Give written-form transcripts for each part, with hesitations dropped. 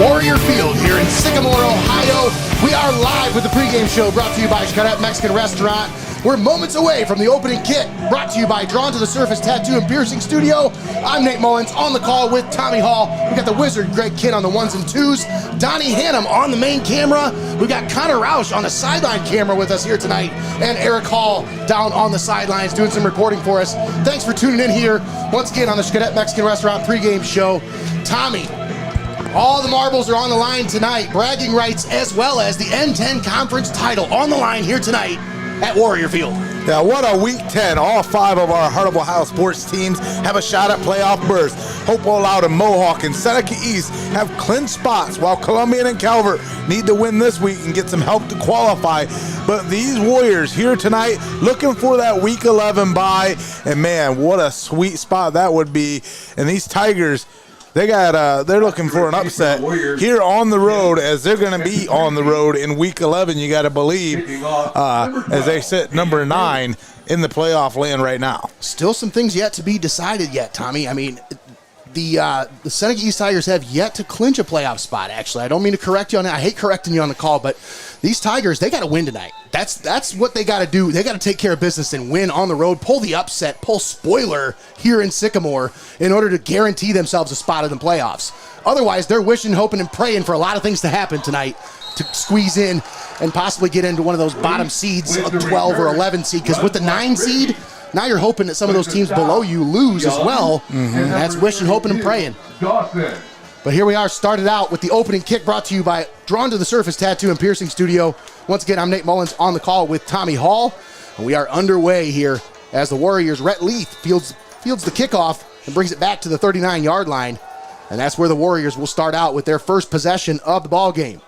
Warrior Field here in Sycamore, Ohio. We are live with the pregame show brought to you by XCARET Mexican Restaurant. We're moments away from the opening kick brought to you by Drawn to the Surface Tattoo and Piercing Studio. I'm Nate Mullins on the call with Tommy Hall. We got the Wizard Greg Kinn on the ones and twos. Donnie Hannam on the main camera. We got Connor Roush on the sideline camera with us here tonight. And Eric Hall down on the sidelines doing some reporting for us. Thanks for tuning in here once again on the XCARET Mexican Restaurant pregame show. Tommy, all the marbles are on the line tonight. Bragging rights as well as the N10 conference title on the line here tonight at Warrior Field. Yeah, what a week 10. All 5 of our Heart of Ohio sports teams have a shot at playoff berths. Hopewell Loud and Mohawk and Seneca East have clinched spots, while Columbian and Calvert need to win this week and get some help to qualify. But these Warriors here tonight looking for that week 11 bye. And man, what a sweet spot that would be. And these Tigers, they're looking for an upset here on the road, as they're going to be on the road in week 11, you got to believe, as they sit number 9 in the playoff land right now. Still some things yet to be decided yet, Tommy. I mean, the Seneca East Tigers have yet to clinch a playoff spot, actually. I don't mean to correct you on that. I hate correcting you on the call, but these Tigers, they got to win tonight. That's what they got to do. They got to take care of business and win on the road, pull the upset, pull spoiler here in Sycamore in order to guarantee themselves a spot in the playoffs. Otherwise, they're wishing, hoping, and praying for a lot of things to happen tonight to squeeze in and possibly get into one of those bottom seeds, a 12 or 11 seed, because with the 9 seed, now you're hoping that some of those teams below you lose as well. And that's wishing, hoping, and praying. But here we are, started out with the opening kick brought to you by Drawn to the Surface Tattoo and Piercing Studio. Once again, I'm Nate Mullins on the call with Tommy Hall. And we are underway here as the Warriors' Rhett Leith fields the kickoff and brings it back to the 39-yard line. And that's where the Warriors will start out with their first possession of the ball game.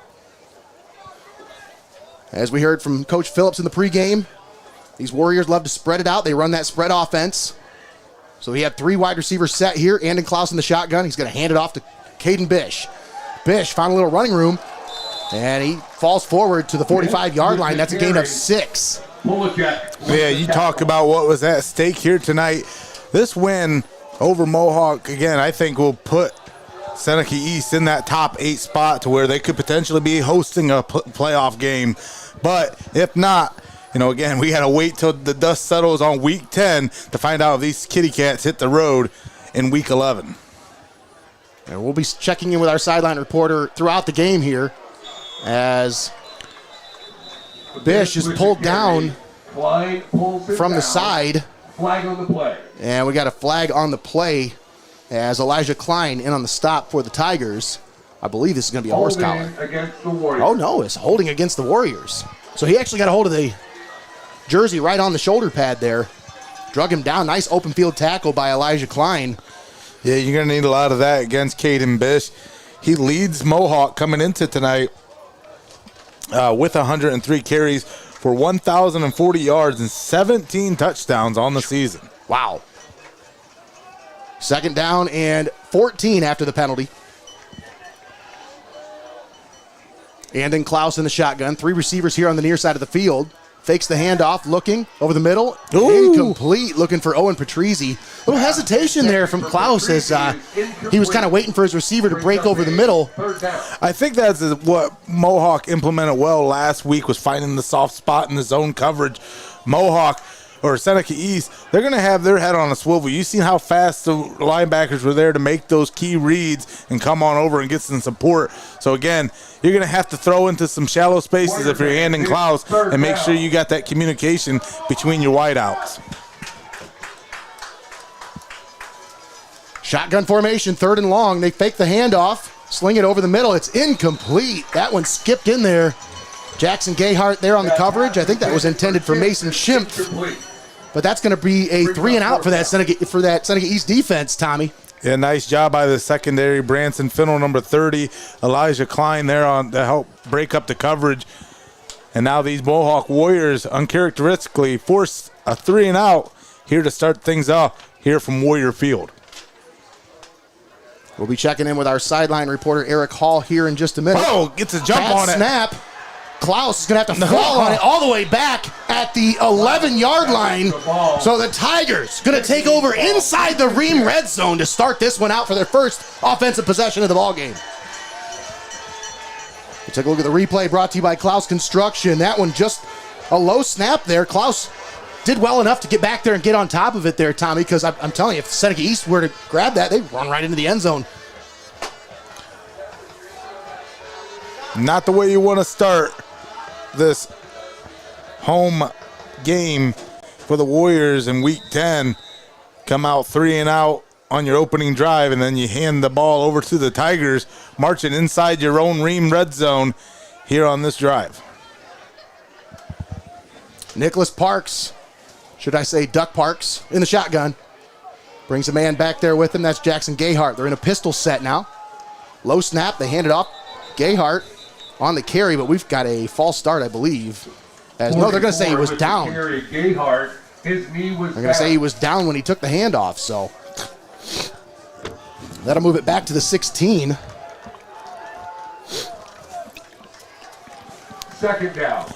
As we heard from Coach Phillips in the pregame, these Warriors love to spread it out. They run that spread offense. So he had 3 wide receivers set here. Andon Klaus in the shotgun. He's going to hand it off to Caden Bish. Bish found a little running room, and he falls forward to the 45-yard line. That's a gain of 6. Yeah, you talk about what was at stake here tonight. This win over Mohawk, again, I think will put Seneca East in that top 8 spot to where they could potentially be hosting a playoff game. But if not, again, we got to wait till the dust settles on week 10 to find out if these kitty cats hit the road in week 11. And we'll be checking in with our sideline reporter throughout the game here as Bish is pulled down from the side. Flag on the play. And we got a flag on the play as Elijah Klein in on the stop for the Tigers. I believe this is going to be a horse collar. Oh, no, it's holding against the Warriors. So he actually got a hold of the jersey right on the shoulder pad there. Drug him down. Nice open field tackle by Elijah Klein. Yeah, you're going to need a lot of that against Caden Bish. He leads Mohawk coming into tonight with 103 carries for 1,040 yards and 17 touchdowns on the season. Wow. Second down and 14 after the penalty. Andon Klaus in the shotgun. 3 receivers here on the near side of the field. fakes the handoff, looking over the middle. Ooh. Incomplete, looking for Owen Patrizzi. A little hesitation there from Klaus as he was kind of waiting for his receiver to break over the middle. I think that's what Mohawk implemented well last week, was finding the soft spot in the zone coverage. Mohawk or Seneca East, they're going to have their head on a swivel. You've seen how fast the linebackers were there to make those key reads and come on over and get some support. So, again, you're going to have to throw into some shallow spaces if you're handing Klaus and make sure you got that communication between your wideouts. Shotgun formation, 3rd and long. They fake the handoff, sling it over the middle. It's incomplete. That one skipped in there. Jackson Gayhart there on the coverage. I think that was intended for Mason Schimpf. But that's going to be a 3-and-out for that Seneca East defense, Tommy. Yeah, nice job by the secondary. Branson Finnell, number 30. Elijah Klein there to help break up the coverage. And now these Mohawk Warriors uncharacteristically force a 3-and-out here to start things off here from Warrior Field. We'll be checking in with our sideline reporter, Eric Hall, here in just a minute. Oh, gets a jump on it. Snap. Klaus is going to have to fall on it all the way back at the 11-yard line. So the Tigers going to take over inside the RIEHM red zone to start this one out for their first offensive possession of the ballgame. We'll take a look at the replay brought to you by Klaus Construction. That one just a low snap there. Klaus did well enough to get back there and get on top of it there, Tommy, because I'm telling you, if Seneca East were to grab that, they'd run right into the end zone. Not the way you want to start this home game for the Warriors in Week 10. Come out 3-and-out on your opening drive, and then you hand the ball over to the Tigers, marching inside your own RIEHM red zone here on this drive. Nicholas Parks, should I say Duck Parks, in the shotgun. Brings a man back there with him. That's Jackson Gayhart. They're in a pistol set now. Low snap. They hand it off. Gayhart on the carry, but we've got a false start, I believe. No, they're going to say he was down. They're going to say he was down when he took the handoff, so that'll move it back to the 16. 2nd down.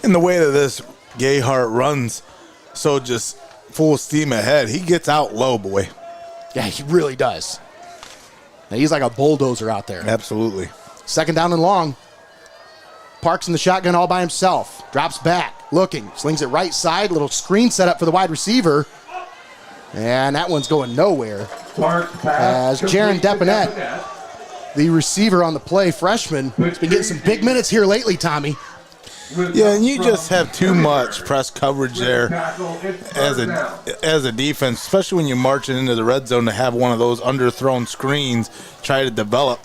In the way that this Gayhart runs, so just full steam ahead, he gets out low, boy. Yeah, he really does. Now, he's like a bulldozer out there. Absolutely. 2nd down and long. Parks in the shotgun all by himself. Drops back, looking, slings it right side. Little screen set up for the wide receiver. And that one's going nowhere. As Jaron Deponette, the receiver on the play, freshman, has been getting some big minutes here lately, Tommy. Yeah, and you just have too much press coverage there as a defense, especially when you're marching into the red zone, to have one of those underthrown screens try to develop.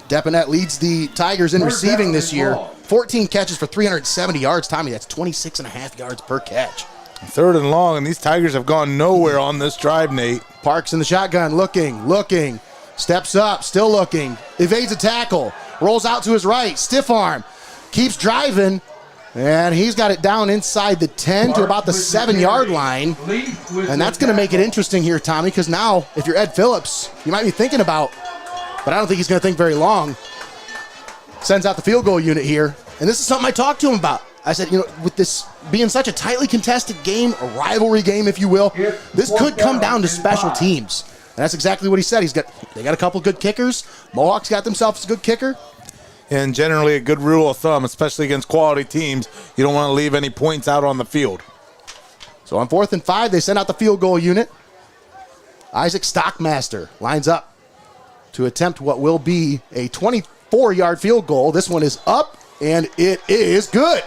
Deponette leads the Tigers in receiving this year. 14 catches for 370 yards. Tommy, that's 26.5 yards per catch. 3rd and long, and these Tigers have gone nowhere on this drive, Nate. Parks in the shotgun, looking, steps up, still looking, evades a tackle, rolls out to his right, stiff arm, keeps driving, and he's got it down inside the 10 to about the 7-yard line. And that's going to make it interesting here, Tommy, because now, if you're Ed Phillips, you might be thinking about, but I don't think he's going to think very long. Sends out the field goal unit here. And this is something I talked to him about. I said, with this being such a tightly contested game, a rivalry game, if you will, this could come down to special teams. And that's exactly what he said. They got a couple good kickers. Mohawk's got themselves a good kicker. And generally a good rule of thumb, especially against quality teams, you don't want to leave any points out on the field. So on 4th and 5, they send out the field goal unit. Isaac Stockmaster lines up to attempt what will be a 24-yard field goal. This one is up, and it is good.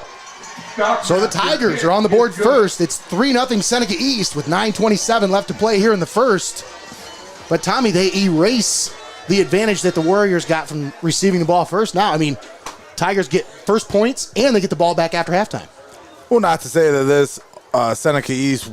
So the Tigers are on the board first. It's 3-0 Seneca East with 9:27 left to play here in the first. But, Tommy, they erase the advantage that the Warriors got from receiving the ball first. Now, Tigers get first points, and they get the ball back after halftime. Well, not to say that this Seneca East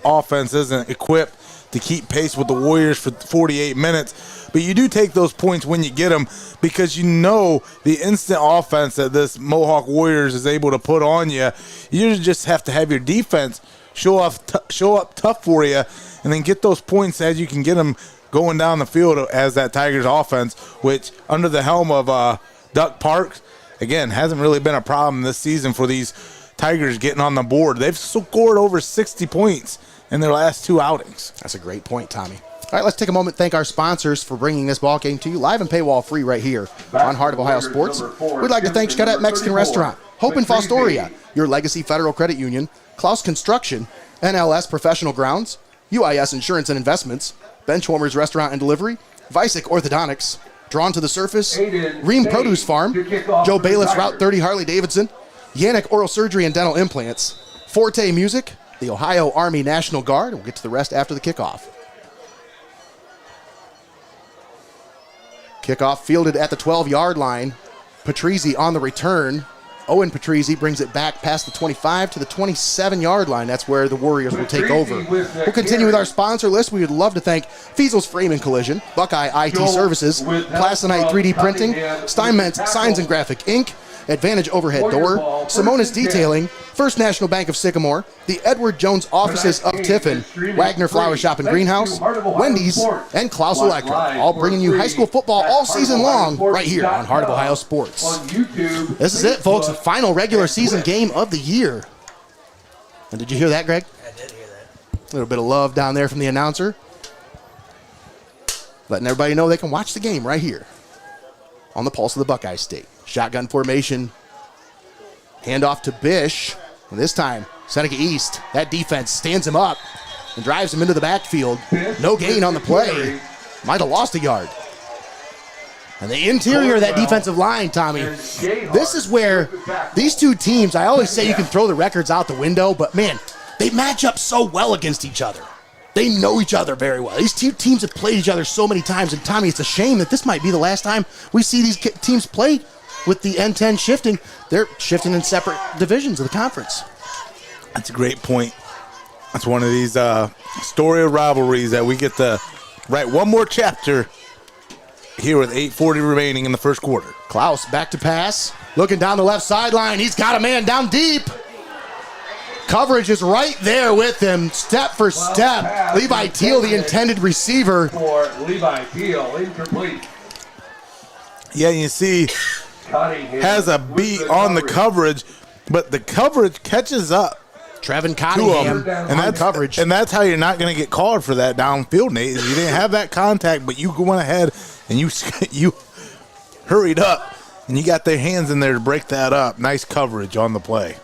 offense isn't equipped to keep pace with the Warriors for 48 minutes, but you do take those points when you get them, because you know the instant offense that this Mohawk Warriors is able to put on you. You just have to have your defense show up tough for you, and then get those points as you can get them going down the field as that Tigers offense, which under the helm of Duck Parks, again, hasn't really been a problem this season for these Tigers getting on the board. They've scored over 60 points in their last 2 outings. That's a great point, Tommy. All right, let's take a moment to thank our sponsors for bringing this ball game to you live and paywall free right here on Heart of Ohio Sports. We'd like to thank XCARET Mexican Restaurant, Hope in Fostoria, Your Legacy Federal Credit Union, CLOUSE Construction, NLS Professional Grounds, UIS Insurance and Investments, Benchwarmers Restaurant and Delivery, VICEK Orthodontics, Drawn to the Surface, RIEHM Produce Farm, Joe Bailiff's Route 30 Harley-Davidson, YANICH Oral Surgery and Dental Implants, FORTE Music, the Ohio Army National Guard. We'll get to the rest after the kickoff. Kickoff fielded at the 12-yard line. Patrizzi on the return. Owen Patrizzi brings it back past the 25 to the 27-yard line. That's where the Warriors will take over. We'll continue with our sponsor list. We would love to thank FEASEL'S Frame and Collision, Buckeye IT Services, PLASONITE 3D Printing, Steinmetz Signs and Graphic Inc., Advantage Overhead Door, Simonis Detailing, First National Bank of Sycamore, the Edward Jones Offices of Tiffin, Wagner Flower Shop and Greenhouse, Wendy's, and Klaus Electric, all bringing you high school football all season long right here on Heart of Ohio Sports. This is it, folks, the final regular season game of the year. And did you hear that, Greg? I did hear that. A little bit of love down there from the announcer. Letting everybody know they can watch the game right here on the Pulse of the Buckeye State. Shotgun formation. Handoff to Bish. And this time, Seneca East, that defense stands him up and drives him into the backfield. No gain on the play. Might have lost a yard. And the interior of that defensive line, Tommy, this is where these two teams, I always say you can throw the records out the window, but man, they match up so well against each other. They know each other very well. These two teams have played each other so many times, and Tommy, it's a shame that this might be the last time we see these teams play with the N10 shifting. They're shifting in separate divisions of the conference. That's a great point. That's one of these story of rivalries that we get to write one more chapter here with 8:40 remaining in the first quarter. Klaus back to pass, looking down the left sideline. He's got a man down deep. Coverage is right there with him, step for step. Levi Teal, the intended receiver. For Levi Teal, incomplete. Yeah, you see, has a beat on the coverage, but the coverage catches up Trevin to Cottingham him, and on coverage. And that's how you're not going to get called for that downfield, Nate. You didn't have that contact, but you went ahead and you hurried up, and you got their hands in there to break that up. Nice coverage on the play.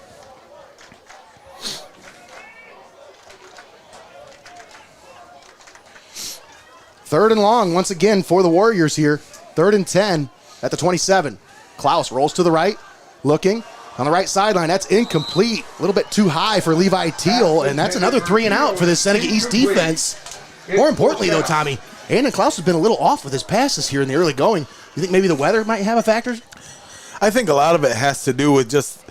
Third and long once again for the Warriors here. 3rd and 10 at the 27. Klaus rolls to the right, looking on the right sideline. That's incomplete. A little bit too high for Levi Teal, and that's another 3 and out for this Seneca East defense. More importantly, though, Tommy, Andon Klaus has been a little off with his passes here in the early going. You think maybe the weather might have a factor? I think a lot of it has to do with just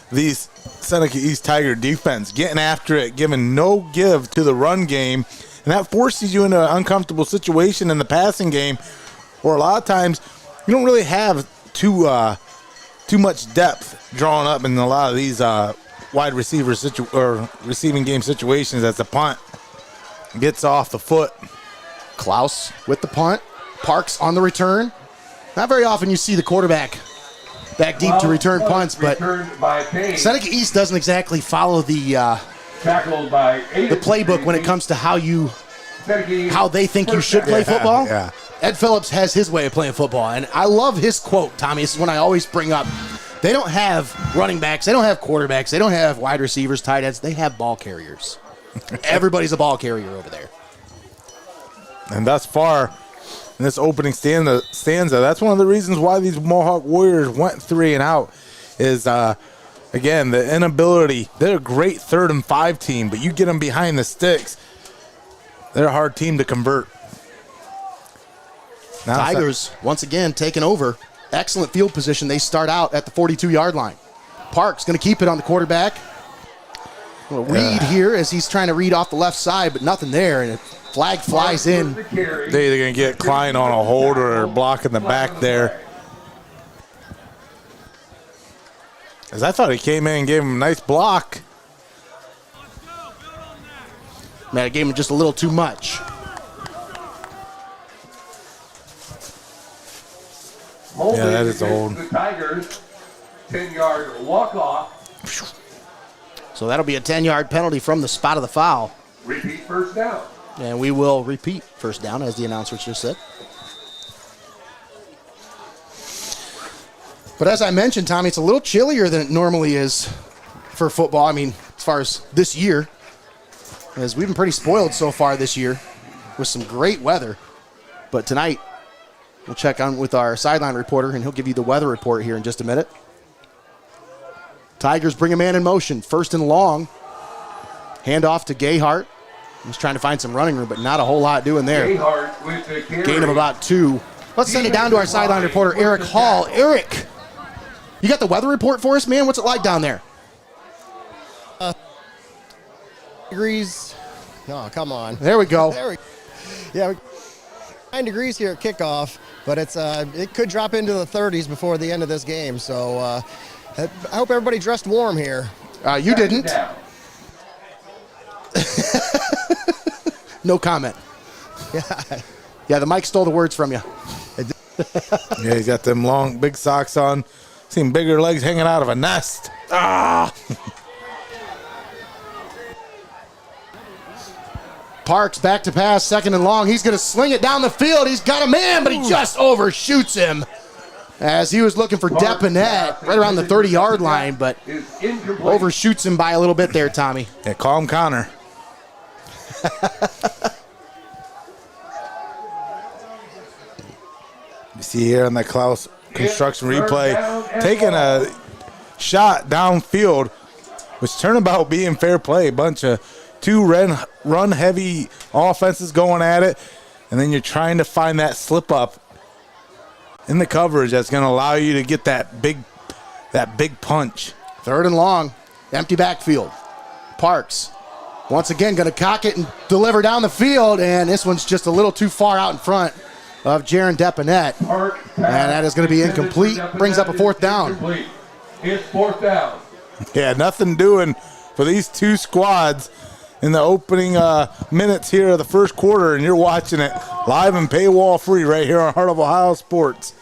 these Seneca East Tiger defense getting after it, giving no give to the run game. And that forces you into an uncomfortable situation in the passing game, or a lot of times you don't really have too much depth drawn up in a lot of these wide receiver or receiving game situations as the punt gets off the foot. Klaus with the punt. Parks on the return. Not very often you see the quarterback back deep to return punts, but Seneca East doesn't exactly follow the playbook when it comes to how they think you should play football. Yeah. Ed Phillips has his way of playing football, and I love his quote, Tommy. This is one I always bring up. They don't have running backs. They don't have quarterbacks. They don't have wide receivers, tight ends. They have ball carriers. Everybody's a ball carrier over there. And thus far, in this opening stanza, that's one of the reasons why these Mohawk Warriors went 3 and out is, again, the inability. They're a great 3rd and 5 team, but you get them behind the sticks, they're a hard team to convert. Now Tigers, once again, taking over. Excellent field position. They start out at the 42-yard line. Parks going to keep it on the quarterback. A little read here as he's trying to read off the left side, but nothing there, and a flag flies in. They're either going to get Klein on a hold or block in the back there. As I thought he came in and gave him a nice block. Man, I gave him just a little too much. Yeah, that is old. The Tigers, 10-yard walk-off. So that'll be a 10-yard penalty from the spot of the foul. Repeat first down. And we will repeat first down, as the announcer just said. But as I mentioned, Tommy, it's a little chillier than it normally is for football. I mean, as far as this year, as we've been pretty spoiled so far this year with some great weather. But tonight, we'll check on with our sideline reporter, and he'll give you the weather report here in just a minute. Tigers bring a man in motion. First and long. Hand off to Gayhart. He's trying to find some running room, but not a whole lot doing there. Gayhart with the carry. Gain of about 2. Let's send it down to our sideline reporter, Eric Hall. Eric, you got the weather report for us, man? What's it like down there? Degrees. No, come on. There we go. There we. Yeah, 9 degrees here at kickoff, but it could drop into the 30s before the end of this game. So I hope everybody dressed warm here. You didn't. No comment. Yeah, the mic stole the words from you. Yeah, he's got them long, big socks on. Seen bigger legs hanging out of a nest. Parks back to pass, second and long. He's going to sling it down the field. He's got a man, but he just overshoots him as he was looking for Deponette right around the 30-yard line, but overshoots him by a little bit there, Tommy. Yeah, call him Connor. You see here on that CLOUSE construction replay, taking a shot downfield, which turned out being fair play. A bunch of 2 run-heavy offenses going at it, and then you're trying to find that slip-up in the coverage that's going to allow you to get that big punch. Third and long, empty backfield. Parks once again going to cock it and deliver down the field, and this one's just a little too far out in front of Jaron Deponette. And that is going to be incomplete. Brings up a fourth down. It's fourth down. Yeah, nothing doing for these 2 squads in the opening minutes here of the first quarter, and you're watching it live and paywall free right here on Heart of Ohio Sports.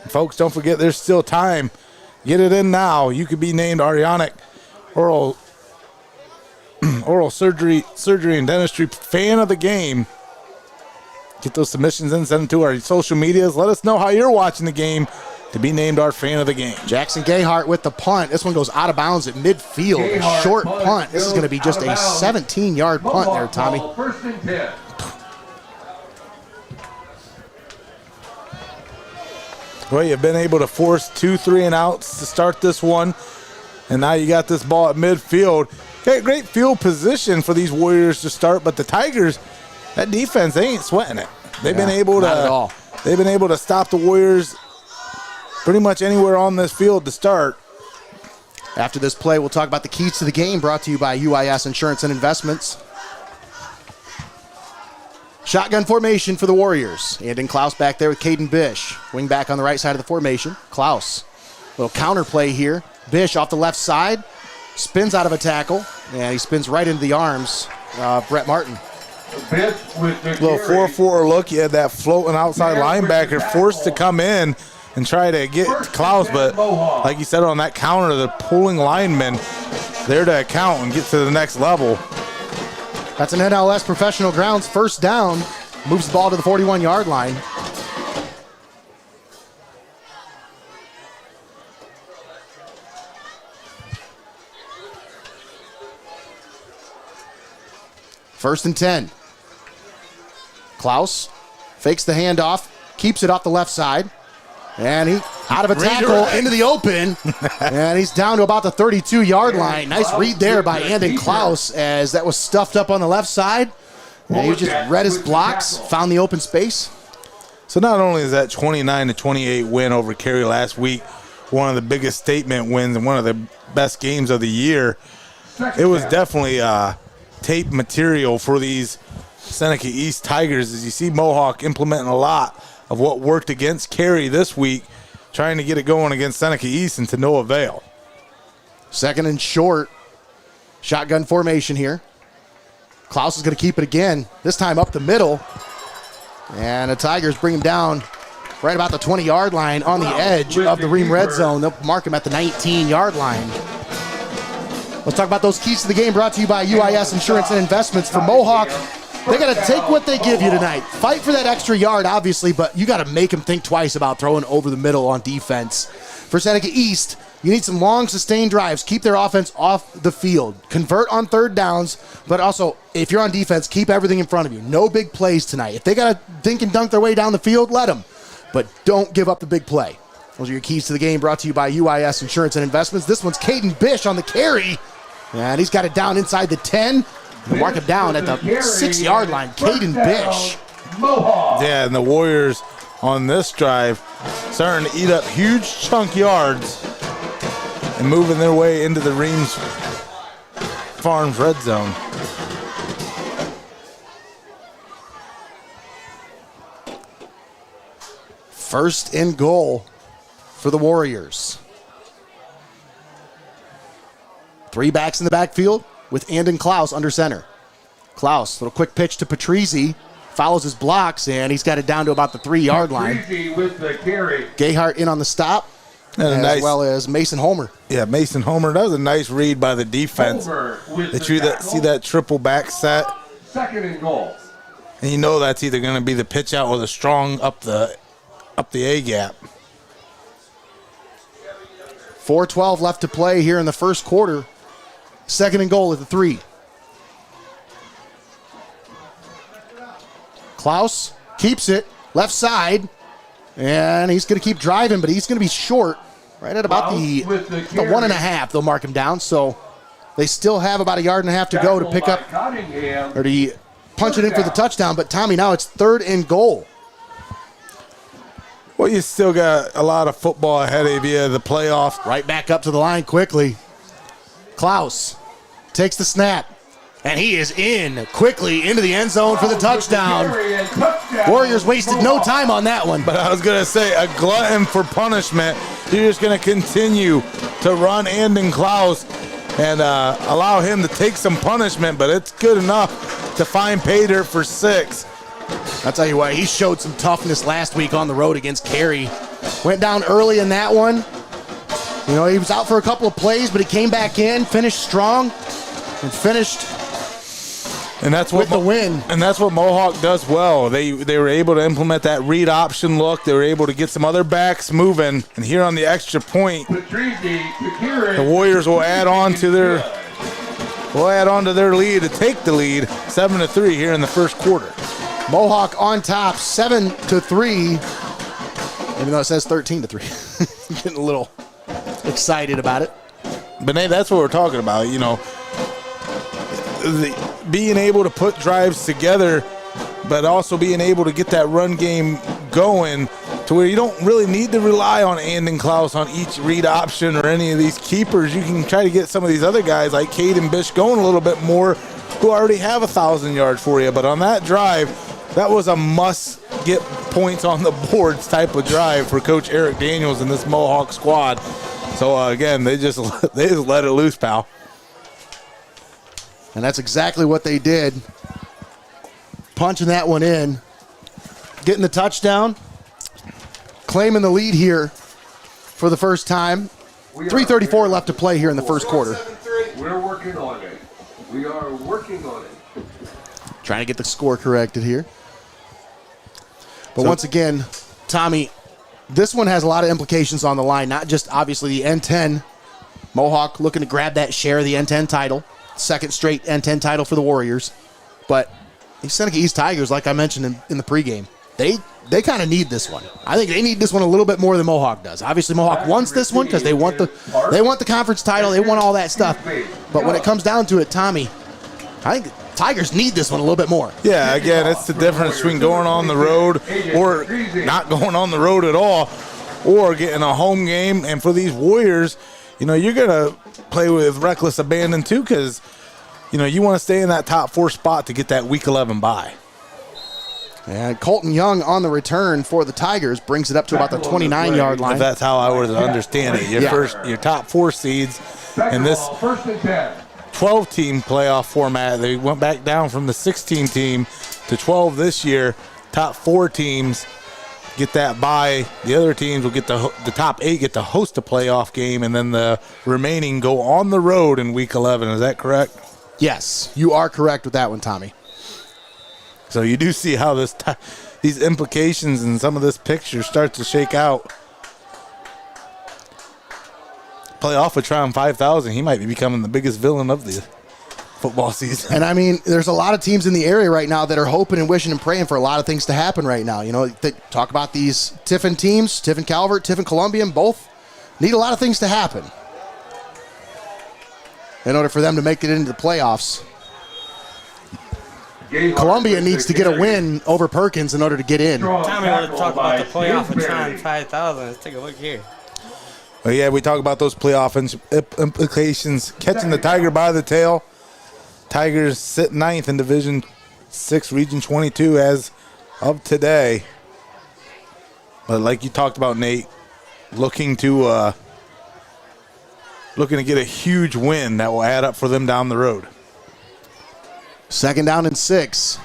Folks, don't forget there's still time. Get it in now. You could be named Arianic Oral Surgery and Dentistry Fan of the Game. Get those submissions in, send them to our social medias. Let us know how you're watching the game to be named our Fan of the Game. Jackson Gayhart with the punt. This one goes out of bounds at midfield. A short punt. This is going to be just a 17-yard punt there, Tommy. First and 10. Well, you've been able to force 2 3-and-outs to start this one, and now you got this ball at midfield. Great field position for these Warriors to start, but the Tigers, that defense, they ain't sweating it. They've been able to stop the Warriors pretty much anywhere on this field to start. After this play, we'll talk about the keys to the game, brought to you by UIS Insurance and Investments. Shotgun formation for the Warriors. And in CLOUSE back there with Caden Bish. Wing back on the right side of the formation. CLOUSE. Little counter play here. Bish off the left side. Spins out of a tackle. And he spins right into the arms of Brett Martin. Little 4-4 look. You had that floating outside linebacker forced to come in and try to get to CLOUSE. But like you said on that counter, the pulling lineman there to account and get to the next level. That's an NLS Professional Grounds first down. Moves the ball to the 41-yard line. First and 10. CLOUSE fakes the handoff, keeps it off the left side, and he out of a tackle into the open, and he's down to about the 32-yard line. Nice read there by Andon CLOUSE as that was stuffed up on the left side. And he just read his blocks, found the open space. So not only is that 29-28 win over Carey last week, one of the biggest statement wins and one of the best games of the year, it was definitely tape material for these Seneca East Tigers, as you see Mohawk implementing a lot of what worked against Carey this week, trying to get it going against Seneca East, and to no avail. Second and short. Shotgun formation here. CLOUSE is going to keep it again, this time up the middle. And the Tigers bring him down right about the 20-yard line on the edge of the RIEHM red zone. They'll mark him at the 19-yard line. Let's talk about those keys to the game, brought to you by UIS Insurance and Investments. For Mohawk, they got to take what they give you tonight. Fight for that extra yard, obviously, but you got to make them think twice about throwing over the middle on defense. For Seneca East, you need some long, sustained drives. Keep their offense off the field. Convert on third downs, but also, if you're on defense, keep everything in front of you. No big plays tonight. If they got to think and dunk their way down the field, let them. But don't give up the big play. Those are your keys to the game, brought to you by UIS Insurance and Investments. This one's Caden Bish on the carry. And he's got it down inside the 10. They'll mark him down at the 6-yard line. Caden Bish. Yeah, and the Warriors on this drive starting to eat up huge chunk yards and moving their way into the Reams Farms red zone. First and goal for the Warriors. 3 backs in the backfield with Andon Klaus under center. Klaus, little quick pitch to Patrizi, follows his blocks, and he's got it down to about the 3-yard line. Patrizi with the carry. Gayhart in on the stop, as well as Mason Homer. Yeah, Mason Homer. That was a nice read by the defense. See that triple back set. Second and goal. And you know that's either going to be the pitch out or the strong up the A gap. 4:12 left to play here in the first quarter. Second and goal at the 3. Klaus keeps it left side, and he's going to keep driving, but he's going to be short right at about the 1.5. They'll mark him down, so they still have about 1.5 yards to go to pick up or to punch it in for the touchdown. But Tommy, now it's 3rd and goal. Well, you still got a lot of football ahead of you. The playoff. Right back up to the line quickly. Klaus takes the snap, and he is in quickly into the end zone for the touchdown. Warriors wasted no time on that one. But I was going to say, a glutton for punishment. You're just going to continue to run Andon Klaus and allow him to take some punishment, but it's good enough to find pay dirt for 6. I'll tell you what, he showed some toughness last week on the road against Carey. Went down early in that one. You know, he was out for a couple of plays, but he came back in, finished strong, and finished with the win. And that's what Mohawk does well. They were able to implement that read option look. They were able to get some other backs moving. And here on the extra point, the Warriors will add on to their lead to take the lead, 7-3 here in the first quarter. Mohawk on top, 7-3. Even though it says 13-3. Getting a little excited about it. But Nate, that's what we're talking about. You know, being able to put drives together, but also being able to get that run game going to where you don't really need to rely on Andon Klaus on each read option or any of these keepers. You can try to get some of these other guys like Caden Bish going a little bit more, who already have 1,000 yards for you. But on that drive, that was a must get points on the boards type of drive for Coach Eric Daniels and this Mohawk squad. So again, they just let it loose, pal. And that's exactly what they did. Punching that one in, getting the touchdown, claiming the lead here for the first time. 3:34 left to play here in the first quarter. We're working on it. We are working on it. Trying to get the score corrected here. But once again, Tommy, this one has a lot of implications on the line, not just obviously the N10. Mohawk looking to grab that share of the N10 title. Second straight N10 title for the Warriors. But the Seneca East Tigers, like I mentioned in the pregame, they kind of need this one. I think they need this one a little bit more than Mohawk does. Obviously, Mohawk wants this one because they want the conference title. They want all that stuff. But when it comes down to it, Tommy, I think Tigers need this one a little bit more. Yeah, again, it's the difference between going on the road or not going on the road at all or getting a home game. And for these Warriors, you know, you're going to play with reckless abandon too because, you know, you want to stay in that top 4 spot to get that Week 11 bye. And Colton Young on the return for the Tigers brings it up to about the 29-yard line. If that's how I would understand it. Your top 4 seeds in this 12-team playoff format. They went back down from the 16 team to 12 this year. Top 4 teams get that bye. The other teams will get the top 8 get to host a playoff game, and then the remaining go on the road in Week 11. Is that correct? Yes, you are correct with that one, Tommy. So you do see how these implications and some of this picture starts to shake out. Playoff with Tron 5000, he might be becoming the biggest villain of the football season. And I mean, there's a lot of teams in the area right now that are hoping and wishing and praying for a lot of things to happen right now. You know, they talk about these Tiffin teams, Tiffin Calvert, Tiffin Columbian, both need a lot of things to happen in order for them to make it into the playoffs. Columbia needs to get a win over Perkins in order to get in. Tommy wanted to talk about the playoff and Tron 5000. Let's take a look here. Well, yeah, we talk about those playoff implications. Catching the Tiger by the tail. Tigers sit 9th in Division 6, Region 22 as of today. But like you talked about, Nate, looking to get a huge win that will add up for them down the road. 2nd down and 6.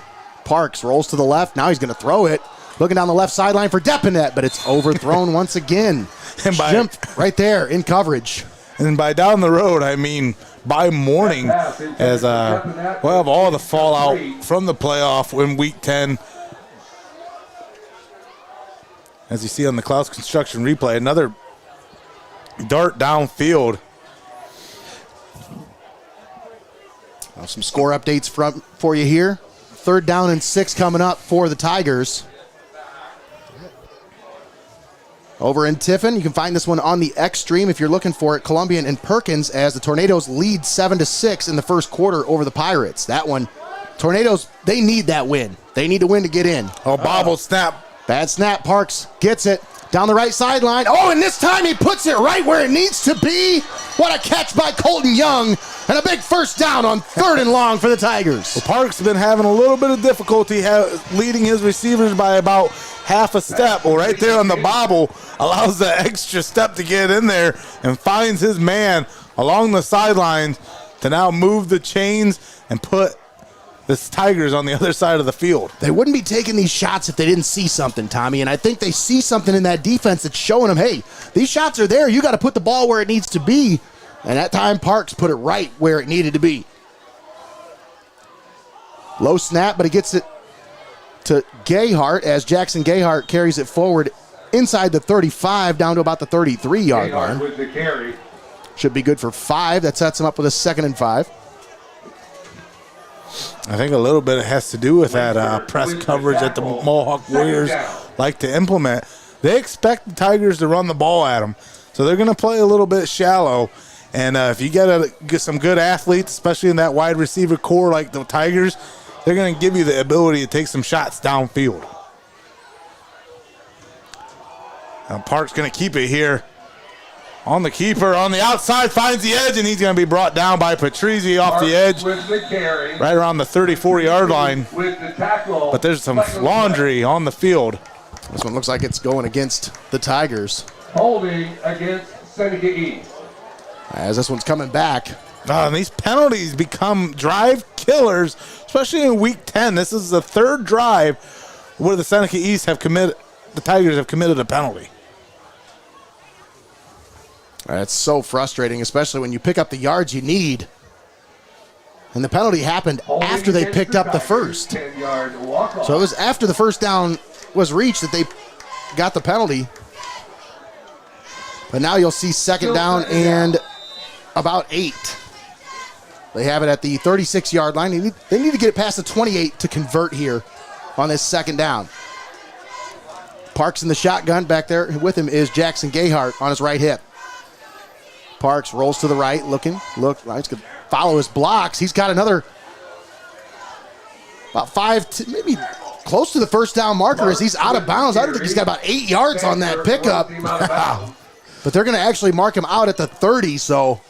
Parks rolls to the left. Now he's going to throw it. Looking down the left sideline for Depinet, but it's overthrown once again. And Schimpf right there in coverage. And by down the road, I mean by morning, as we'll have all the fallout from the playoff in Week 10. As you see on the CLOUSE construction replay, another dart downfield. Some score updates for you here. 3rd down and 6 coming up for the Tigers. Over in Tiffin, you can find this one on the X stream if you're looking for it. Columbian and Perkins as the Tornadoes lead 7-6 in the first quarter over the Pirates. That one, Tornadoes, they need that win. They need to win to get in. Oh, bobble snap. Bad snap. Parks gets it down the right sideline. Oh, and this time he puts it right where it needs to be. What a catch by Colton Young. And a big first down on 3rd and long for the Tigers. Well, Parks has been having a little bit of difficulty leading his receivers by about half a step. Well, right there on the bobble allows the extra step to get in there and finds his man along the sidelines to now move the chains and put the Tigers on the other side of the field. They wouldn't be taking these shots if they didn't see something, Tommy, and I think they see something in that defense that's showing them, hey, these shots are there. You got to put the ball where it needs to be. And that time, Parks put it right where it needed to be. Low snap, but he gets it to Gayhart as Jackson Gayhart carries it forward inside the 35 down to about the 33-yard line. With the carry. Should be good for 5. That sets him up with a 2nd and 5. I think a little bit has to do with that press coverage that the Mohawk Warriors like to implement. They expect the Tigers to run the ball at them, so they're going to play a little bit shallow. And if you get some good athletes, especially in that wide receiver core like the Tigers, they're going to give you the ability to take some shots downfield. Now Park's going to keep it here. On the keeper, on the outside, finds the edge, and he's going to be brought down by Patrizzi off the edge, right around the 34-yard line. But there's some laundry on the field. This one looks like it's going against the Tigers. Holding against Seneca East. As this one's coming back. And these penalties become drive killers, especially in Week 10. This is the 3rd drive where the Seneca East the Tigers have committed a penalty. It's so frustrating, especially when you pick up the yards you need. And the penalty happened after they picked up the first. So it was after the first down was reached that they got the penalty. But now you'll see 2nd down and about 8. They have it at the 36-yard line. They need to get it past the 28 to convert here on this 2nd down. Parks in the shotgun. Back there with him is Jackson Gayhart on his right hip. Parks rolls to the right, look, he's going to follow his blocks. He's got another about 5, maybe close to the first down marker as he's out of bounds. I don't think he's got about 8 yards on that pickup. But they're going to actually mark him out at the 30, so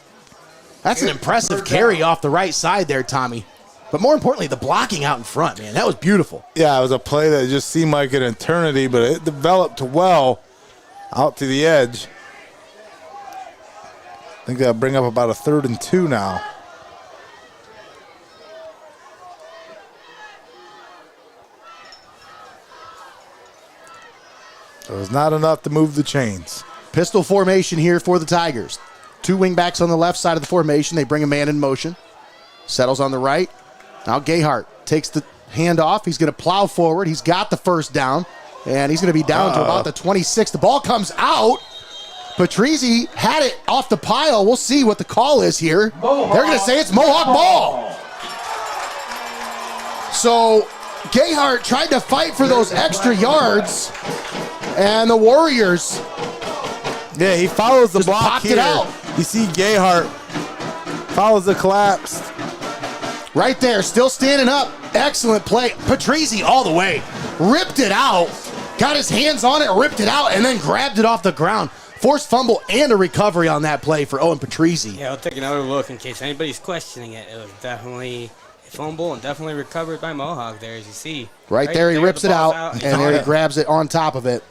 that's an impressive carry off the right side there, Tommy. But more importantly, the blocking out in front, man, that was beautiful. Yeah, it was a play that just seemed like an eternity, but it developed well out to the edge. I think that'll bring up about a 3rd and 2 now. So it's not enough to move the chains. Pistol formation here for the Tigers. 2 wingbacks on the left side of the formation. They bring a man in motion. Settles on the right. Now Gayhart takes the hand off. He's going to plow forward. He's got the first down, and he's going to be down to about the 26. The ball comes out. Patrizzi had it off the pile. We'll see what the call is here. They're going to say it's Mohawk ball. So Gayhart tried to fight for those extra yards, and the Warriors Yeah, he follows the just block popped here. it out. You see Gayhart follows the collapse. Right there, still standing up. Excellent play. Patrizzi all the way. Ripped it out. Got his hands on it, ripped it out, and then grabbed it off the ground. Forced fumble and a recovery on that play for Owen Patrizzi. Yeah, I'll take another look in case anybody's questioning it. It was definitely a fumble and definitely recovered by Mohawk there, as you see. Right there, he rips the it ball's out, and there he grabs it on top of it.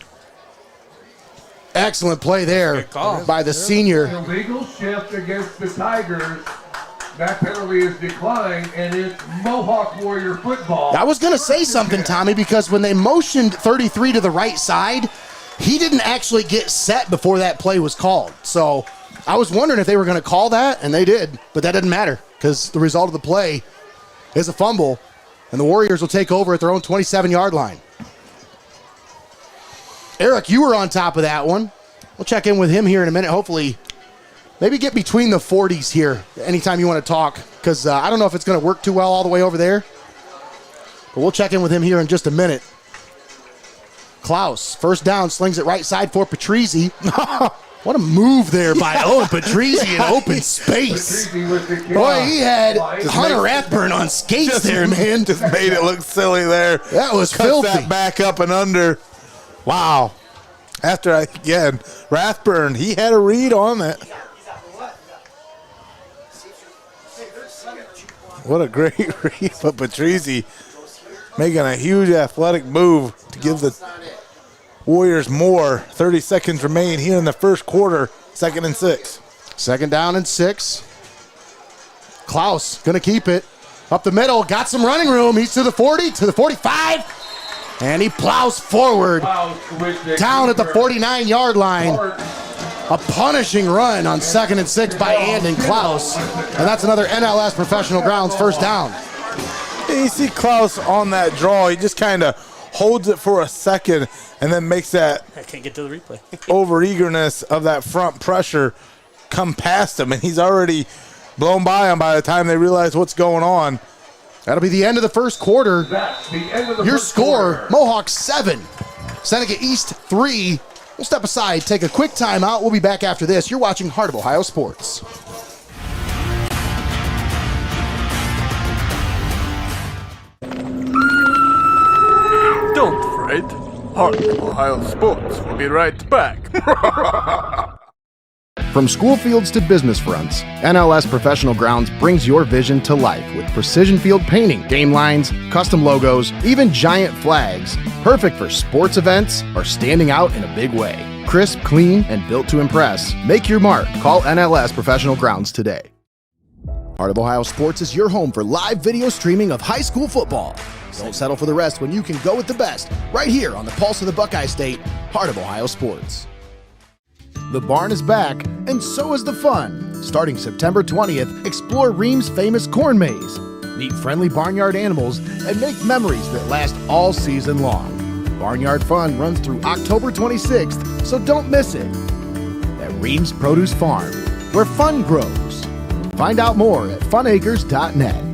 Excellent play there Good call. by the senior. Illegal shift against the Tigers. That penalty is declined, and it's Mohawk Warrior football. I was going to say something, Tommy, because when they motioned 33 to the right side, he didn't actually get set before that play was called. So I was wondering if they were going to call that, and they did. But that didn't matter because the result of the play is a fumble, and the Warriors will take over at their own 27-yard line. Eric, you were on top of that one. We'll check in with him here in a minute. Hopefully, maybe get between the 40s here anytime you want to talk, because I don't know if it's going to work too well all the way over there. But we'll check in with him here in just a minute. CLOUSE, first down, slings it right side for Patrizzi. What a move there by Owen Patrizzi in open space. Boy, he had Hunter Rathburn on skates there, man. Just made it look silly there. That was Cuts filthy. that back up and under. Wow. After, again, Rathburn, he had a read on it. What a great read for Patrizzi, making a huge athletic move to give the Warriors more. 30 seconds remain here in the first quarter, 2nd and 6. Second down and 6. CLOUSE going to keep it. Up the middle, got some running room. He's to the 40, to the 45, and he plows forward down at the 49-yard line. A punishing run on 2nd and 6 by Andon CLOUSE, and that's another NLS Professional Grounds first down. You see CLOUSE on that draw. He just kind of holds it for a second and then makes that I can't get to the replay. over-eagerness of that front pressure come past him, and he's already blown by him by the time they realize what's going on. That'll be the end of the first quarter. That's the end of the Your first score, quarter. Mohawk 7, Seneca East 3. We'll step aside, take a quick timeout. We'll be back after this. You're watching Heart of Ohio Sports. Don't fret. Heart of Ohio Sports will be right back. From school fields to business fronts, NLS Professional Grounds brings your vision to life with precision field painting, game lines, custom logos, even giant flags. Perfect for sports events or standing out in a big way. Crisp, clean, and built to impress. Make your mark. Call NLS Professional Grounds today. Heart of Ohio Sports is your home for live video streaming of high school football. Don't settle for the rest when you can go with the best. Right here on the pulse of the Buckeye State, Heart of Ohio Sports. The barn is back, and so is the fun. Starting September 20th, explore Ream's famous corn maze. Meet friendly barnyard animals and make memories that last all season long. Barnyard Fun runs through October 26th, so don't miss it. At Ream's Produce Farm, where fun grows. Find out more at funacres.net.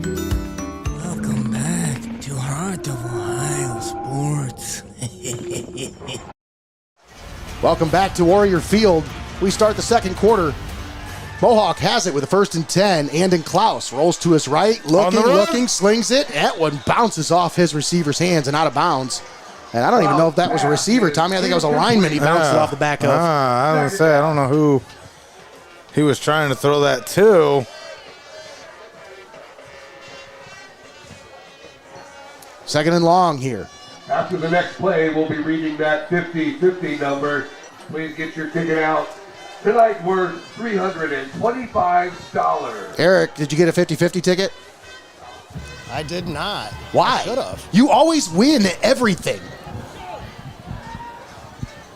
Welcome back to Heart of Ohio Sports. Welcome back to Warrior Field. We start the second quarter. Mohawk has it with a 1st and 10. Andon CLOUSE rolls to his right, looking, slings it. That one bounces off his receiver's hands and out of bounds. And I don't even know if that was a receiver, Tommy. I think it was a lineman he bounced it off the back of. I don't know who he was trying to throw that to. Second and long here. After the next play, we'll be reading that 50-50 number. Please get your ticket out. Tonight worth $325. Eric, did you get a 50-50 ticket? I did not. Why? I should have. You always win everything.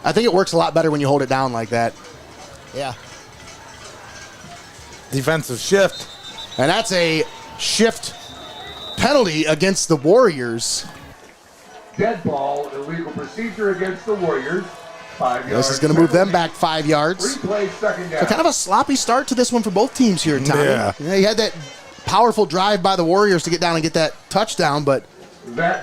I think it works a lot better when you hold it down like that. Yeah. Defensive shift. And that's a shift penalty against the Warriors. Dead ball, illegal procedure against the Warriors. 5 yards. This is going to move them back 5 yards. Replay, second down. So kind of a sloppy start to this one for both teams here, Tommy. Yeah. You had that powerful drive by the Warriors to get down and get that touchdown, but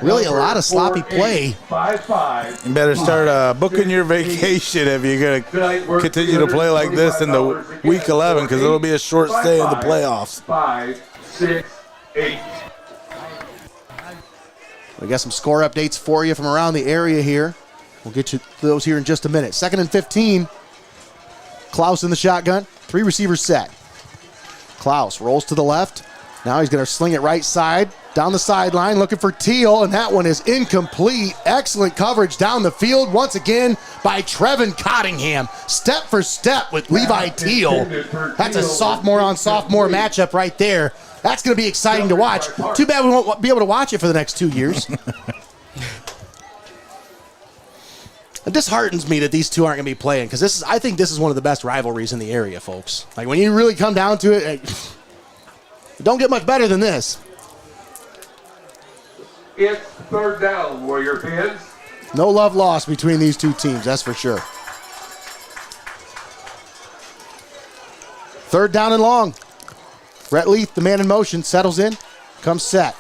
really a lot of sloppy play. 5-5. You better start booking your vacation if you're going to continue to play like this in the week 11, because it'll be a short stay in the playoffs. 5, 6, 8. We got some score updates for you from around the area here. We'll get you those here in just a minute. 2nd and 15. Klaus in the shotgun. 3 receivers set. Klaus rolls to the left. Now he's going to sling it right side. Down the sideline, looking for Teal, and that one is incomplete. Excellent coverage down the field once again by Trevin Cottingham. Step for step with Levi Teal. That's a sophomore-on-sophomore matchup right there. That's going to be exciting to watch. Too bad we won't be able to watch it for the next 2 years. It disheartens me that these two aren't going to be playing, because I think this is one of the best rivalries in the area, folks. Like, when you really come down to it, it don't get much better than this. It's 3rd down, Warrior fans. No love lost between these two teams, that's for sure. 3rd down and long. Brett Leith, the man in motion, settles in, comes set.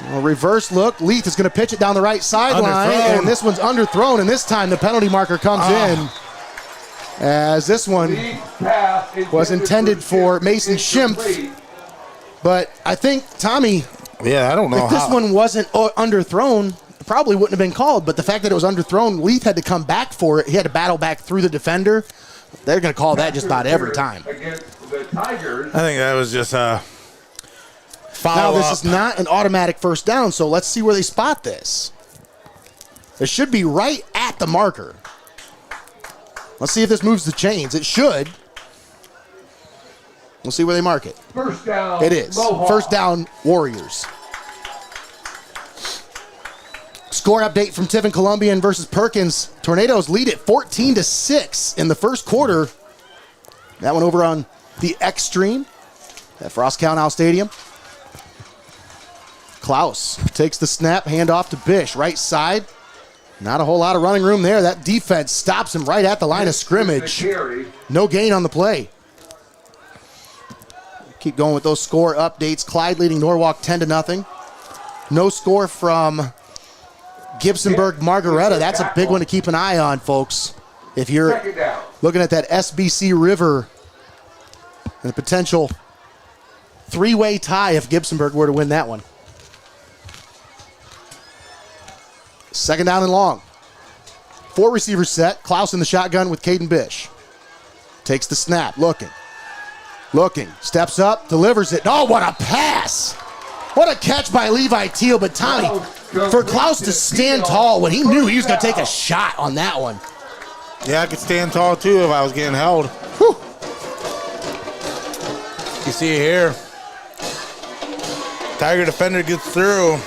A reverse look. Leith is going to pitch it down the right sideline, and this one's underthrown, and this time the penalty marker comes in, as this one was intended for Mason Schimpf. But I think, Tommy, yeah, I don't know if this one wasn't underthrown, it probably wouldn't have been called. But the fact that it was underthrown, Leith had to come back for it. He had to battle back through the defender. They're going to call that just about every time. Against the Tigers. I think that was just a foul. Now, this is not an automatic 1st down, so let's see where they spot this. It should be right at the marker. Let's see if this moves the chains. It should. We'll see where they mark it. 1st down. It is. Mohawk. 1st down, Warriors. Score update from Tiffin Columbian versus Perkins. Tornadoes lead it 14-6 in the 1st quarter. That one over on the X stream at Frost County Stadium. Klaus takes the snap, handoff to Bish, right side. Not a whole lot of running room there. That defense stops him right at the line of scrimmage. No gain on the play. Keep going with those score updates. Clyde leading Norwalk 10-0. No score from Gibsonburg Margaretta. That's a big one to keep an eye on, folks. If you're looking at that SBC River and the potential 3-way tie if Gibsonburg were to win that one. 2nd down and long. 4 receivers set. Klaus in the shotgun with Caden Bish. Takes the snap, looking, steps up, delivers it. Oh, what a pass! What a catch by Levi Teal, but Tommy, for Klaus to stand tall when he knew he was going to take a shot on that one. Yeah, I could stand tall too if I was getting held. Whew. You see it here. Tiger defender gets through.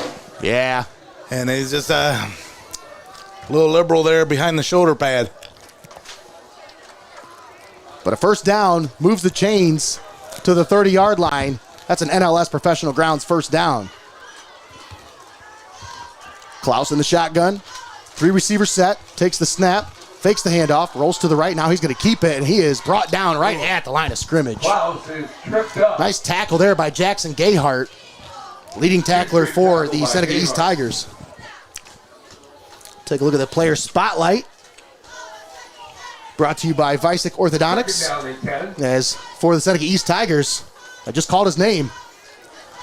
Yeah. And he's just a little liberal there behind the shoulder pad. But a 1st down moves the chains to the 30-yard line. That's an NLS Professional Grounds 1st down. Klaus in the shotgun. 3 receivers set. Takes the snap. Fakes the handoff. Rolls to the right. Now he's going to keep it, and he is brought down right at the line of scrimmage. Klaus is tripped up. Nice tackle there by Jackson Gayhart, leading tackler for the Seneca East Tigers. Take a look at the player spotlight. Brought to you by VICEK Orthodontics. As for the Seneca East Tigers, I just called his name.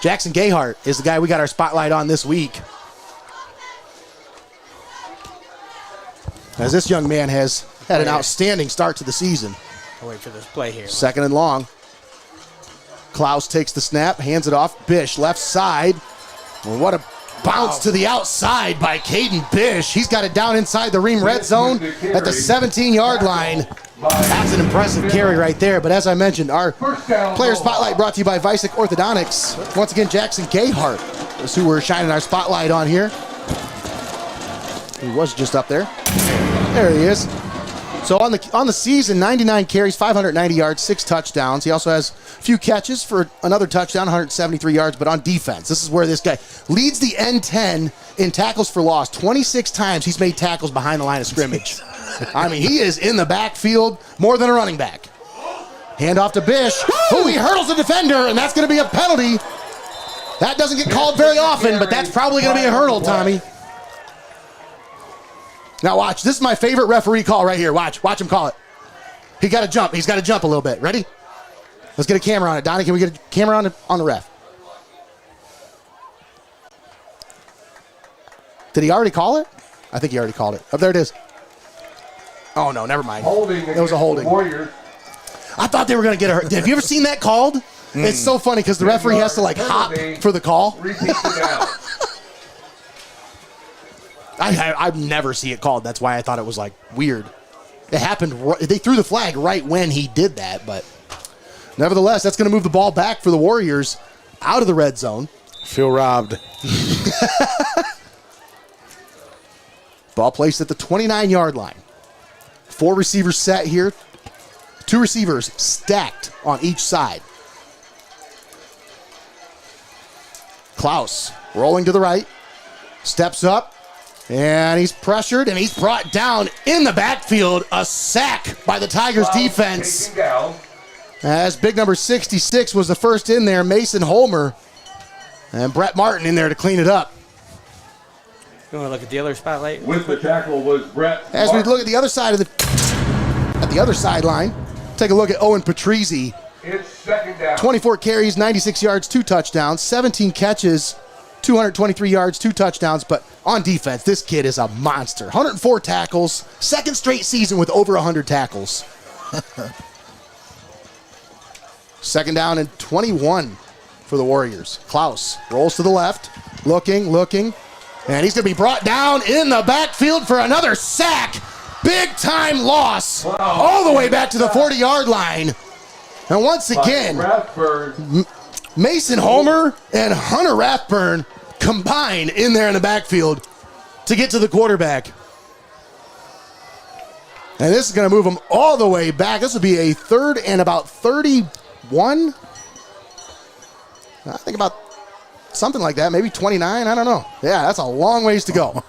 Jackson Gayhart is the guy we got our spotlight on this week. As this young man has had an outstanding start to the season. I'll wait for this play here. 2nd and long. Klaus takes the snap, hands it off. Bish, left side. Well, what a bounce to the outside by Caden Bish. He's got it down inside the Ream red zone at the 17-yard line. That's an impressive carry right there. But as I mentioned, our player spotlight brought to you by VICEK Orthodontics. Once again, Jackson Gayhart is who we're shining our spotlight on here. He was just up there. There he is. So on the season, 99 carries, 590 yards, 6 touchdowns. He also has a few catches for another touchdown, 173 yards, but on defense. This is where this guy leads the N10 in tackles for loss. 26 times he's made tackles behind the line of scrimmage. I mean, he is in the backfield more than a running back. Hand off to Bish. Oh, he hurdles the defender, and that's going to be a penalty. That doesn't get called very often, but that's probably going to be a hurdle, Tommy. Now watch, this is my favorite referee call right here. Watch him call it. He got to jump. He's got to jump a little bit. Ready? Let's get a camera on it. Donnie, can we get a camera on the ref? Did he already call it? I think he already called it. Oh, there it is. Oh, no, never mind. It was a holding. Warriors. I thought they were going to get a hurt. Have you ever seen that called? It's so funny because the referee has to like hop for the call. I've never seen it called. That's why I thought it was like weird. It happened. They threw the flag right when he did that, but nevertheless, that's going to move the ball back for the Warriors out of the red zone. Feel robbed. Ball placed at the 29-yard line. 4 receivers set here. 2 receivers stacked on each side. CLOUSE rolling to the right. Steps up. And he's pressured, and he's brought down in the backfield. A sack by the Tigers defense. As big number 66 was the first in there, Mason Holmer. And Brett Martin in there to clean it up. You want to look at the other spotlight? With the tackle was Brett As we look at the other side of the other sideline, take a look at Owen Patrizzi. It's second down. 24 carries, 96 yards, 2 touchdowns, 17 catches, 223 yards, 2 touchdowns, but on defense, this kid is a monster. 104 tackles, second straight season with over 100 tackles. Second down and 21 for the Warriors. CLOUSE rolls to the left, looking, and he's going to be brought down in the backfield for another sack. Big-time loss all the way back to the 40-yard line. And once again, Mason Holmer and Hunter Rathburn combined in there in the backfield to get to the quarterback. And this is going to move them all the way back. This will be a 3rd and about 31. I think about something like that, maybe 29. I don't know. Yeah, that's a long ways to go.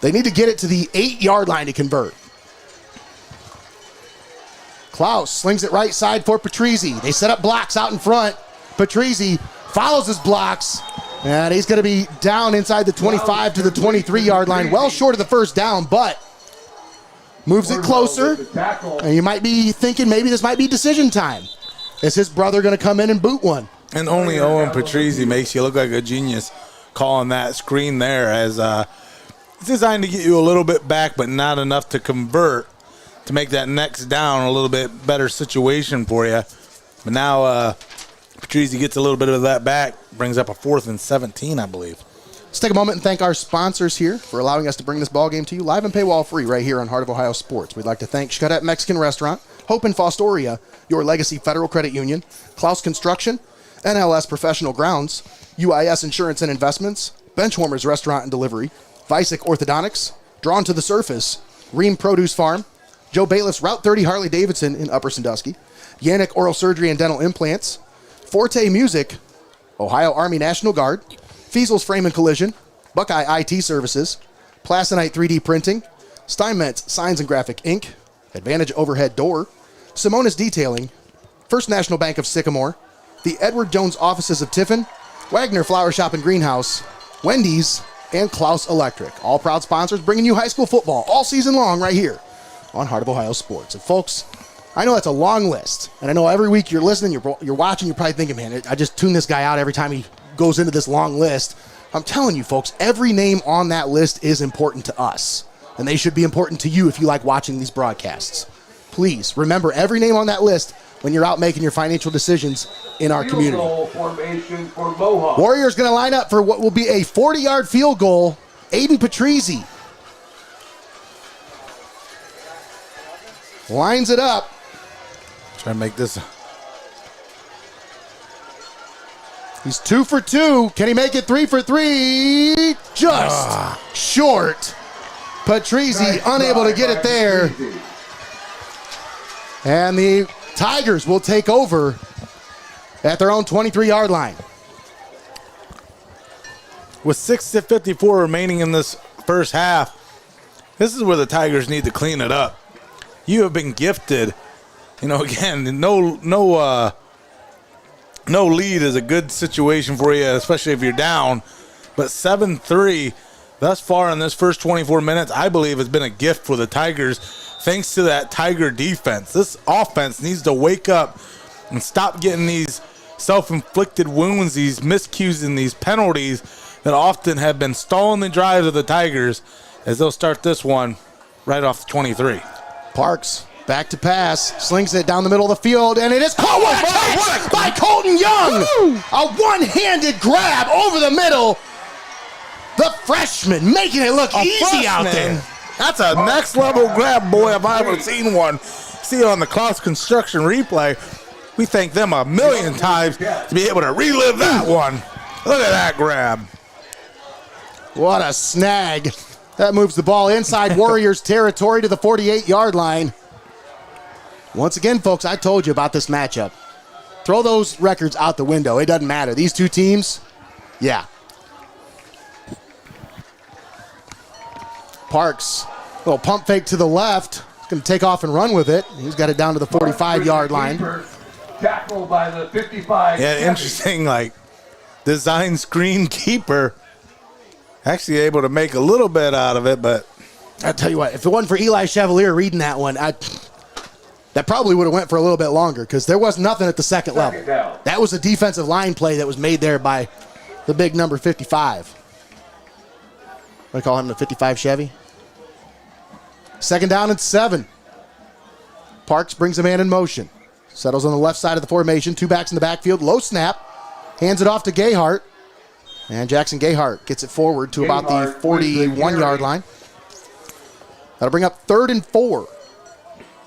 They need to get it to the 8-yard line to convert. CLOUSE slings it right side for Patrizzi. They set up blocks out in front. Patrizzi follows his blocks, and he's going to be down inside the 25 to the 23-yard line, well short of the first down, but moves it closer. And you might be thinking maybe this might be decision time. Is his brother going to come in and boot one? And only Owen Patrizzi makes you look like a genius calling that screen there, as it's designed to get you a little bit back, but not enough to convert, to make that next down a little bit better situation for you. But now Patrizzi gets a little bit of that back, brings up a 4th and 17, I believe. Let's take a moment and thank our sponsors here for allowing us to bring this ball game to you live and paywall free right here on Heart of Ohio Sports. We'd like to thank XCARET Mexican Restaurant, Hope in Fostoria, Your Legacy Federal Credit Union, CLOUSE Construction, NLS Professional Grounds, UIS Insurance and Investments, Benchwarmers Restaurant and Delivery, VICEK Orthodontics, Drawn to the Surface, RIEHM Produce Farm, Joe Bailiff's Route 30 Harley-Davidson in Upper Sandusky, YANICH Oral Surgery and Dental Implants, FORTE Music, Ohio Army National Guard, FEASEL'S Frame and Collision, BUCKEYE IT Services, PLASONITE 3D Printing, Steinmetz Signs and Graphic Inc., Advantage Overhead Door, Simonis Detailing, First National Bank of Sycamore, the Edward Jones Offices of Tiffin, Wagner Flower Shop and Greenhouse, Wendy's, and CLOUSE Electric. All proud sponsors bringing you high school football all season long right here on Heart of Ohio Sports. And folks, I know that's a long list, and I know every week you're listening, you're watching, you're probably thinking, man, I just tune this guy out every time he goes into this long list. I'm telling you, folks, every name on that list is important to us, and they should be important to you if you like watching these broadcasts. Please remember every name on that list when you're out making your financial decisions in our community. Formation for Mohawk. Warriors going to line up for what will be a 40-yard field goal. Aiden Patrizzi lines it up. Try to make this. He's 2 for 2. Can he make it 3 for 3? Just short. Patrizi unable to get it there. And the Tigers will take over at their own 23-yard line. With 6:54 remaining in this first half, this is where the Tigers need to clean it up. You have been gifted. Again, no lead is a good situation for you, especially if you're down. But 7-3 thus far in this first 24 minutes, I believe, has been a gift for the Tigers thanks to that Tiger defense. This offense needs to wake up and stop getting these self-inflicted wounds, these miscues, and these penalties that often have been stalling the drives of the Tigers as they'll start this one right off the 23. Parks back to pass, slings it down the middle of the field, and it is caught by Colton Young. A one-handed grab over the middle. The freshman making it look easy out there. That's a next level grab, boy, if I ever seen one. See it on the CLOUSE construction replay. We thank them a million times to be able to relive that one. Look at that grab. What a snag. That moves the ball inside Warriors territory to the 48-yard line. Once again, folks, I told you about this matchup. Throw those records out the window. It doesn't matter. These two teams, yeah. Parks, little pump fake to the left. He's going to take off and run with it. He's got it down to the 45-yard line. Tackled by the 55. Yeah, interesting, design screen keeper. Actually able to make a little bit out of it, but I'll tell you what, if it wasn't for Eli Chevalier reading that one, that probably would have went for a little bit longer because there was nothing at the second level. That was a defensive line play that was made there by the big number 55. What do you call him, the 55 Chevy? Second down and 7. Parks brings a man in motion. Settles on the left side of the formation. 2 backs in the backfield. Low snap. Hands it off to Gayhart. And Jackson Gayhart gets it forward to about the 41-yard line. That'll bring up 3rd and 4.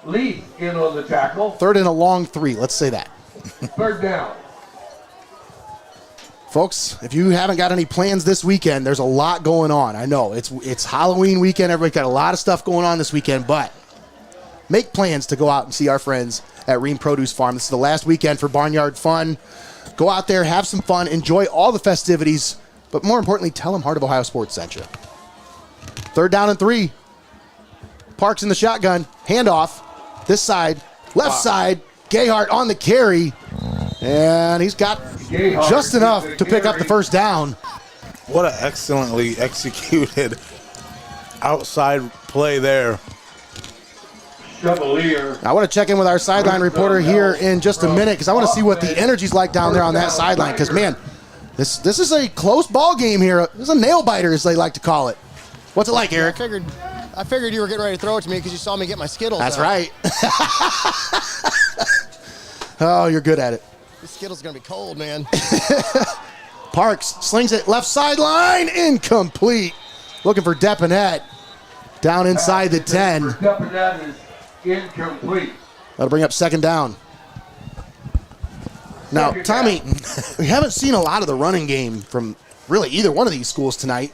Lee in on the tackle. 3rd and a long 3. Let's say that. 3rd down. Folks, if you haven't got any plans this weekend, there's a lot going on. I know it's Halloween weekend. Everybody's got a lot of stuff going on this weekend, but make plans to go out and see our friends at RIEHM Produce Farm. This is the last weekend for Barnyard Fun. Go out there, have some fun, enjoy all the festivities, but more importantly, tell them Heart of Ohio Sports sent you. 3rd down and 3. Parks in the shotgun. Handoff. This side. Left side. Gayhart on the carry. And he's got just enough to pick up the first down. What an excellently executed outside play there. Chevalier. I want to check in with our sideline reporter here in just a minute because I want to see what the energy's like down there on that sideline because, man, this is a close ball game here. This is a nail-biter, as they like to call it. What's it like, Eric? I figured you were getting ready to throw it to me because you saw me get my Skittles That's out. right. Oh, you're good at it. This Skittles going to be cold, man. Parks slings it left sideline, incomplete. Looking for Deponette down inside the 10. Deponette is incomplete. That'll bring up 2nd down. Now, Tommy, we haven't seen a lot of the running game from really either one of these schools tonight.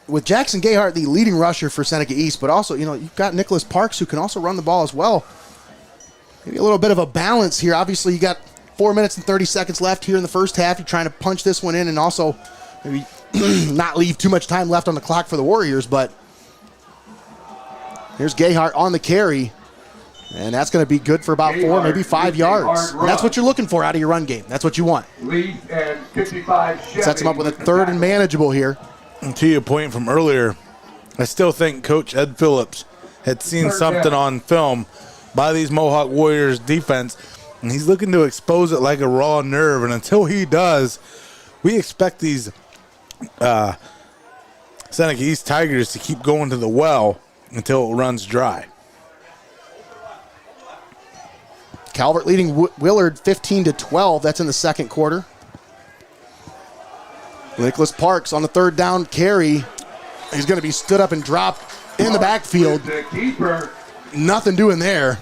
With Jackson Gayhart, the leading rusher for Seneca East, but also, you've got Nicholas Parks who can also run the ball as well. Maybe a little bit of a balance here. Obviously, you got 4 minutes and 30 seconds left here in the first half. You're trying to punch this one in and also maybe not leave too much time left on the clock for the Warriors, but here's Gayhart on the carry, and that's going to be good for about 4, maybe 5 yards. And that's what you're looking for out of your run game. That's what you want. Lee and 55 Chevy. Sets him up with a 3rd and manageable here. And to your point from earlier, I still think Coach Ed Phillips had seen something on film by these Mohawk Warriors defense, and he's looking to expose it like a raw nerve. And until he does, we expect these Seneca East Tigers to keep going to the well until it runs dry. Calvert leading Willard 15-12. That's in the second quarter. Nicholas Parks on the 3rd down carry. He's going to be stood up and dropped in the backfield. The keeper. Nothing doing there.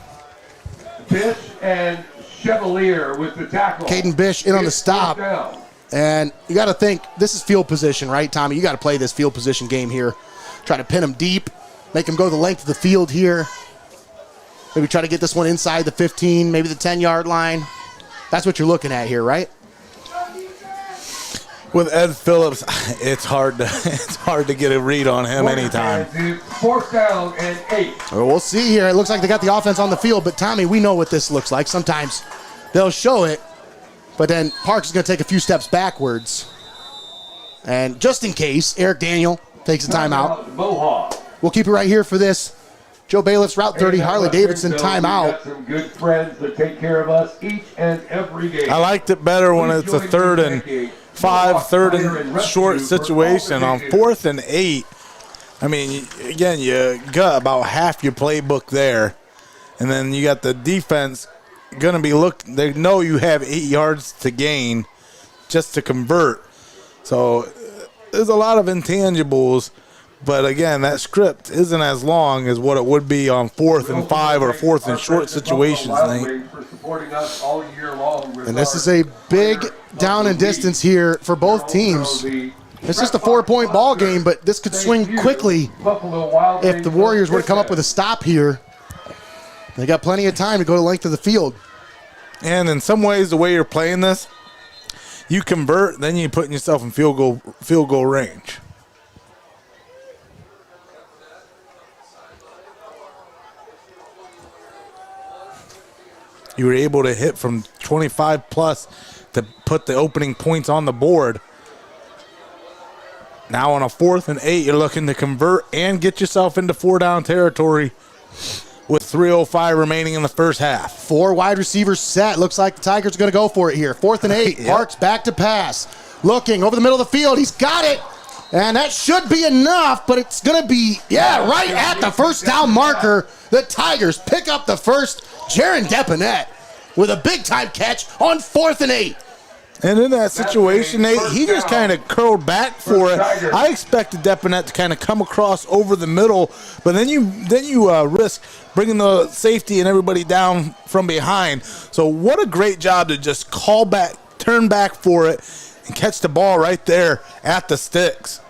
Pitch and Chevalier with the tackle. Caden Bish in on the It's stop. fourth down. And you got to think, this is field position, right, Tommy? You got to play this field position game here. Try to pin him deep, make him go the length of the field here. Maybe try to get this one inside the 15, maybe the 10-yard line. That's what you're looking at here, right? With Ed Phillips, it's hard to get a read on him anytime. Fourth down and 8. Well, we'll see here. It looks like they got the offense on the field, but Tommy, we know what this looks like. Sometimes they'll show it, but then Parks is going to take a few steps backwards. And just in case, Eric Daniel takes a timeout. Mohawk. We'll keep it right here for this Joe Bailiff's Route 30 Harley-Davidson We timeout. got some good friends that take care of us each and every game. I liked it better when it's a 3rd and 5, 3rd and short situation. On 4th and 8, I mean, again, you got about half your playbook there, and then you got the defense going to be they know you have 8 yards to gain just to convert. So there's a lot of intangibles, but again, that script isn't as long as what it would be on 4th and 5 or 4th and short situations, Nate. And this is a big down and distance here for both teams. It's just a 4-point ball game, but this could swing quickly if the Warriors were to come up with a stop here. They got plenty of time to go the length of the field. And in some ways, the way you're playing this, you convert, then you're putting yourself in field goal range. You were able to hit from 25 plus to put the opening points on the board. Now on a 4th and 8, you're looking to convert and get yourself into 4-down territory with 3:05 remaining in the first half. 4 wide receivers set. Looks like the Tigers are going to go for it here. 4th and 8. Yep. Parks back to pass. Looking over the middle of the field. He's got it. And that should be enough, but it's going to be, right at the first down marker. The Tigers pick up the first. Jaron Deponette with a big-time catch on 4th and 8. And in that situation, Nate, he just kind of curled back for it. I expected Deponette to kind of come across over the middle, but then you risk bringing the safety and everybody down from behind. So what a great job to just call back, turn back for it, and catch the ball right there at the sticks.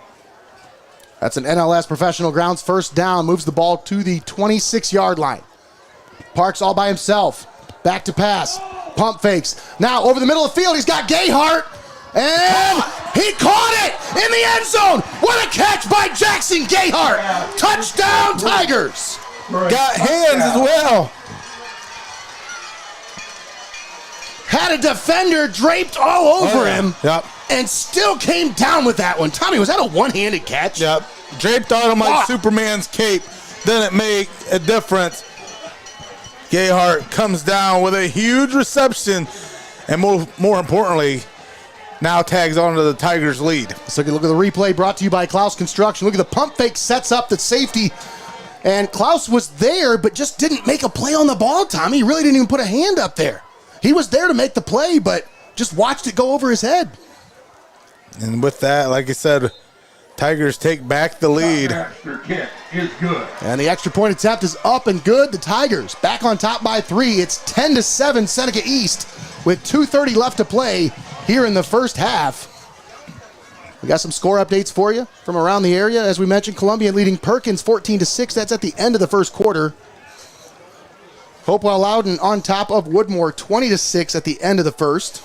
That's an NLS professional grounds first down. Moves the ball to the 26-yard line. Parks all by himself. Back to pass. Pump fakes. Now over the middle of the field, he's got Gayhart. And he caught it in the end zone. What a catch by Jackson Gayhart. Touchdown, Tigers. Got hands as well. Had a defender draped all over him. Yep. And still came down with that one. Tommy, was that a one-handed catch? Yep. Draped on him like Superman's cape. Didn't make a difference. Gayhart comes down with a huge reception, and more importantly, now tags on to the Tigers' lead. So look at the replay brought to you by CLOUSE Construction. Look at the pump fake sets up the safety, and CLOUSE was there but just didn't make a play on the ball, Tommy. He really didn't even put a hand up there. He was there to make the play, but just watched it go over his head. And with that, like I said, Tigers take back the lead. Extra kick is good. And the extra point attempt is up and good. The Tigers back on top by 3. It's 10-7 Seneca East with 2:30 left to play here in the first half. We got some score updates for you from around the area. As we mentioned, Columbia leading Perkins 14-6. That's at the end of the first quarter. Hopewell Loudon on top of Woodmore 20-6 at the end of the first.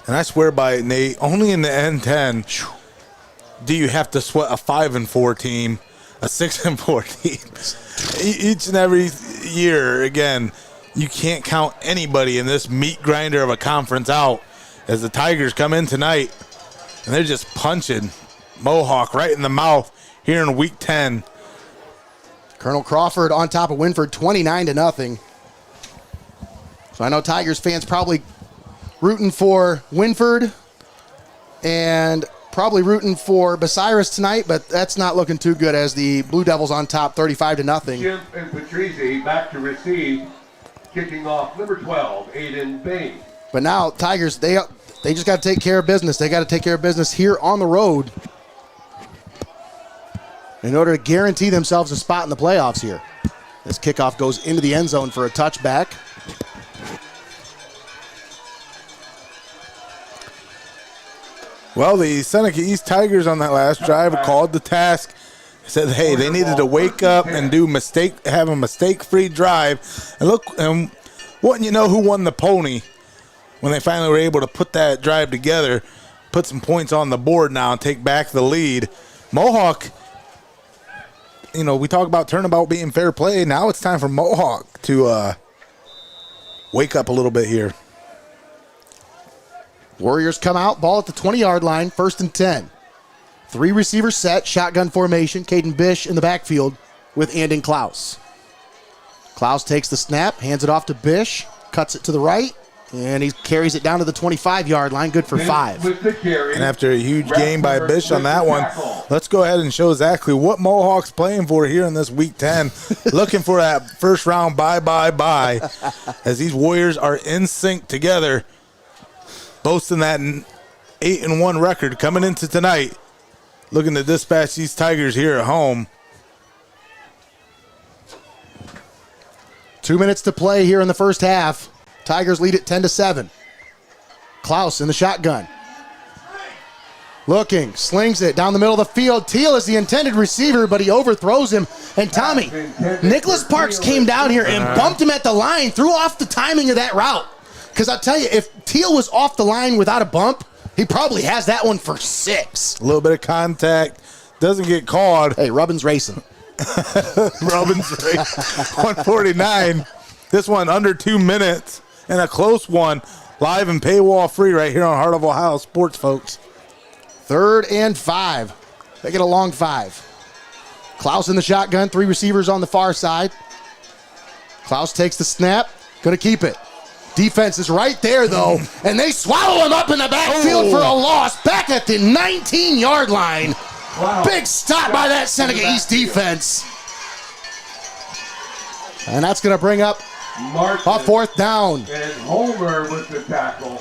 And I swear by it, Nate, only in the N10 do you have to sweat a 5-4 team, a 6-4 team. Each and every year, again, you can't count anybody in this meat grinder of a conference out as the Tigers come in tonight, and they're just punching Mohawk right in the mouth here in week 10. Colonel Crawford on top of Winford 29-0. So I know Tigers fans probably rooting for Winford and probably rooting for Bucyrus tonight, but that's not looking too good as the Blue Devils on top 35-0. Jim and Patrizi back to receive. Kicking off number 12, Aiden Bain. But now Tigers, they just got to take care of business. They got to take care of business here on the road in order to guarantee themselves a spot in the playoffs here. This kickoff goes into the end zone for a touchback. Well, the Seneca East Tigers on that last drive called the task. Said, hey, they needed to wake up and have a mistake-free drive. And look, wouldn't you know who won the pony when they finally were able to put that drive together, put some points on the board now and take back the lead. Mohawk, we talk about turnabout being fair play. Now it's time for Mohawk to wake up a little bit here. Warriors come out, ball at the 20-yard line, 1st and 10. 3 receivers set, shotgun formation. Caden Bish in the backfield with Andon CLOUSE. CLOUSE takes the snap, hands it off to Bish, cuts it to the right, and he carries it down to the 25-yard line, good for 5. And after a huge game by Bish on that one, let's go ahead and show exactly what Mohawk's playing for here in this Week 10. Looking for that first round bye, as these Warriors are in sync together, boasting that 8-1 record coming into tonight. Looking to dispatch these Tigers here at home. 2 minutes to play here in the first half. Tigers lead it 10-7. CLOUSE in the shotgun. Looking, slings it down the middle of the field. Teal is the intended receiver, but he overthrows him. And Tommy, Nicholas Parks came down here and bumped him at the line, threw off the timing of that route. Because I'll tell you, if Teal was off the line without a bump, he probably has that one for 6. A little bit of contact. Doesn't get called. Hey, Rubbin's racing. Rubbin's racing. 149. This one under 2 minutes. And a close one. Live and paywall free right here on Heart of Ohio Sports, folks. 3rd and 5. They get a long 5. CLOUSE in the shotgun. 3 receivers on the far side. CLOUSE takes the snap. Going to keep it. Defense is right there, though, and they swallow him up in the backfield for a loss back at the 19-yard line. Wow. Big stop by that Seneca East defense. And that's going to bring up a 4th down. And Homer with the tackle.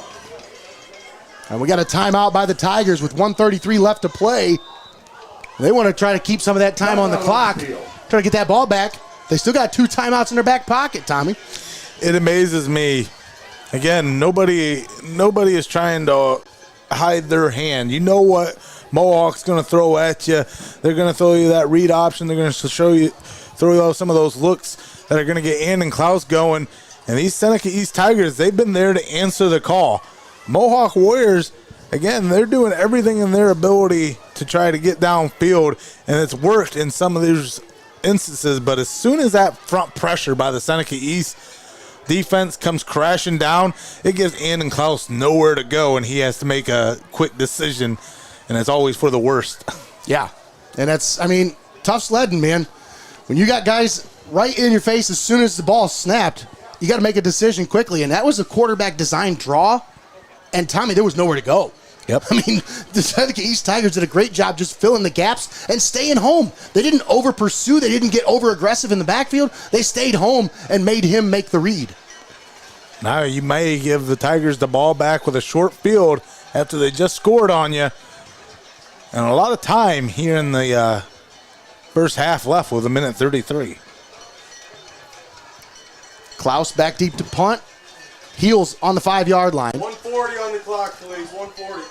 And we got a timeout by the Tigers with 1:33 left to play. They want to try to keep some of that time on the clock, try to get that ball back. They still got 2 timeouts in their back pocket, Tommy. It amazes me. Again, nobody is trying to hide their hand. You know what Mohawk's going to throw at you. They're going to throw you that read option. They're going to throw you some of those looks that are going to get Andon CLOUSE going. And these Seneca East Tigers, they've been there to answer the call. Mohawk Warriors, again, they're doing everything in their ability to try to get downfield, and it's worked in some of these instances. But as soon as that front pressure by the Seneca East defense comes crashing down, it gives Andon CLOUSE nowhere to go, and he has to make a quick decision, and it's always for the worst. Yeah, and that's, tough sledding, man. When you got guys right in your face as soon as the ball snapped, you got to make a decision quickly, and that was a quarterback design draw, and Tommy, there was nowhere to go. Yep. The Seneca East Tigers did a great job just filling the gaps and staying home. They didn't over-pursue. They didn't get over-aggressive in the backfield. They stayed home and made him make the read. Now you may give the Tigers the ball back with a short field after they just scored on you. And a lot of time here in the first half left with 1:33. CLOUSE back deep to punt. Heels on the 5-yard line. 140 on the clock, please. 140.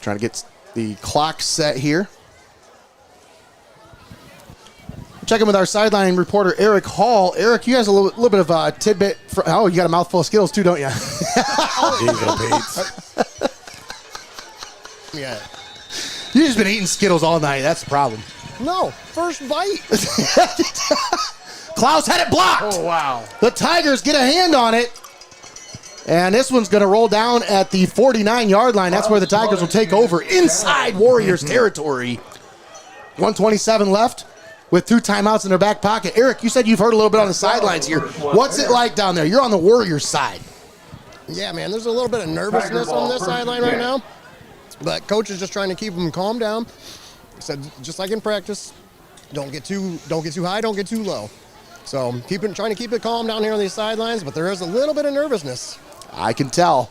Trying to get the clock set here. Checking with our sideline reporter, Eric Hall. Eric, you guys a little bit of a tidbit. You got a mouthful of Skittles too, don't you? Yeah. You've just been eating Skittles all night. That's the problem. No, first bite. CLOUSE had it blocked. Oh, wow. The Tigers get a hand on it. And this one's going to roll down at the 49-yard line. That's where the Tigers will take over inside Warriors territory. 1:27 left with 2 timeouts in their back pocket. Eric, you said you've heard a little bit on the sidelines here. What's it like down there? You're on the Warriors side. Yeah, man, there's a little bit of nervousness on this sideline right now. But coach is just trying to keep them calm down. Said, just like in practice, don't get too high, don't get too low. So trying to keep it calm down here on these sidelines, but there is a little bit of nervousness. I can tell.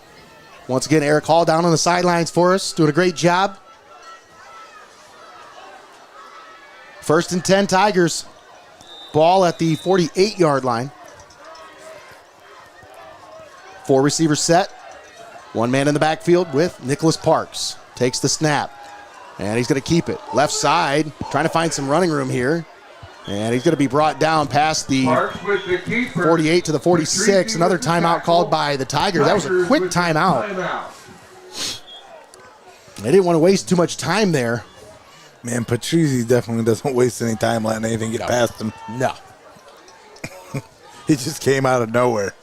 Once again, Eric Hall down on the sidelines for us, doing a great job. First and 10 Tigers. Ball at the 48-yard line. 4 receivers set. 1 man in the backfield with Nicholas Parks. Takes the snap. And he's going to keep it. Left side, trying to find some running room here. And he's going to be brought down past the 48 to the 46. Another timeout called by the Tigers. That was a quick timeout. They didn't want to waste too much time there. Man, Patrizi definitely doesn't waste any time letting anything get past him. No. He just came out of nowhere.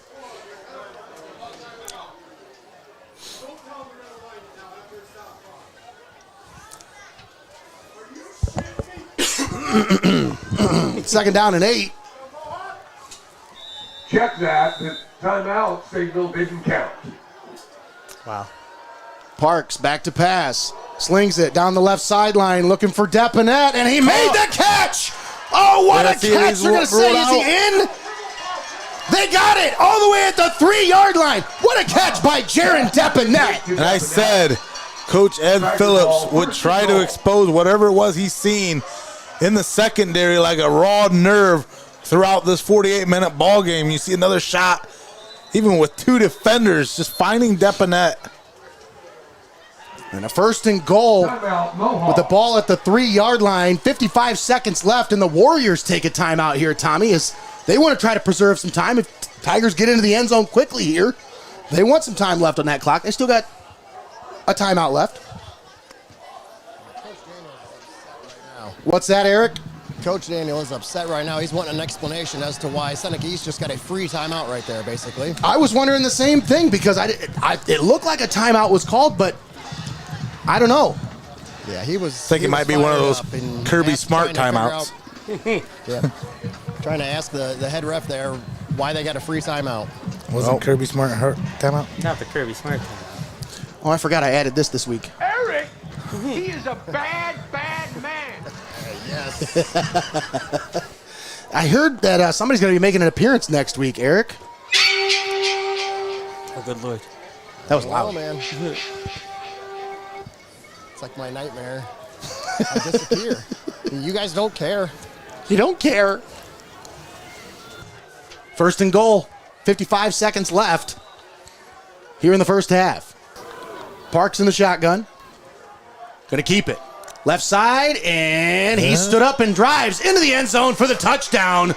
Second down and 8. Check that. The timeout signal didn't count. Wow. Parks back to pass. Slings it down the left sideline looking for Deponette, and he made the catch! Oh, what a catch! They're going to say, is he in? They got it all the way at the 3-yard line. What a catch by Jaron Deponette. And I said Coach Ed Phillips would try to expose whatever it was he's seen in the secondary like a raw nerve throughout this 48-minute ball game. You see another shot, even with 2 defenders, just finding Deponette. And a first and goal with the ball at the 3-yard line. 55 seconds left, and the Warriors take a timeout here, Tommy, as they want to try to preserve some time. If Tigers get into the end zone quickly here, they want some time left on that clock. They still got a timeout left. What's that, Eric? Coach Daniel is upset right now. He's wanting an explanation as to why Seneca East just got a free timeout right there, basically. I was wondering the same thing because it looked like a timeout was called, but I don't know. Yeah, he was. I think it might be one of those Kirby Smart timeouts. Yeah, trying to ask the head ref there why they got a free timeout. Wasn't Kirby Smart timeout? Not the Kirby Smart timeout. Oh, I forgot I added this week. Eric, he is a bad, bad man. Yes. I heard that somebody's going to be making an appearance next week, Eric. Oh, good Lord. That was loud. Oh, man. It's like my nightmare. I disappear. You guys don't care. You don't care. First and goal. 55 seconds left here in the first half. Parks in the shotgun. Going to keep it. Left side, and he stood up and drives into the end zone for the touchdown.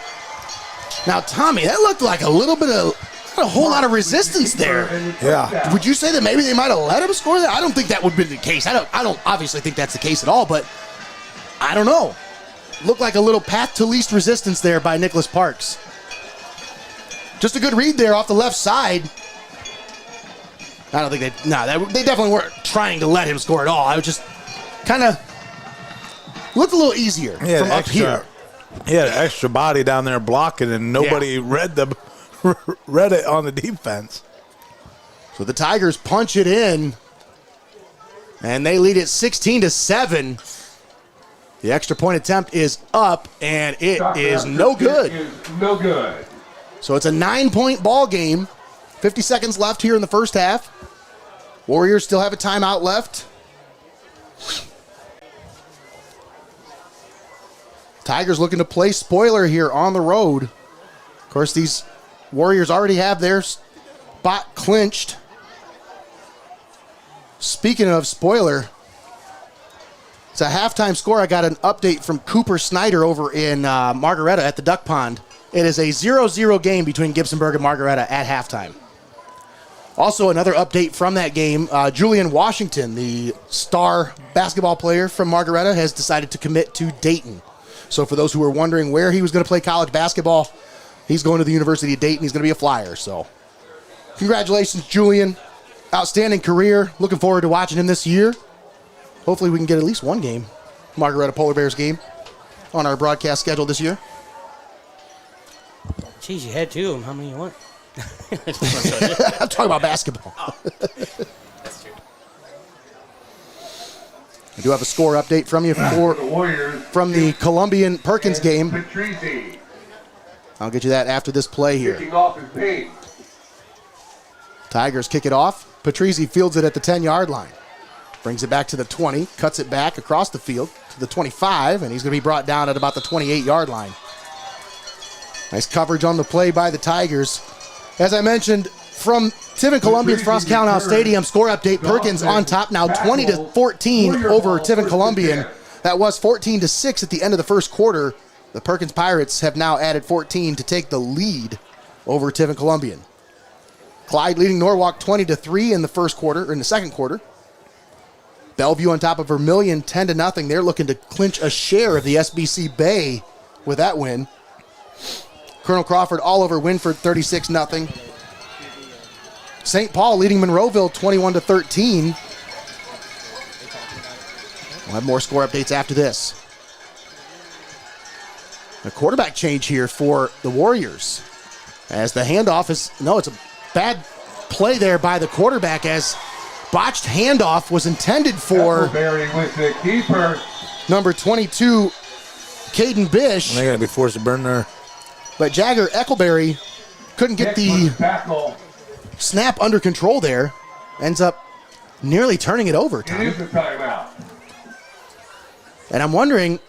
Now, Tommy, that looked like a little bit of, not a whole lot of resistance there. Yeah. Would you say that maybe they might have let him score that? I don't think that would be the case. I don't obviously think that's the case at all, but I don't know. Looked like a little path to least resistance there by Nicholas Parks. Just a good read there off the left side. I don't think they definitely weren't trying to let him score at all. I was just kind of looked a little easier from up here. He had an extra body down there blocking, and nobody read it on the defense. So the Tigers punch it in, and they lead it 16-7. The extra point attempt is up, and it is no good. No good. So it's a 9-point ball game. 50 seconds left here in the first half. Warriors still have a timeout left. Tigers looking to play spoiler here on the road. Of course, these Warriors already have their spot clinched. Speaking of spoiler, it's a halftime score. I got an update from Cooper Snyder over in Margaretta at the Duck Pond. It is a 0-0 game between Gibsonburg and Margaretta at halftime. Also, another update from that game, Julian Washington, the star basketball player from Margaretta, has decided to commit to Dayton. So for those who were wondering where he was going to play college basketball, he's going to the University of Dayton. He's going to be a Flyer. So congratulations, Julian. Outstanding career. Looking forward to watching him this year. Hopefully we can get at least one game, Margaretta Polar Bears game, on our broadcast schedule this year. Jeez, you had 2 of them. How many you want? I'm talking about basketball. Oh. That's true. I do have a score update from you from the Columbian Perkins game. Patrizi. I'll get you that after this play here. Kicking off is paid. Tigers kick it off. Patrizi fields it at the 10-yard line. Brings it back to the 20, cuts it back across the field to the 25, and he's going to be brought down at about the 28-yard line. Nice coverage on the play by the Tigers. As I mentioned, from Tiffin Columbian's Frost County Stadium score update, Perkins on top now 20-14 over Tiffin Columbian. That was 14-6 at the end of the first quarter. The Perkins Pirates have now added 14 to take the lead over Tiffin Columbian. Clyde leading Norwalk 20-3 in the first quarter, or in the second quarter. Bellevue on top of Vermilion 10-0. They're looking to clinch a share of the SBC Bay with that win. Colonel Crawford all over Winford 36-0. St. Paul leading Monroeville 21-13. We'll have more score updates after this. A quarterback change here for the Warriors. As the handoff is, no, it's a bad play there by the quarterback as botched handoff was intended for with the keeper. number 22, Caden Bish. They're going to be forced to burn there. But Jagger Eckleberry couldn't get the snap under control there. Ends up nearly turning it over. It is a timeout. And I'm wondering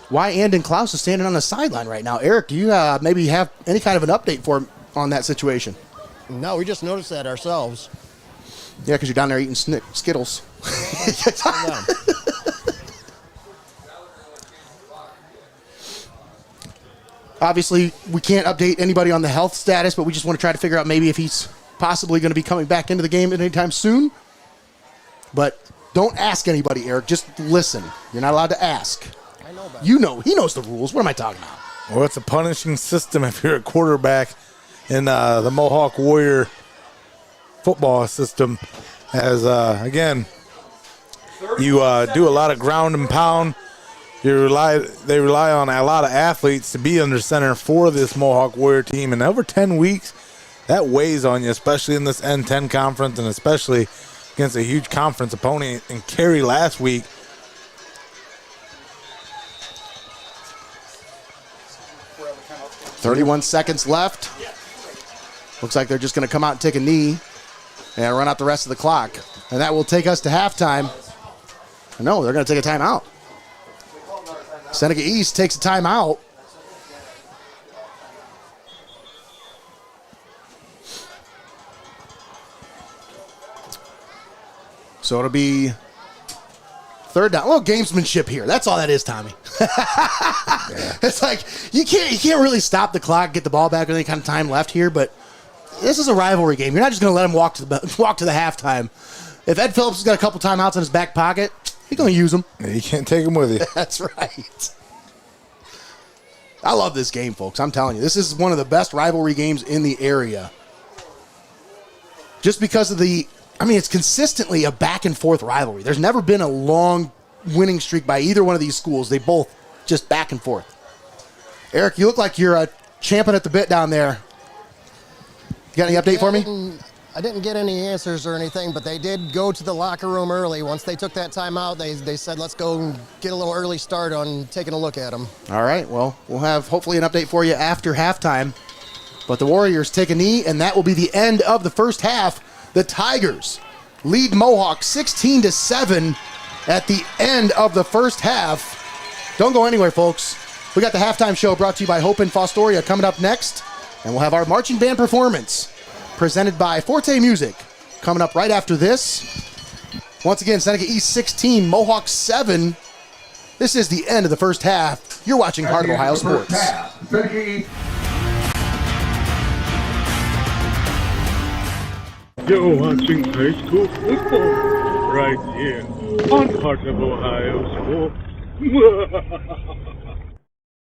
why Andon CLOUSE is standing on the sideline right now. Eric, do you maybe have any kind of an update for him on that situation? No, we just noticed that ourselves. Yeah, because you're down there eating Skittles. Obviously, we can't update anybody on the health status, but we just want to try to figure out maybe if he's possibly going to be coming back into the game anytime soon. But don't ask anybody, Eric. Just listen. You're not allowed to ask. I know about You know. He knows the rules. What am I talking about? Well, it's a punishing system if you're a quarterback in the Mohawk Warrior football system. As, again, you do a lot of ground and pound. They rely on a lot of athletes to be under center for this Mohawk Warrior team. And over 10 weeks, that weighs on you, especially in this N10 conference and especially against a huge conference opponent in Carey last week. .31 seconds left. Looks like they're just going to come out and take a knee and run out the rest of the clock. And that will take us to halftime. No, they're going to take a timeout. Seneca East takes a timeout. So it'll be third down. A little gamesmanship here. That's all that is, Tommy. It's like you can't really stop the clock, get the ball back with any kind of time left here, but this is a rivalry game. You're not just going to let him walk to the halftime. If Ed Phillips has got a couple timeouts in his back pocket, he's going to use them. You can't take them with you. That's right. I love this game, folks. I'm telling you, this is one of the best rivalry games in the area. Just because of it's consistently a back-and-forth rivalry. There's never been a long winning streak by either one of these schools. They both just back and forth. Eric, you look like you're champing at the bit down there. You got any update for me? I didn't get any answers or anything, but they did go to the locker room early. Once they took that timeout, they said, let's go and get a little early start on taking a look at them. All right, well, we'll have hopefully an update for you after halftime. But the Warriors take a knee, and that will be the end of the first half. The Tigers lead Mohawk 16-7 at the end of the first half. Don't go anywhere, folks. We got the halftime show brought to you by Hope and Fostoria coming up next, and we'll have our marching band performance presented by Forte Music coming up right after this. Once again, Seneca East 16, Mohawk 7. This is the end of the first half. You're watching Heart of Ohio Sports. You're watching high school football right here on Heart of Ohio Sports.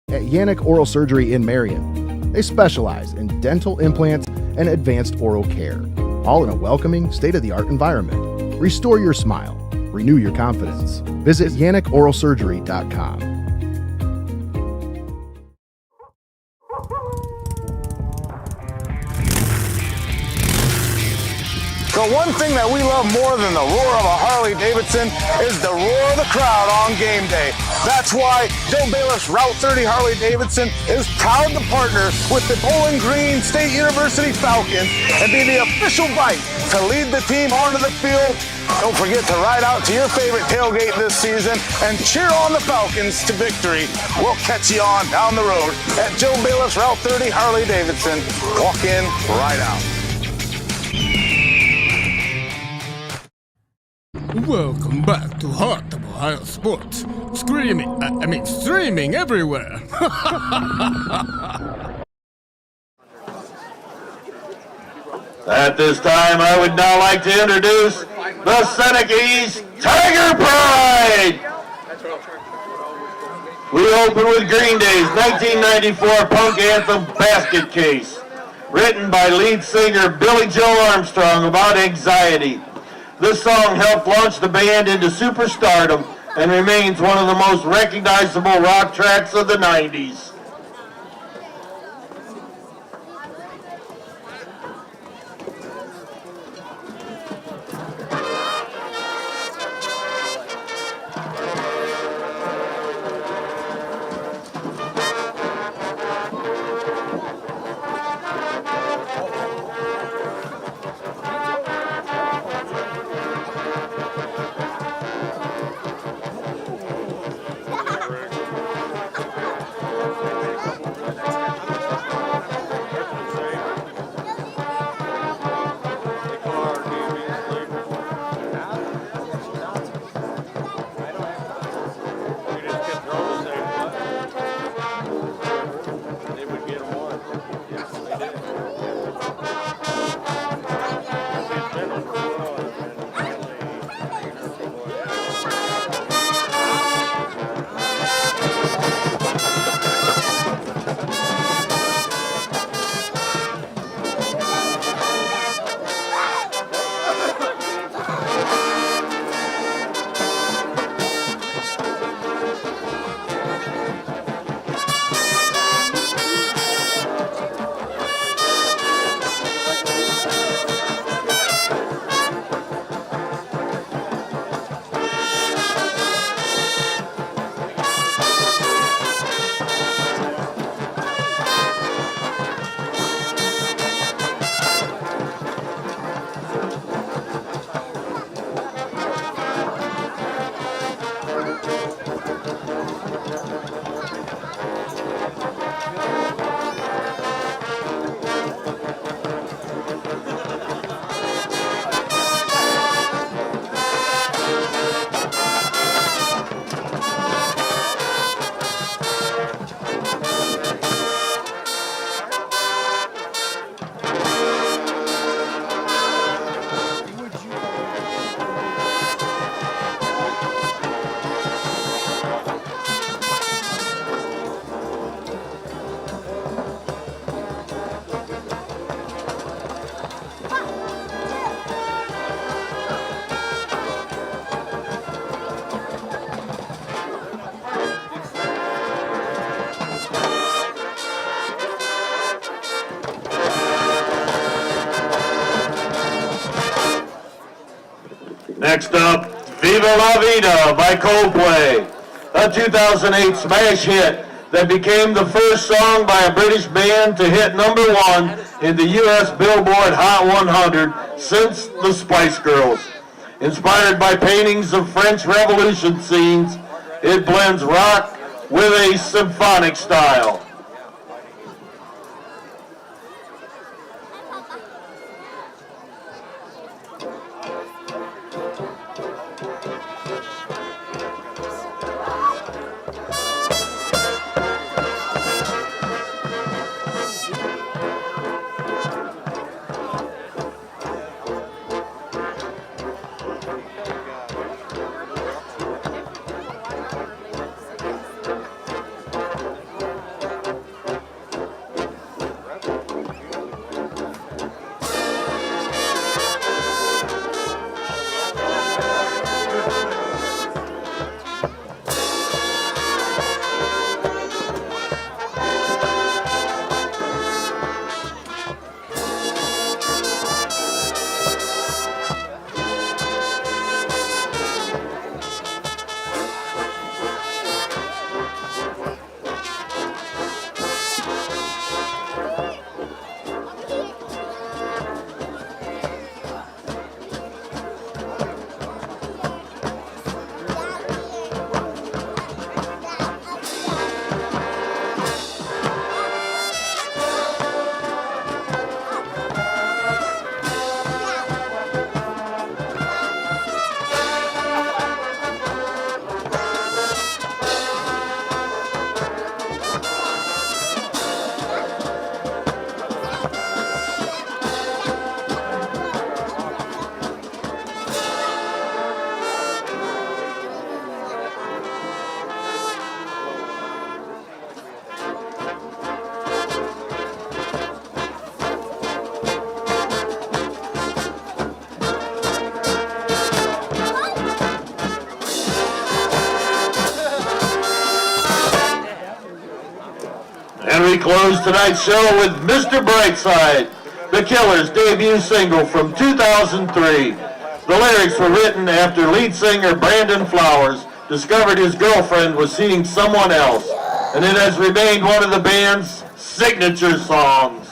At YANICH Oral Surgery in Marion, they specialize in dental implants and advanced oral care, all in a welcoming, state-of-the-art environment. Restore your smile. Renew your confidence. Visit YANICHOralSurgery.com. The one thing that we love more than the roar of a Harley-Davidson is the roar of the crowd on game day. That's why Joe Baylif's Route 30 Harley-Davidson is proud to partner with the Bowling Green State University Falcons and be the official bike to lead the team onto the field. Don't forget to ride out to your favorite tailgate this season and cheer on the Falcons to victory. We'll catch you on down the road at Joe Baylif's Route 30 Harley-Davidson. Walk in, ride out. Welcome back to Heart of Ohio Sports. Streaming everywhere. At this time, I would now like to introduce the Seneca East Tiger Pride. We open with Green Day's 1994 punk anthem, Basket Case, written by lead singer Billy Joe Armstrong about anxiety. This song helped launch the band into superstardom and remains one of the most recognizable rock tracks of the 90s. Next up, Viva La Vida by Coldplay, a 2008 smash hit that became the first song by a British band to hit #1 in the U.S. Billboard Hot 100 since the Spice Girls. Inspired by paintings of French Revolution scenes, it blends rock with a symphonic style. close tonight's show with Mr. Brightside, the Killers' debut single from 2003. The lyrics were written after lead singer Brandon Flowers discovered his girlfriend was seeing someone else, and it has remained one of the band's signature songs.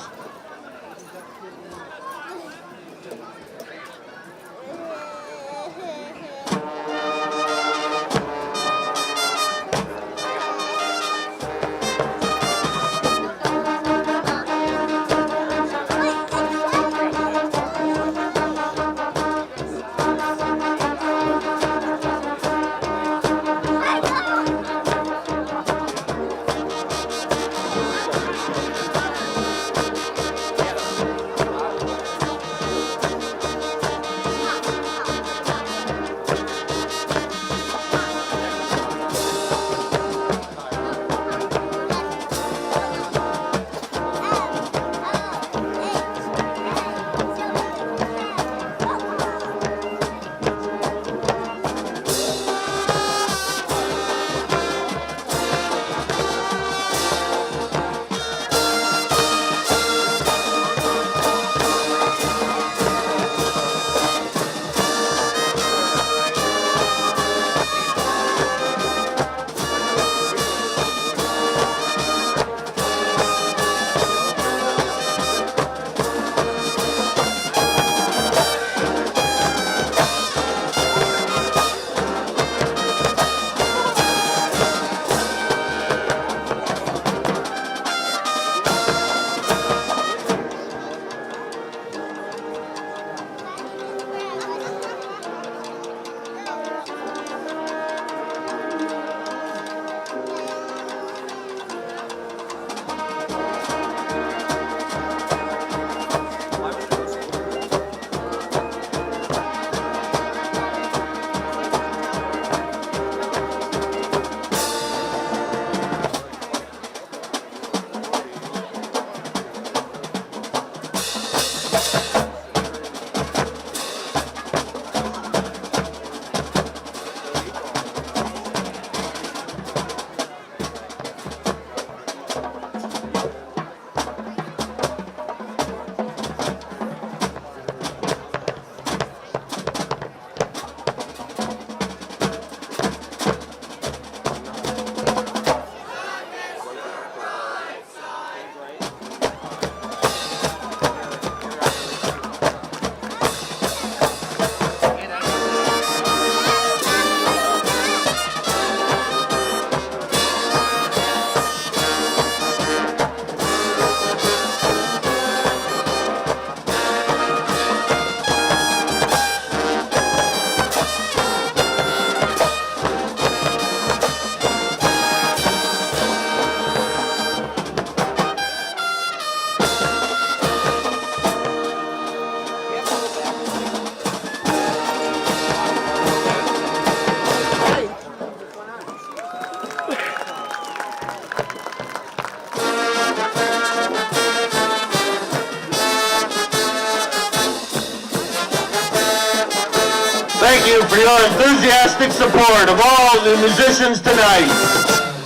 Thank you for your enthusiastic support of all the musicians tonight.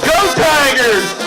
Go Tigers!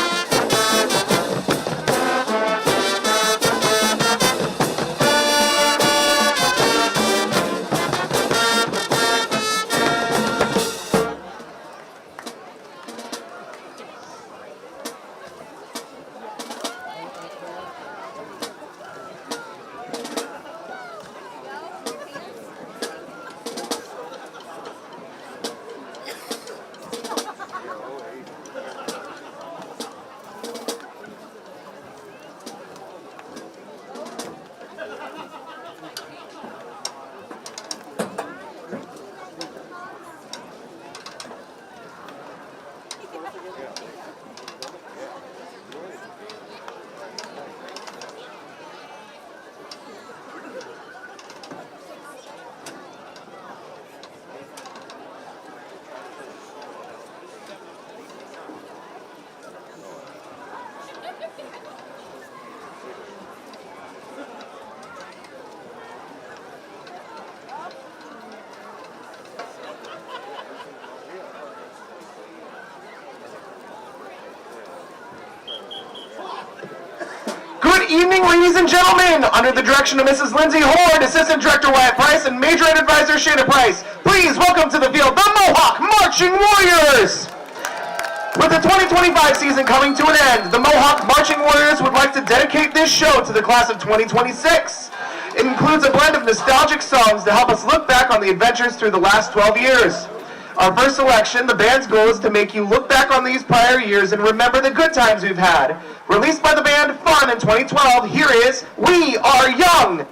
Good evening, ladies and gentlemen. Under the direction of Mrs. Lindsay Horde, Assistant Director Wyatt Price, and Major Ed Advisor Shayna Price, please welcome to the field the Mohawk Marching Warriors. With the 2025 season coming to an end, the Mohawk Marching Warriors would like to dedicate this show to the class of 2026. It includes a blend of nostalgic songs to help us look back on the adventures through the last 12 years. Our first selection, the band's goal is to make you look back on these prior years and remember the good times we've had. Released by the band Fun in 2012, here is We Are Young.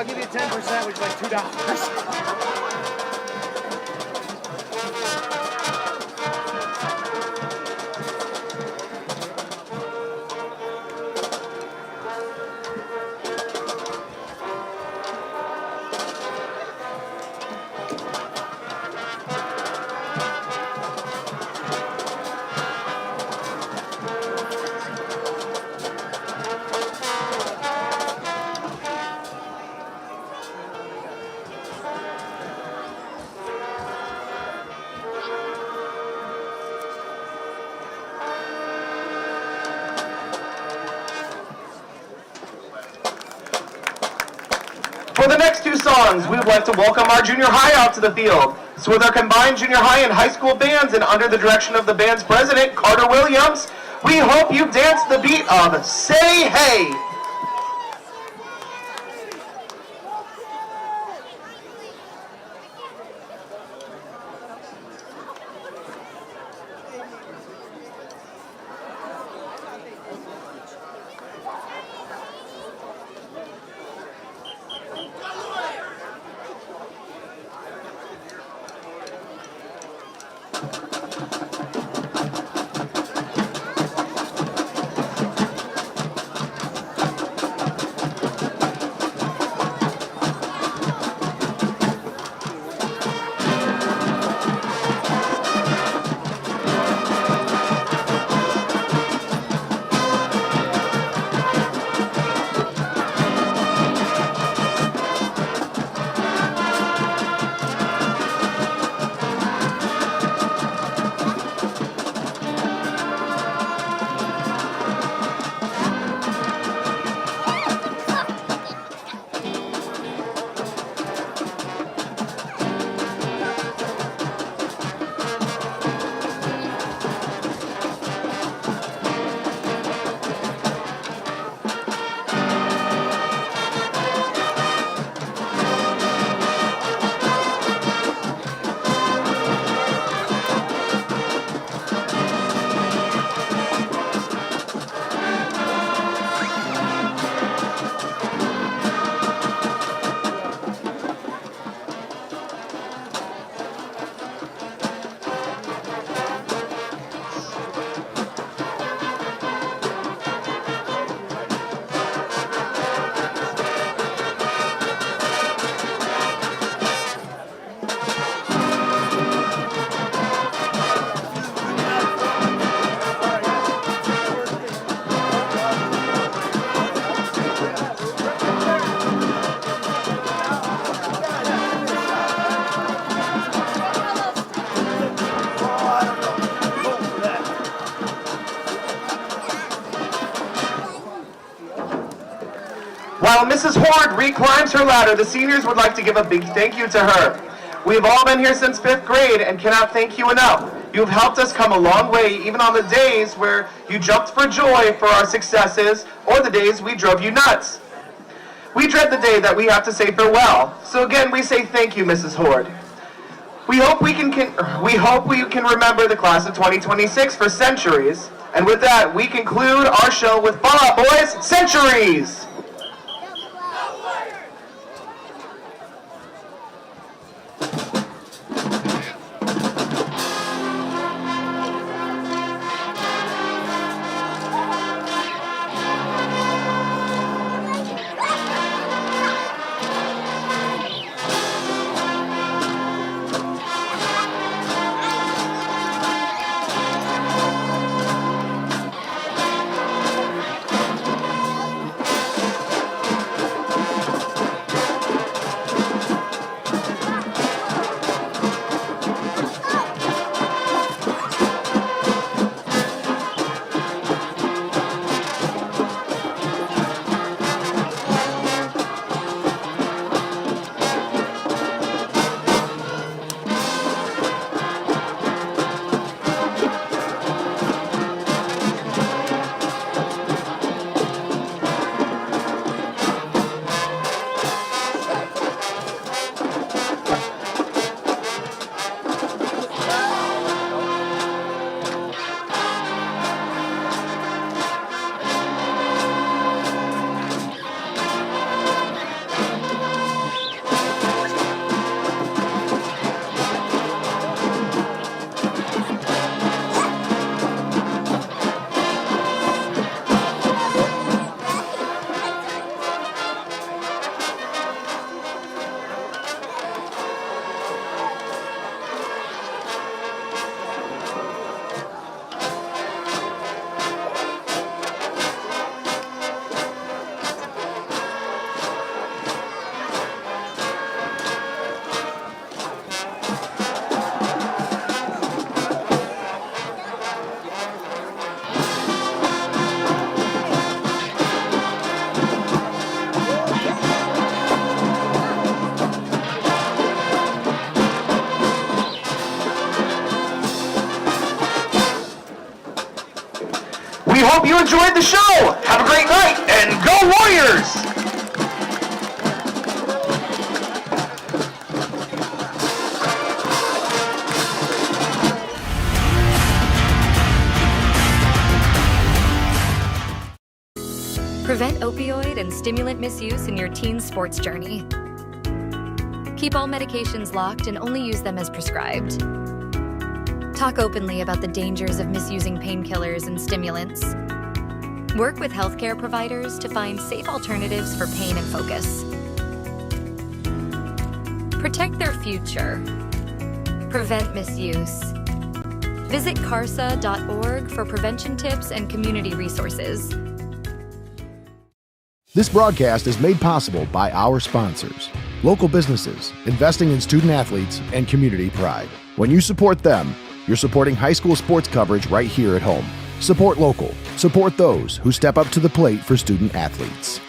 I'll give you 10%, which is like $2. For the next two songs, we would like to welcome our junior high out to the field. So with our combined junior high and high school bands and under the direction of the band's president, Carter Williams, we hope you dance the beat of Say Hey. While Mrs. Horde reclimbs her ladder, the seniors would like to give a big thank you to her. We've all been here since 5th grade and cannot thank you enough. You've helped us come a long way, even on the days where you jumped for joy for our successes or the days we drove you nuts. We dread the day that we have to say farewell. So again, we say thank you, Mrs. Horde. We hope we can remember the class of 2026 for centuries. And with that, we conclude our show with Fall Out Boys, Centuries! We hope you enjoyed the show. Have a great night and go Warriors! Prevent opioid and stimulant misuse in your teen's sports journey. Keep all medications locked and only use them as prescribed. Talk openly about the dangers of misusing painkillers and stimulants. Work with healthcare providers to find safe alternatives for pain and focus. Protect their future. Prevent misuse. Visit carsa.org for prevention tips and community resources. This broadcast is made possible by our sponsors, local businesses, investing in student athletes, and community pride. When you support them, you're supporting high school sports coverage right here at home. Support local. Support those who step up to the plate for student athletes.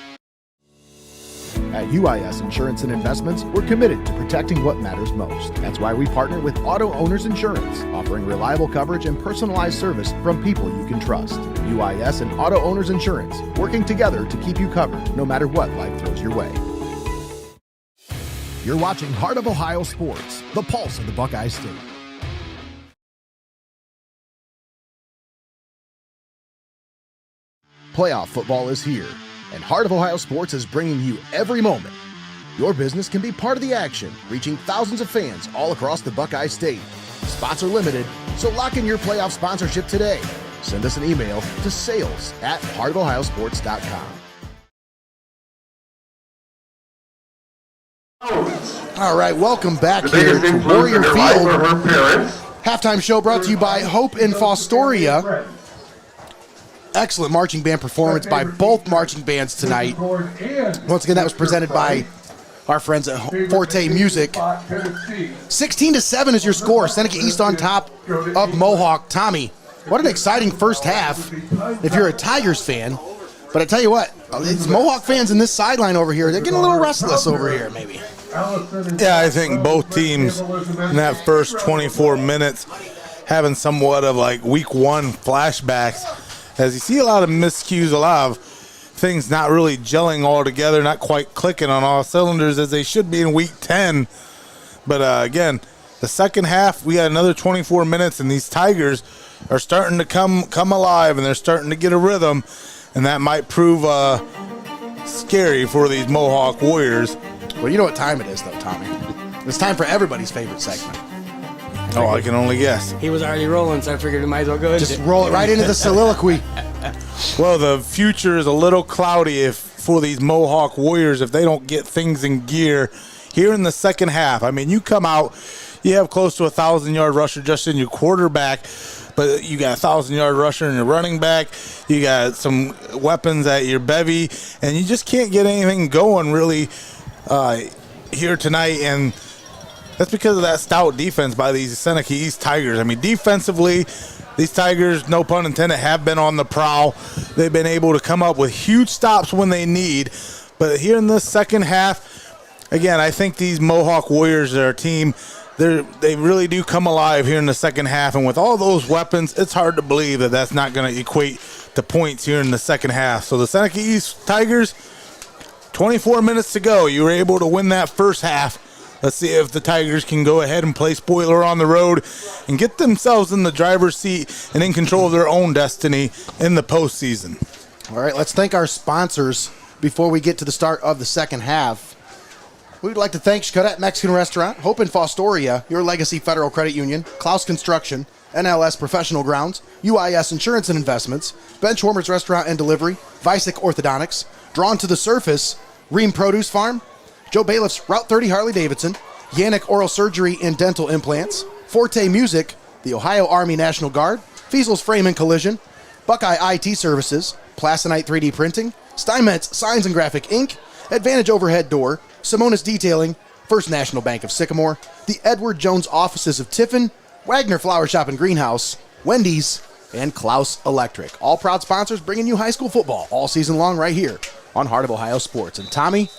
At UIS Insurance and Investments, we're committed to protecting what matters most. That's why we partner with Auto Owners Insurance, offering reliable coverage and personalized service from people you can trust. UIS and Auto Owners Insurance, working together to keep you covered no matter what life throws your way. You're watching Heart of Ohio Sports, the pulse of the Buckeye State. Playoff football is here, and Heart of Ohio Sports is bringing you every moment. Your business can be part of the action, reaching thousands of fans all across the Buckeye State. Spots are limited, so lock in your playoff sponsorship today. Send us an email to sales@heartofohiosports.com. All right, welcome back here to Warrior Field. Halftime show brought to you by Hope and Fostoria. Excellent marching band performance by both marching bands tonight. Once again, that was presented by our friends at Forte Music. 16-7 is your score. Seneca East on top of Mohawk. Tommy, what an exciting first half if you're a Tigers fan. But I tell you what, it's Mohawk fans in this sideline over here. They're getting a little restless over here, maybe. Yeah, I think both teams in that first 24 minutes having somewhat of like week one flashbacks, as you see a lot of miscues, a lot of things not really gelling all together, not quite clicking on all cylinders as they should be in week 10. But again, the second half, we got another 24 minutes, and these Tigers are starting to come alive, and they're starting to get a rhythm, and that might prove scary for these Mohawk Warriors. Well, you know what time it is, though, Tommy. It's time for everybody's favorite segment. Oh, I can only guess. He was already rolling, so I figured we might as well go Just roll it right into the soliloquy. Well, the future is a little cloudy for these Mohawk Warriors if they don't get things in gear here in the second half. I mean, you come out, you have close to 1,000-yard rusher just in your quarterback, but you got a 1,000-yard rusher in your running back. You got some weapons at your bevy, and you just can't get anything going really here tonight. And that's because of that stout defense by these Seneca East Tigers. I mean, defensively, these Tigers, no pun intended, have been on the prowl. They've been able to come up with huge stops when they need. But here in the second half, again, I think these Mohawk Warriors are a team. They really do come alive here in the second half. And with all those weapons, it's hard to believe that that's not going to equate to points here in the second half. So the Seneca East Tigers, 24 minutes to go. You were able to win that first half. Let's see if the Tigers can go ahead and play spoiler on the road and get themselves in the driver's seat and in control of their own destiny in the postseason. All right, let's thank our sponsors before we get to the start of the second half. We'd like to thank XCARET Mexican Restaurant, Hope in Fostoria, Your Legacy Federal Credit Union, CLOUSE Construction, NLS Professional Grounds, UIS Insurance and Investments, Benchwarmers Restaurant and Delivery, VICEK Orthodontics, Drawn to the Surface, RIEHM Produce Farm, Joe Bailiff's Route 30 Harley-Davidson, YANICH Oral Surgery and Dental Implants, FORTE Music, the Ohio Army National Guard, FEASEL'S Frame and Collision, BUCKEYE IT Services, PLASONITE 3D Printing, Steinmetz Signs and Graphic Inc., Advantage Overhead Door, Simonis Detailing, First National Bank of Sycamore, the Edward Jones Offices of Tiffin, Wagner Flower Shop and Greenhouse, Wendy's, and CLOUSE Electric. All proud sponsors bringing you high school football all season long right here on Heart of Ohio Sports. And Tommy,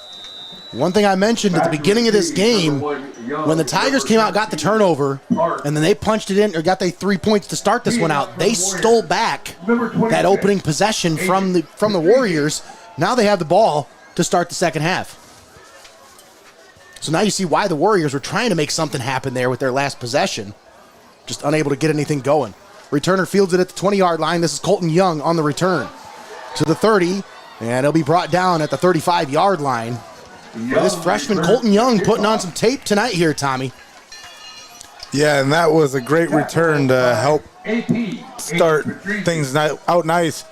one thing I mentioned at the beginning of this game, when the Tigers came out, got the turnover, and then they punched it in, or got the 3 points to start this one out, they stole back that opening possession from the Warriors. Now they have the ball to start the second half. So now you see why the Warriors were trying to make something happen there with their last possession, just unable to get anything going. Returner fields it at the 20-yard line. This is Colton Young on the return to the 30, and he'll be brought down at the 35-yard line. This freshman Colton Young putting on some tape tonight here, Tommy. Yeah, and that was a great return to help start things out nice.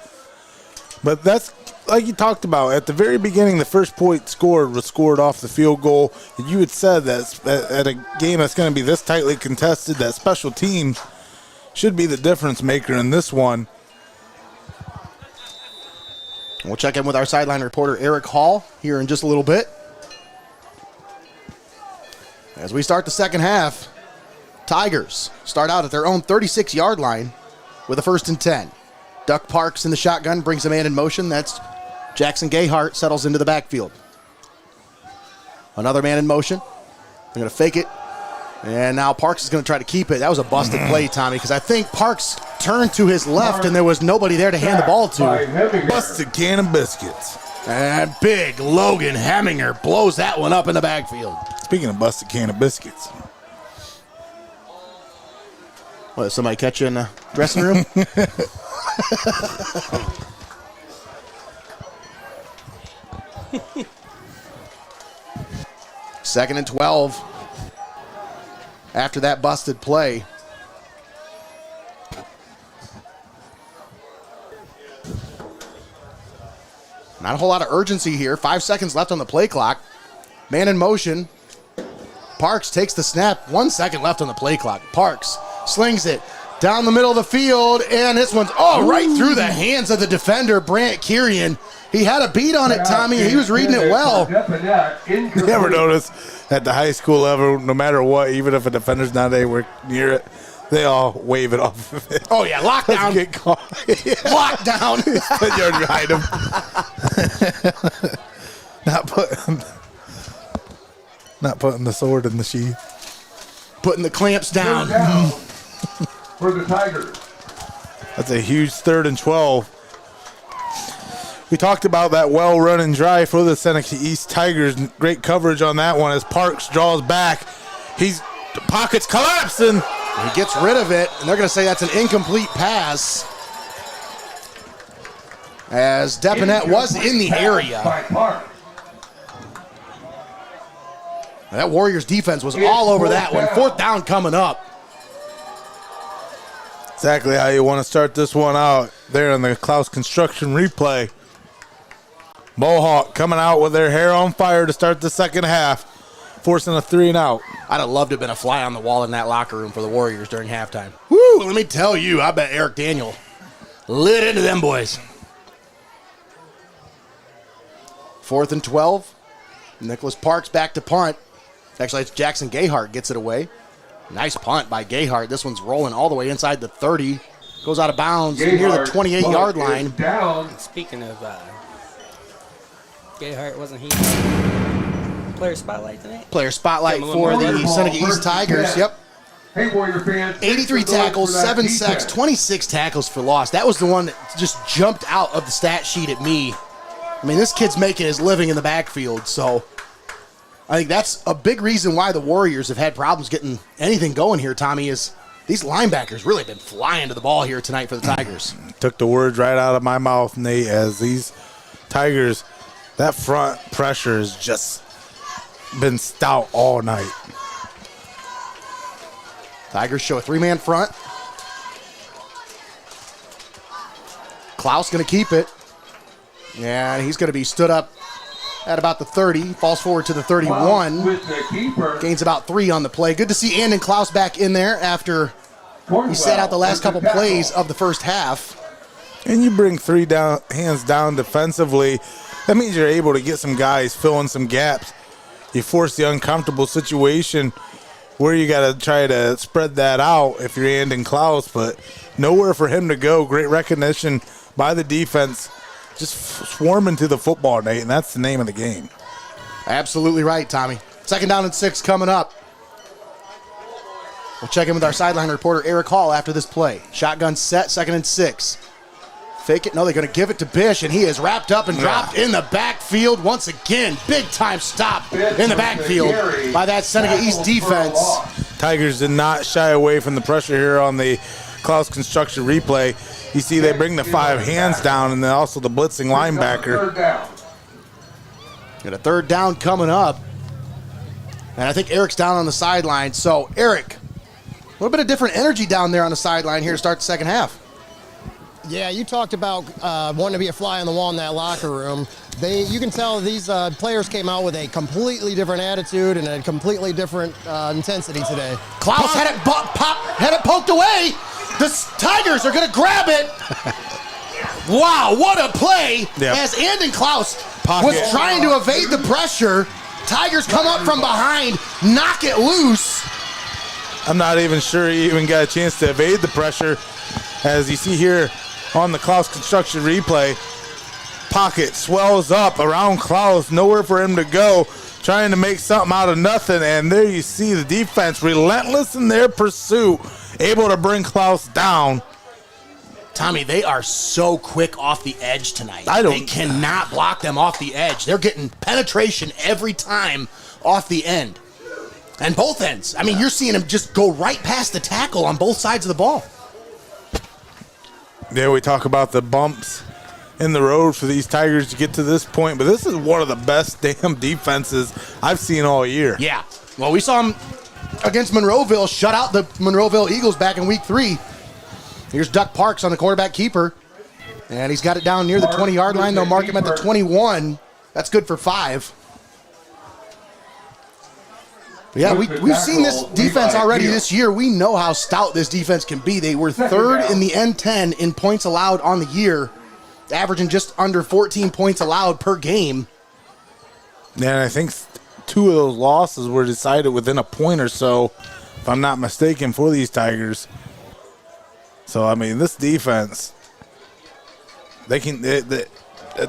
But that's like you talked about at the very beginning. The first point scored was scored off the field goal. And you had said that at a game that's going to be this tightly contested, that special teams should be the difference maker in this one. We'll check in with our sideline reporter Eric Hall here in just a little bit. As we start the second half, Tigers start out at their own 36-yard line with a 1st and 10. Duck Parks in the shotgun, brings a man in motion. That's Jackson Gayhart, settles into the backfield. Another man in motion. They're going to fake it. And now Parks is going to try to keep it. That was a busted play, Tommy, because I think Parks turned to his left and there was nobody there to hand the ball to. Busted can of biscuits. And big Logan Heminger blows that one up in the backfield. Speaking of busted can of biscuits. What, did somebody catch you in the dressing room? Second and 12. After that busted play. Not a whole lot of urgency here. 5 seconds left on the play clock. Man in motion. Parks takes the snap. 1 second left on the play clock. Parks slings it down the middle of the field, and this one's right through the hands of the defender, Brant Kirian. He had a beat on it, Tommy. He was reading it well. You ever notice at the high school level, no matter what, even if a defender's not anywhere near it, they all wave it off of it. Oh, yeah, lockdown. Get caught. Lockdown. Put your behind him. Not put. Not putting the sword in the sheath. Putting the clamps down. For the Tigers. That's a huge 3rd and 12. We talked about that well-running drive for the Seneca East Tigers. Great coverage on that one as Parks draws back. The pocket's collapsing. He gets rid of it, and they're going to say that's an incomplete pass. As Deponette was in the area. That Warriors defense was all over that one. 4th down coming up. Exactly how you want to start this one out there on the CLOUSE construction replay. Mohawk coming out with their hair on fire to start the second half, forcing a 3 and out. I'd have loved to have been a fly on the wall in that locker room for the Warriors during halftime. Woo, let me tell you, I bet Eric Daniel lit into them boys. 4th and 12. Nicholas Parks back to punt. Actually, it's Jackson Gayhart gets it away. Nice punt by Gayhart. This one's rolling all the way inside the 30. Goes out of bounds near the 28-yard line. Down. Speaking of Gayhart, wasn't he player spotlight tonight? Player spotlight for the Seneca East Tigers. Yep. Hey, Warrior fans. 83 tackles, 7 sacks, 26 tackles for loss. That was the one that just jumped out of the stat sheet at me. I mean, this kid's making his living in the backfield, so I think that's a big reason why the Warriors have had problems getting anything going here, Tommy, is these linebackers really been flying to the ball here tonight for the Tigers. Took the words right out of my mouth, Nate, as these Tigers, that front pressure has just been stout all night. Tigers show a 3-man front. Klaus going to keep it. Yeah, he's going to be stood up at about the 30. Falls forward to the 31. With the keeper. Gains about 3 on the play. Good to see Andon Klaus back in there after he sat out the last couple plays of the first half. And you bring 3 hands down defensively. That means you're able to get some guys filling some gaps. You force the uncomfortable situation where you got to try to spread that out if you're Andon Klaus, but nowhere for him to go. Great recognition by the defense. Just swarming to the football, Nate, and that's the name of the game. Absolutely right, Tommy. 2nd down and 6 coming up. We'll check in with our sideline reporter, Eric Hall, after this play. Shotgun set, 2nd and 6. Fake it. No, they're going to give it to Bish, and he is wrapped up and dropped in the backfield once again. Big-time stop in the backfield by that Seneca East defense. Tigers did not shy away from the pressure here on the CLOUSE construction replay. You see they bring the 5 hands down and then also the blitzing linebacker. Got a 3rd down coming up. And I think Eric's down on the sideline. So, Eric, a little bit of different energy down there on the sideline here to start the second half. Yeah, you talked about wanting to be a fly on the wall in that locker room. You can tell these players came out with a completely different attitude and a completely different intensity today. Klaus had it poked away. The Tigers are going to grab it. Wow, what a play. Yep. As Andon Klaus was trying to evade the pressure. Tigers come up from behind, knock it loose. I'm not even sure he even got a chance to evade the pressure. As you see here on the CLOUSE construction replay, pocket swells up around Klaus, nowhere for him to go, trying to make something out of nothing. And there you see the defense relentless in their pursuit, able to bring Klaus down. Tommy, they are so quick off the edge tonight. They cannot block them off the edge. They're getting penetration every time off the end. And both ends. I mean, you're seeing them just go right past the tackle on both sides of the ball. Yeah, we talk about the bumps in the road for these Tigers to get to this point, but this is one of the best damn defenses I've seen all year. Yeah. Well, we saw them against Monroeville shut out the Monroeville Eagles back in week 3. Here's Duck Parks on the quarterback keeper, and he's got it down near the 20-yard line. They'll mark him at the 21. That's good for 5. But yeah, we've seen this defense already this year. We know how stout this defense can be. They were 3rd in the N10 in points allowed on the year, averaging just under 14 points allowed per game. And I think 2 of those losses were decided within a point or so, if I'm not mistaken, for these Tigers. So, I mean, this defense, the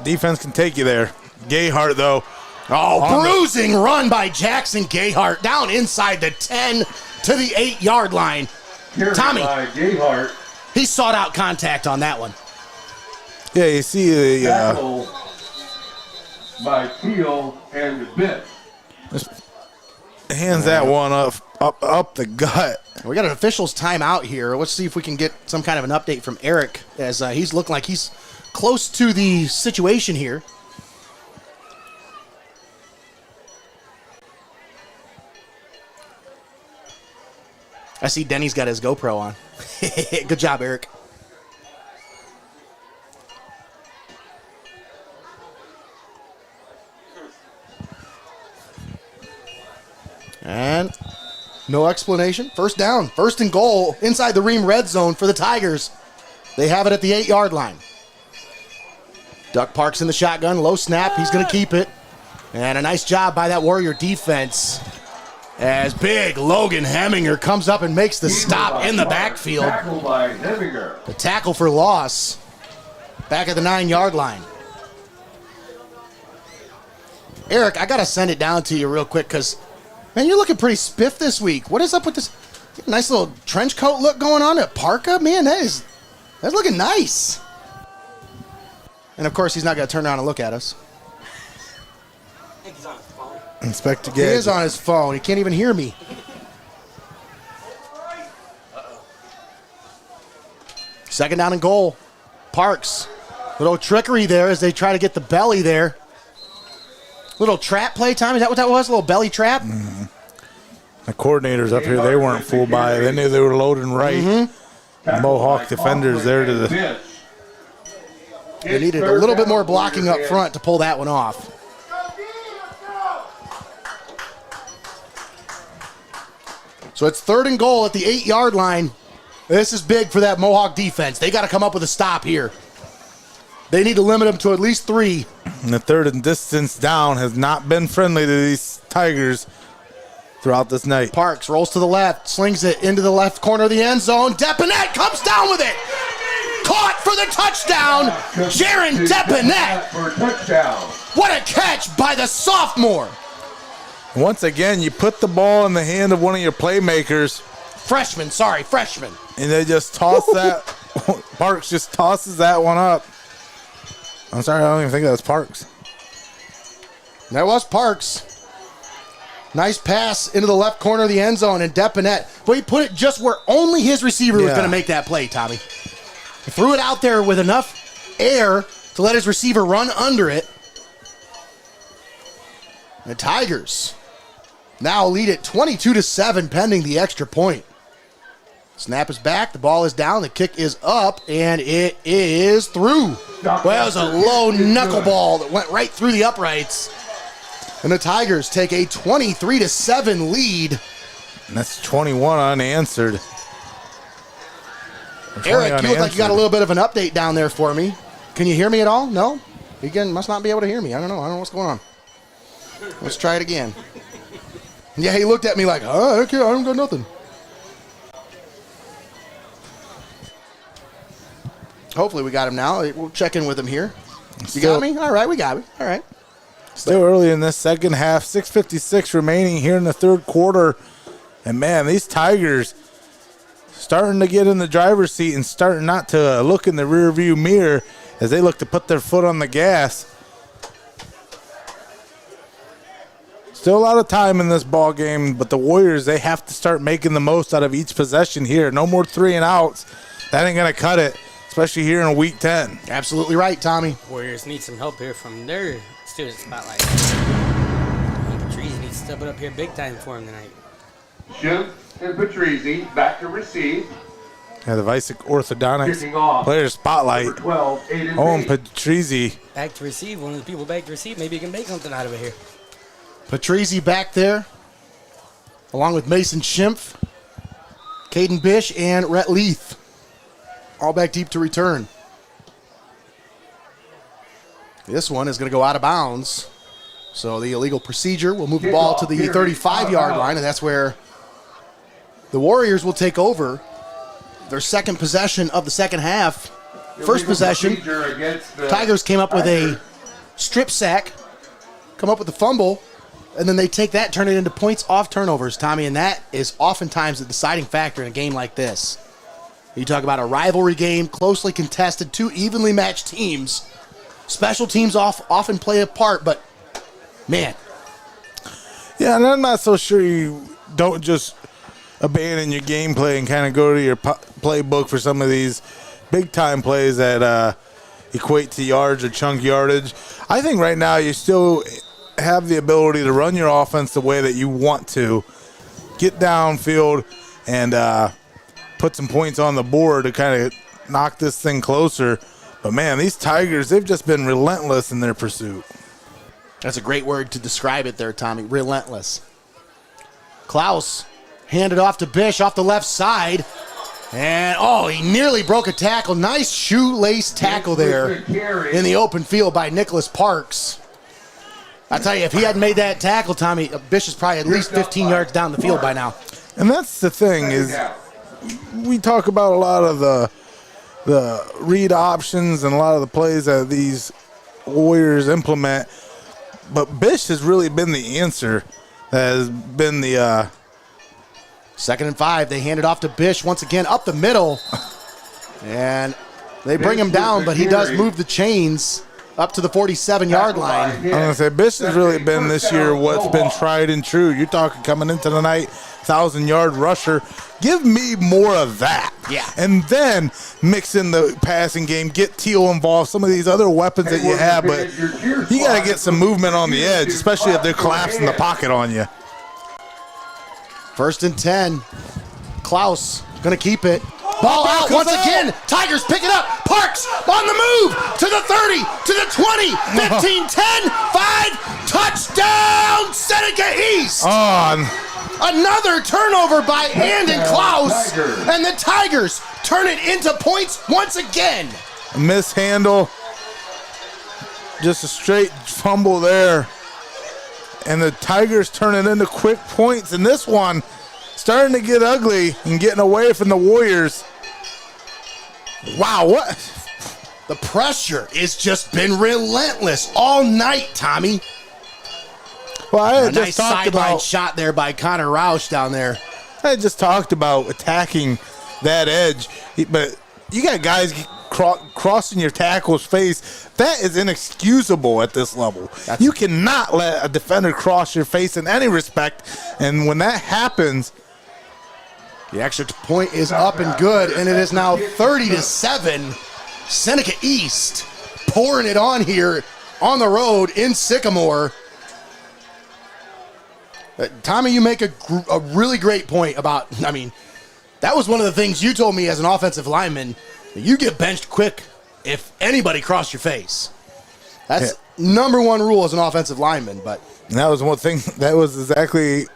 defense can take you there. Gayhart, though, Oh, bruising run by Jackson Gayhart down inside the 10 to the 8-yard line. Tommy, Gayhart. He sought out contact on that one. Yeah, you see the tackle by Teal and Bit. Hands that one up the gut. We got an official's timeout here. Let's see if we can get some kind of an update from Eric, as he's looking like he's close to the situation here. I see Denny's got his GoPro on. Good job, Eric. And no explanation. First down, 1st and goal inside the Ream red zone for the Tigers. They have it at the 8-yard line. Duck Parks in the shotgun, low snap. He's going to keep it. And a nice job by that Warrior defense as big Logan Heminger comes up and makes the stop in the backfield. Tackle by Heminger. The tackle for loss back at the 9-yard line. Eric, I got to send it down to you real quick because, man, you're looking pretty spiff this week. What is up with this nice little trench coat look going on at Parka? Man, that's looking nice. And, of course, he's not going to turn around and look at us. Inspector He Gadget. is on his phone. He can't even hear me. Second down and goal. Parks. Little trickery there as they try to get the belly there. Little trap play time. Is that what that was? A little belly trap? Mm-hmm. The coordinators up here, they weren't fooled by it. They knew they were loading right. Mm-hmm. Mohawk defenders there to the... They needed a little bit more blocking up front to pull that one off. So it's 3rd and goal at the 8-yard line. This is big for that Mohawk defense. They got to come up with a stop here. They need to limit them to at least 3. And the 3rd and distance down has not been friendly to these Tigers throughout this night. Parks rolls to the left, slings it into the left corner of the end zone. Depinet comes down with it. Caught for the touchdown. Jaron Depinet. For a touchdown. What a catch by the sophomore. Once again, you put the ball in the hand of one of your playmakers. Freshman. And they just toss that. Parks just tosses that one up. I'm sorry, I don't even think that was Parks. That was Parks. Nice pass into the left corner of the end zone, and Depinet, but he put it just where only his receiver was going to make that play, Tommy. He threw it out there with enough air to let his receiver run under it. The Tigers now lead it 22-7 pending the extra point. Snap is back, the ball is down, the kick is up, and it is through. Well, it was a low knuckleball that went right through the uprights. And the Tigers take a 23-7 lead. And that's 21 unanswered. Eric, you look like you got a little bit of an update down there for me. Can you hear me at all? No? You must not be able to hear me. I don't know what's going on. Let's try it again. Yeah, he looked at me like, okay, I don't got nothing. Hopefully we got him now. We'll check in with him here. You got me? All right, we got me. All right. Still early in this second half. 6:56 remaining here in the 3rd quarter. And, man, these Tigers starting to get in the driver's seat and starting not to look in the rearview mirror as they look to put their foot on the gas. Still a lot of time in this ball game, but the Warriors, they have to start making the most out of each possession here. No more 3 and outs. That ain't going to cut it, especially here in week 10. Absolutely right, Tommy. Warriors need some help here from their student spotlight. Patrice needs to step it up here big time for him tonight. Schimpf and Patrice back to receive. Yeah, the VICEK Orthodontics player spotlight. 12, Owen Patrice. Back to receive. One of the people back to receive. Maybe you can make something out of it here. Patrice back there, along with Mason Schimpf, Caden Bish, and Rhett Leith. All back deep to return. This one is going to go out of bounds. So the illegal procedure will move the ball to the 35-yard line, and that's where the Warriors will take over their second possession of the second half. First possession, Tigers came up with a strip sack. come up with the fumble, and then they take that, turn it into points off turnovers, Tommy, and that is oftentimes the deciding factor in a game like this. You talk about a rivalry game, closely contested, two evenly matched teams. Special teams often play a part, but, man. Yeah, and I'm not so sure you don't just abandon your gameplay and kind of go to your playbook for some of these big-time plays that equate to yards or chunk yardage. I think right now you still have the ability to run your offense the way that you want to, get downfield and put some points on the board to kind of knock this thing closer. But, man, these Tigers, they've just been relentless in their pursuit. That's a great word to describe it there, Tommy. Relentless. CLOUSE handed off to Bish off the left side. And, he nearly broke a tackle. Nice shoelace tackle there in the open field by Nicholas Parks. I tell you, if he hadn't made that tackle, Tommy, Bish is probably at least 15 yards down the field by now. And that's the thing is we talk about a lot of the read options and a lot of the plays that these Warriors implement. But Bish has really been the answer. That has been the 2nd and 5. They hand it off to Bish once again up the middle. And they bring him down, but he does move the chains up to the 47-yard line. I'm going to say Bish has really been this year what's been tried and true. You're talking coming into the night, 1,000-yard rusher. Give me more of that. Yeah. And then mix in the passing game, get Teal involved, some of these other weapons that you have, but you got to get some movement on the edge, especially if they're collapsing the pocket on you. 1st and 10. CLOUSE going to keep it. Ball out once again. Tigers pick it up. Parks on the move to the 30, to the 20, 15, 10, 5. Touchdown, Seneca East. Another turnover by Andon CLOUSE, and the Tigers turn it into points once again. A mishandle. Just a straight fumble there. And the Tigers turn it into quick points. And this one starting to get ugly and getting away from the Warriors. Wow, what? The pressure has just been relentless all night, Tommy. Well, I had a nice just talked sideline about shot there by Connor Roush down there. I had just talked about attacking that edge, but you got guys crossing your tackle's face. That is inexcusable at this level. You cannot let a defender cross your face in any respect, and when that happens, the extra point is up and good, and it is now 30-7. Seneca East pouring it on here on the road in Sycamore. Tommy, you make a really great point about, that was one of the things you told me as an offensive lineman. You get benched quick if anybody crossed your face. That's number one rule as an offensive lineman. But that was one thing. That was exactly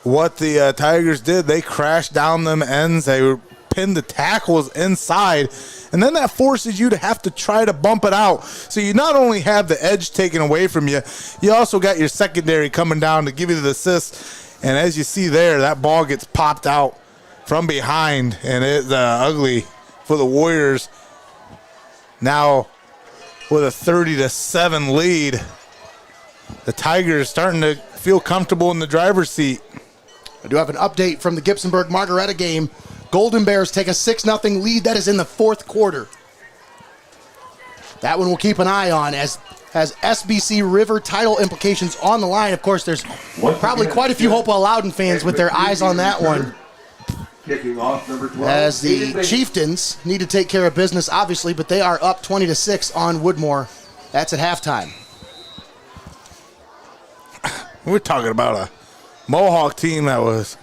what the Tigers did. They crashed down them ends. They pinned the tackles inside. And then that forces you to have to try to bump it out. So you not only have the edge taken away from you, you also got your secondary coming down to give you the assist. And as you see there, that ball gets popped out from behind, and it's ugly for the Warriors. Now with a 30-7 lead, the Tigers starting to feel comfortable in the driver's seat. I do have an update from the Gibsonburg-Margaretta game. Golden Bears take a 6-0 lead. That is in the fourth quarter. That one we'll keep an eye on as has SBC River title implications on the line. Of course, there's probably quite a few Hopewell Loudon fans with their eyes on that one. Kicking off number 12. As the Chieftains need to take care of business, obviously, but they are up 20-6 on Woodmore. That's at halftime. We're talking about a Mohawk team that was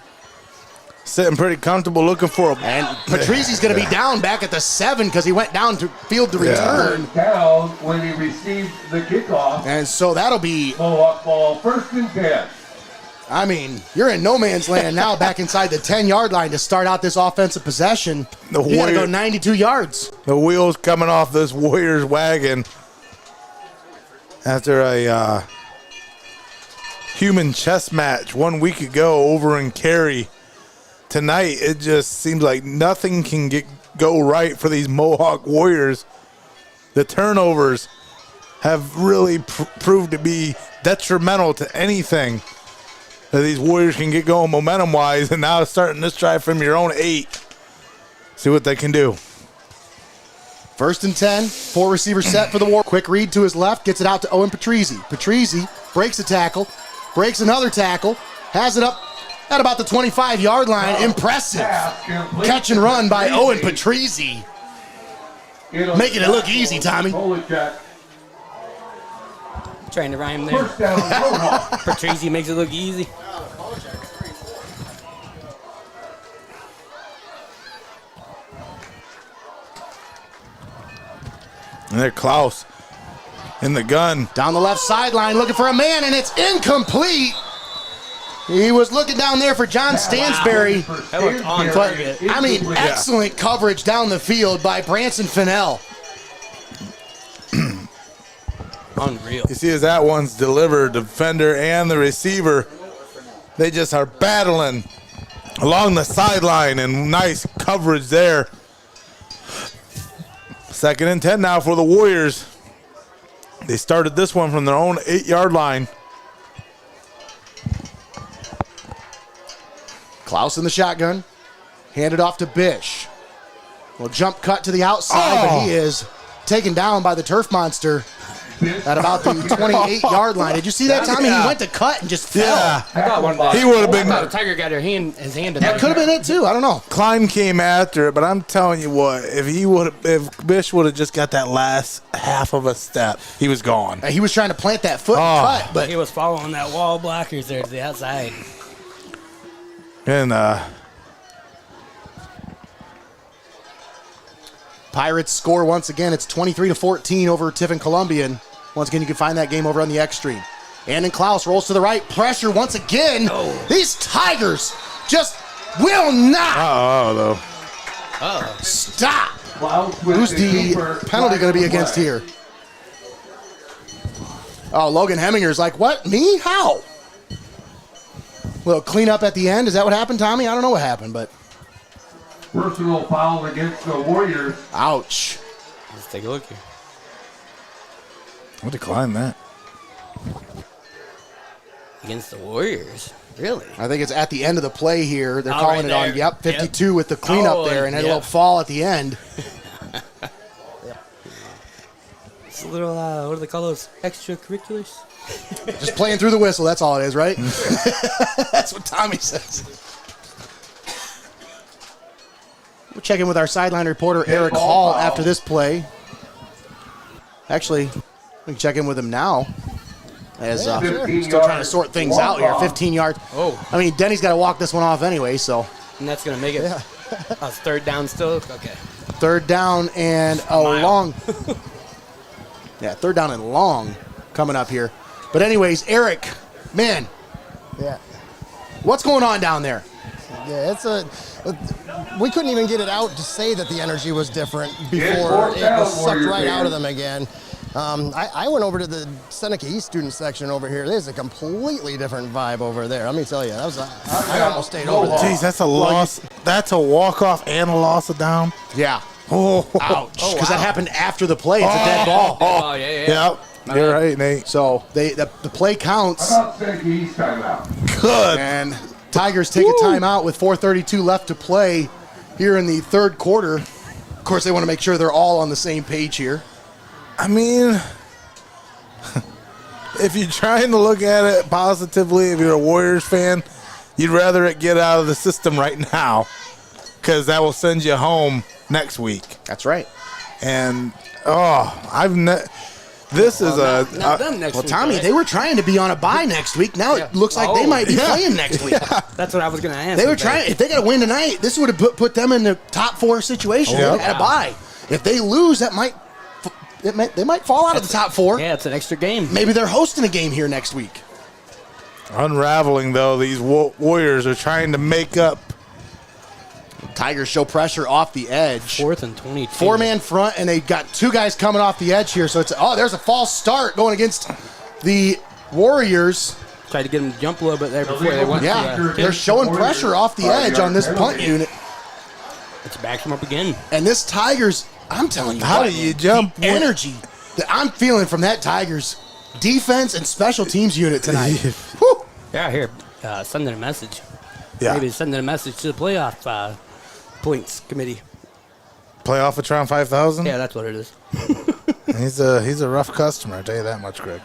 sitting pretty comfortable looking for a... And Patrizi's going to be down back at the 7 because he went down to field the return. Down when he received the kickoff. And so that'll be... Mohawk ball, 1st and 10. I mean, you're in no man's land now back inside the 10-yard line to start out this offensive possession. You got to go 92 yards. The wheels coming off this Warriors wagon after a human chess match 1 week ago over in Carey. Tonight, it just seems like nothing can go right for these Mohawk Warriors. The turnovers have really proved to be detrimental to anything that these Warriors can get going momentum-wise, and now starting this drive from your own 8. See what they can do. 1st and 10, 4 receiver set for the War. Quick read to his left, gets it out to Owen Patrizzi. Patrizzi breaks a tackle, breaks another tackle, has it up at about the 25-yard line. Impressive catch and run by Owen Patrizzi. Making it look easy, Tommy. Trying to rhyme there. Patrizzi makes it look easy. And there, Klaus in the gun. Down the left sideline looking for a man, and it's incomplete. He was looking down there for John Stansberry. That looked on target. I mean, excellent coverage down the field by Branson Fennell. Unreal. You see as that one's delivered, the defender and the receiver, they just are battling along the sideline, and nice coverage there. 2nd and 10 now for the Warriors. They started this one from their own 8-yard line. Klaus in the shotgun. Handed off to Bish. Well, jump cut to the outside, but he is taken down by the turf monster at about the 28-yard line. Did you see that, Tommy? He went to cut and just fell. Yeah. I got one ball. He would have been. The Tiger got his hand in That could have been it, too. I don't know. Klein came after it, but I'm telling you what, if Bish would have just got that last half of a step, he was gone. He was trying to plant that foot and cut, but he was following that wall of blockers there to the outside. And Pirates score once again. It's 23-14 over Tiffin Columbian. Once again, you can find that game over on the X stream. Andon Klaus rolls to the right. Pressure once again. These Tigers just will not stop. Who's the penalty going to be against here? Oh, Logan Hemminger's like, what? Me? How? Little cleanup at the end. Is that what happened, Tommy? I don't know what happened, but. Personal foul against the Warriors. Ouch. Let's take a look here. I'll decline that. Against the Warriors? Really? I think it's at the end of the play here. They're calling right it on, 52 with the cleanup there, and a little fall at the end. It's a little, what do they call those? Extracurriculars? Just playing through the whistle, that's all it is, right? That's what Tommy says. We'll check in with our sideline reporter, Eric Hall, after this play. Actually, we can check in with him now. As still trying to sort things out here. 15 yards. Oh. I mean, Denny's got to walk this one off anyway, so. And that's going to make it. Yeah. It's 3rd down still? Okay. 3rd down and a long. Yeah, 3rd down and long coming up here. But anyways, Eric, man. Yeah. What's going on down there? Yeah, we couldn't even get it out to say that the energy was different before it was sucked right out of them again. I went over to the Seneca East student section over here. There's a completely different vibe over there. Let me tell you, that was I almost stayed over there. Jeez, that's a loss. That's a walk-off and a loss of down. Yeah. Oh, ouch. Because that happened after the play. It's a dead ball. Oh, yeah. Yep. You're right, Nate. So the play counts. How about Seneca East timeout? Good. And Tigers take a timeout with 4:32 left to play here in the 3rd quarter. Of course, they want to make sure they're all on the same page here. I mean, if you're trying to look at it positively, if you're a Warriors fan, you'd rather it get out of the system right now because that will send you home next week. That's right. And, this is well, Tommy, they were trying to be on a bye next week. Now it looks like they might be playing next week. That's what I was going to ask. They were trying. If they got to win tonight, this would have put them in the top 4 situation. They had a bye. If they lose, they might fall out of the top 4. Yeah, it's an extra game. Maybe they're hosting a game here next week. Unraveling, though, these Warriors are trying to make up. Tigers show pressure off the edge. 4th and 22. 4-man front, and they got 2 guys coming off the edge here. So there's a false start going against the Warriors. Tried to get them to jump a little bit there before they went. Yeah, they're showing pressure off the edge on this punt unit. It's back them up again. And this Tigers, I'm telling you, how do you jump? Energy. I'm feeling from that Tigers defense and special teams unit tonight. Whew. Yeah, here, sending a message. Yeah. Maybe sending a message to the playoff points committee. Playoff at around 5,000? Yeah, that's what it is. He's a rough customer, I'll tell you that much, Greg.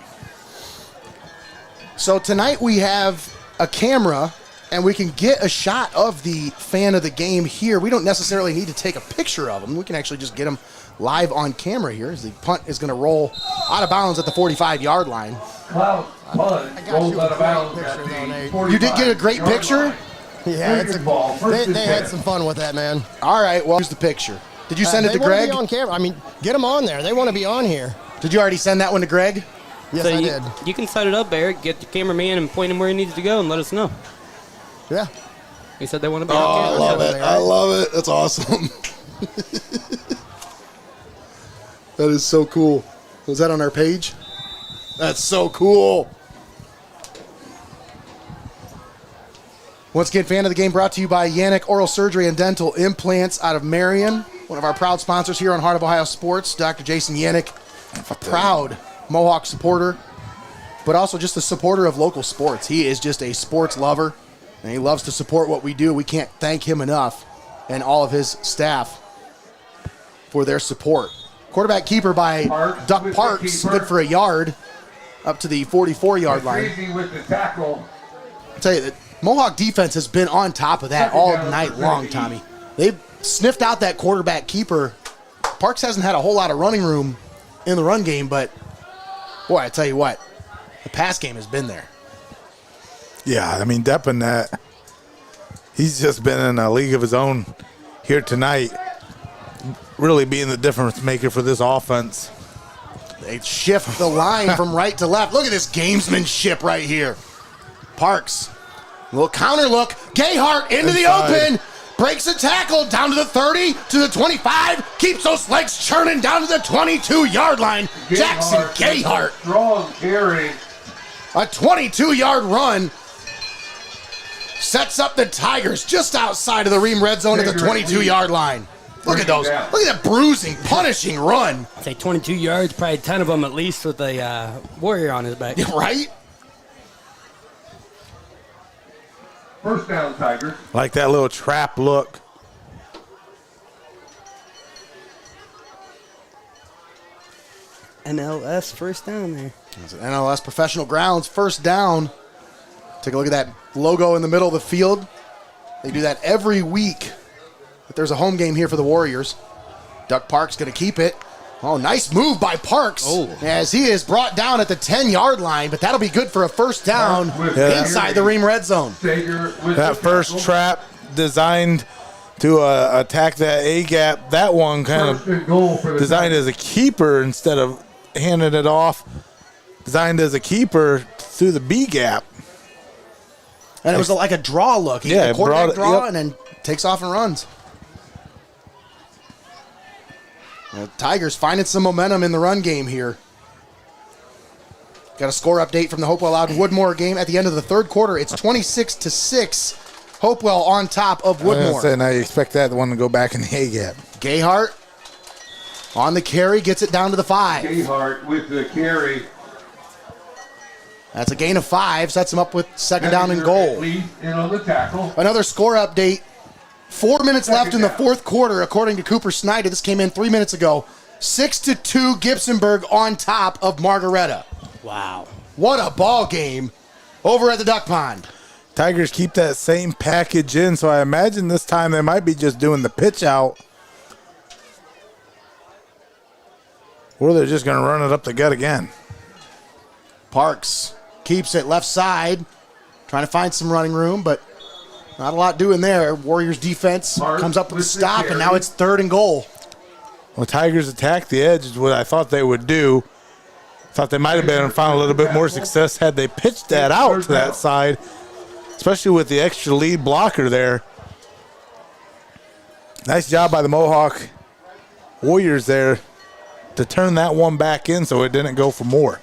So tonight we have a camera, and we can get a shot of the fan of the game here. We don't necessarily need to take a picture of him. We can actually just get him live on camera here as the punt is going to roll out of bounds at the 45-yard line. Cloud punt rolls out of bounds at the 45. You did get a great picture? Yeah, they had some fun with that, man. All right, well, here's the picture. Did you send it to Greg? Be on camera. I mean, get them on there. They want to be on here. Did you already send that one to Greg? Yes, I did. You can set it up, Eric. Get the cameraman and point him where he needs to go and let us know. Yeah. He said they want to be on camera. I love it. I love it. That's awesome. That is so cool. Was that on our page? That's so cool. Once again, fan of the game brought to you by YANICH Oral Surgery and Dental Implants out of Marion. One of our proud sponsors here on Heart of Ohio Sports, Dr. Jason YANICH, a proud Mohawk supporter, but also just a supporter of local sports. He is just a sports lover, and he loves to support what we do. We can't thank him enough and all of his staff for their support. Quarterback keeper by Duck Parks, good for a yard, up to the 44-yard line. With the tackle. I'll tell you that Mohawk defense has been on top of that all night long, Tommy. They've sniffed out that quarterback keeper. Parks hasn't had a whole lot of running room in the run game, but boy, I tell you what, the pass game has been there. Yeah, I mean, Deppin, he's just been in a league of his own here tonight, really being the difference maker for this offense. They shift the line from right to left. Look at this gamesmanship right here. Parks, a little counter look. Gayhart into the open. Breaks a tackle down to the 30, to the 25. Keeps those legs churning down to the 22-yard line. Jackson Gayhart. Strong carry. A 22-yard run. Sets up the Tigers just outside of the RIEHM red zone at the 22-yard line. Look at those. Look at that bruising, punishing run. I'd say 22 yards, probably 10 of them at least with a Warrior on his back. Right? First down, Tigers. Like that little trap look. NLS first down there. It's an NLS Professional Grounds first down. Take a look at that logo in the middle of the field. They do that every week. But there's a home game here for the Warriors. Duck Parks going to keep it. Oh, nice move by Parks as he is brought down at the 10-yard line, but that'll be good for a first down inside the RIEHM red zone. That first trap designed to attack that A-gap, that one kind of designed as a keeper instead of handing it off, designed as a keeper through the B-gap. And it was like a draw look. He had a quarterback draw and then takes off and runs. The Tigers finding some momentum in the run game here. Got a score update from the Hopewell Loud Woodmore game at the end of the third quarter. It's 26-6. Hopewell on top of Woodmore. And I expect that one to go back in the A-gap. Gayhart on the carry, gets it down to the 5. Gayhart with the carry. That's a gain of 5. Sets him up with second down and goal. In on the tackle. Another score update. 4 minutes left in the fourth quarter, according to Cooper Snyder. This came in 3 minutes ago. 6-2 Gibsonburg on top of Margaretta. Wow. What a ball game over at the Duck Pond. Tigers keep that same package in, so I imagine this time they might be just doing the pitch out. Or they're just going to run it up the gut again. Parks keeps it left side, trying to find some running room, but not a lot doing there. Warriors defense comes up with a stop, and now it's 3rd and goal. Well, Tigers attack the edge is what I thought they would do. Thought they might have been and found a little bit more success had they pitched that out to that side, especially with the extra lead blocker there. Nice job by the Mohawk Warriors there to turn that one back in so it didn't go for more.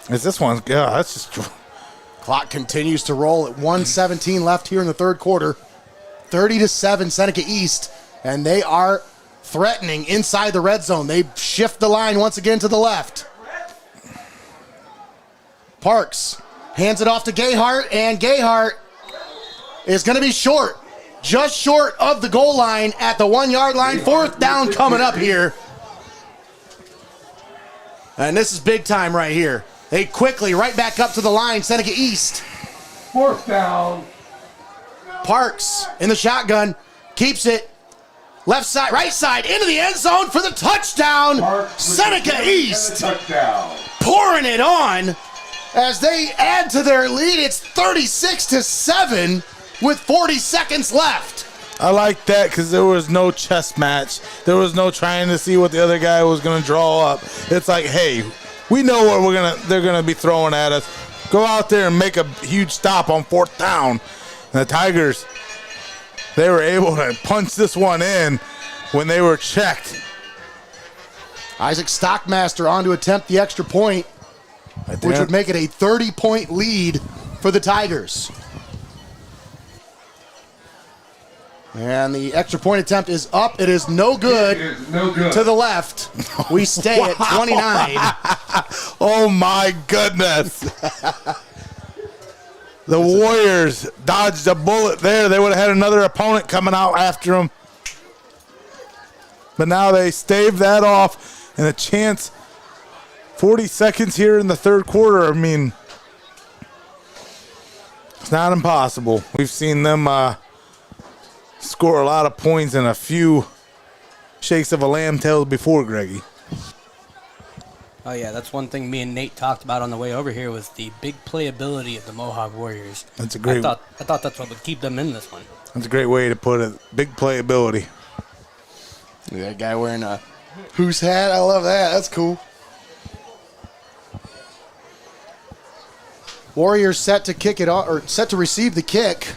As this one, that's just... Clock continues to roll at 1:17 left here in the third quarter. 30-7 Seneca East, and they are threatening inside the red zone. They shift the line once again to the left. Parks hands it off to Gayhart, and Gayhart is going to be short. Just short of the goal line at the 1 yard line. 4th down coming up here. And this is big time right here. They quickly right back up to the line. Seneca East. 4th down. Parks in the shotgun. Keeps it. Left side, right side, into the end zone for the touchdown. Seneca East pouring it on as they add to their lead. It's 36-7 with 40 seconds left. I like that because there was no chess match. There was no trying to see what the other guy was going to draw up. It's like, hey, we know what they're gonna be throwing at us. Go out there and make a huge stop on 4th down. And the Tigers, they were able to punch this one in when they were checked. Isaac Stockmaster on to attempt the extra point, which would make it a 30-point lead for the Tigers. And the extra point attempt is up. It is no good. It is no good. To the left. We stay at 29. Oh, my goodness. The Warriors dodged a bullet there. They would have had another opponent coming out after them. But now they staved that off, and a chance. 40 seconds here in the third quarter. I mean, it's not impossible. We've seen them score a lot of points in a few shakes of a lamb tail before, Greggy. Oh, yeah, that's one thing me and Nate talked about on the way over here was the big playability of the Mohawk Warriors. That's a great. I thought that's what would keep them in this one. That's a great way to put it. Big playability. That guy wearing a Who's hat? I love that. That's cool. Warriors set to kick it off, or set to receive the kick.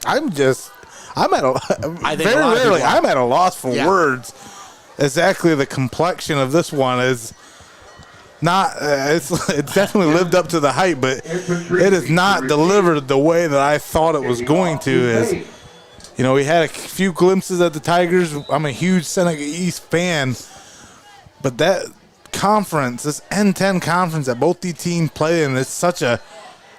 I'm at a loss for words. Exactly, the complexion of this one is not. It's definitely lived up to the hype, but it is not delivered the way that I thought it was going to. We had a few glimpses at the Tigers. I'm a huge Seneca East fan, but that conference, this N10 conference that both these teams play in, is such a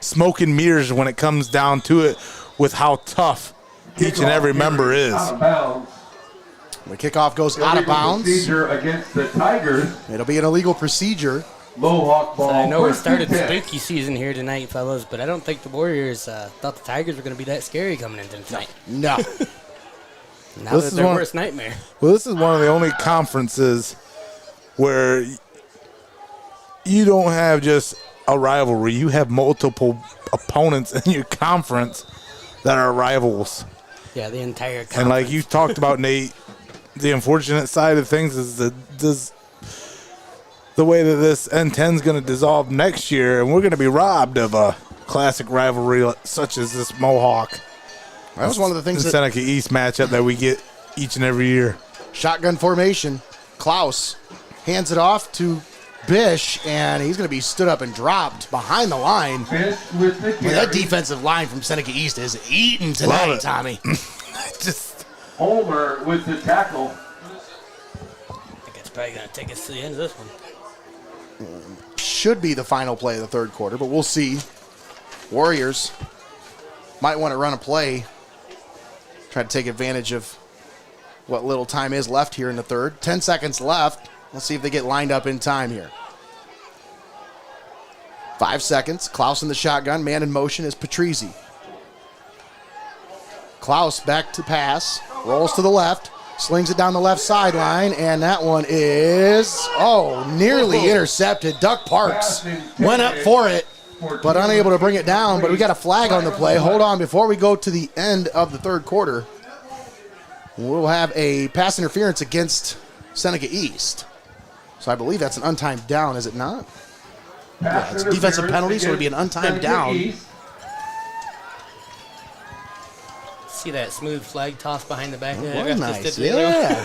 smoke and mirrors when it comes down to it with how tough each and every member is. The kickoff goes out of bounds. Procedure against the Tigers. It'll be an illegal procedure. Mohawk ball. So I know we started spooky season here tonight, fellas, but I don't think the Warriors thought the Tigers were going to be that scary coming into tonight. No. Now that's their worst nightmare. Well, this is one of the only conferences where you don't have just a rivalry. You have multiple opponents in your conference that are rivals. Yeah, the entire conference. And like you talked about, Nate, the unfortunate side of things is the way that this N10 is going to dissolve next year, and we're going to be robbed of a classic rivalry such as this Mohawk. That was one of the things the Seneca East matchup that we get each and every year. Shotgun formation. Klaus hands it off to Bish, and he's going to be stood up and dropped behind the line. Bish with the carry. That defensive line from Seneca East is eating tonight, Tommy. Homer with the tackle. I think it's probably going to take us to the end of this one. Should be the final play of the third quarter, but we'll see. Warriors might want to run a play, try to take advantage of what little time is left here in the third. 10 seconds left. Let's see if they get lined up in time here. 5 seconds. Klaus in the shotgun. Man in motion is Patrizzi. Klaus back to pass. Rolls to the left. Slings it down the left sideline, and that one is, nearly intercepted. Duck Parks went up for it, but unable to bring it down. But we got a flag on the play. Hold on, before we go to the end of the third quarter, we'll have a pass interference against Seneca East. So I believe that's an untimed down, is it not? Yeah, it's a defensive penalty, so it would be an untimed down. See that smooth flag toss behind the back? That was nice, yeah.